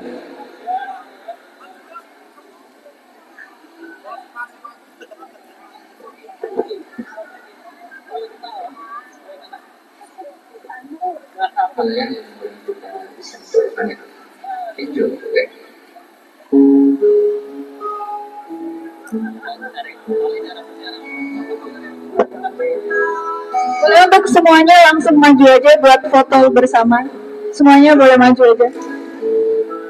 [SPEAKER 1] Boleh untuk semuanya langsung maju aja buat foto bersama. Semuanya boleh maju aja.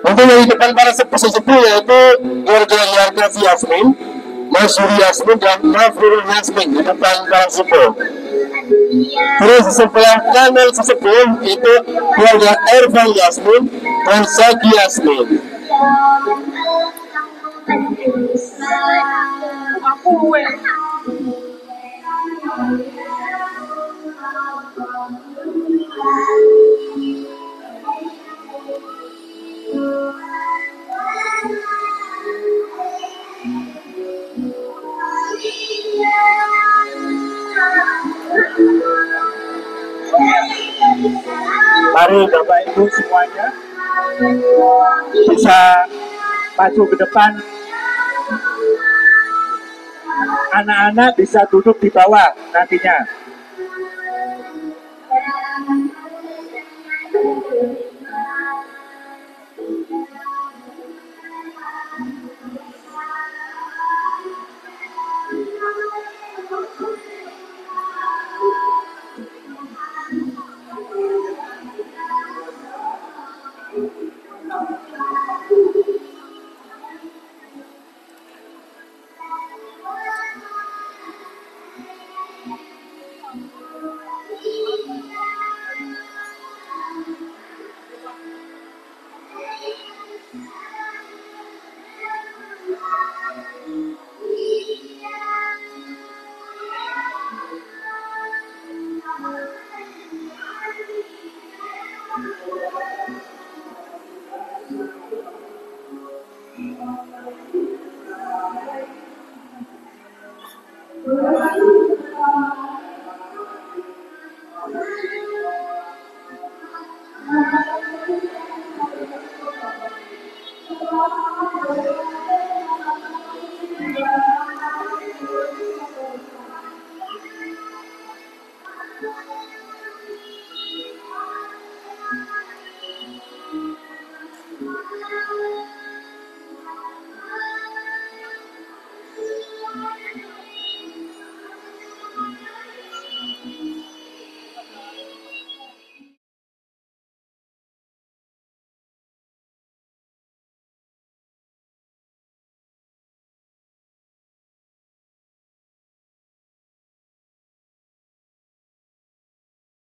[SPEAKER 2] Untuk dari depan para sesepuh yaitu keluarga Yarkasi Yasmin, Masuri Yasmin, dan Mafruh Yasmin di depan para sesepuh. Terus sebelah kanan sesepuh itu keluarga Ervan Yasmin dan Zaki Yasmin.
[SPEAKER 14] Mari Bapak Ibu semuanya bisa maju ke depan. Anak-anak bisa duduk di bawah nantinya.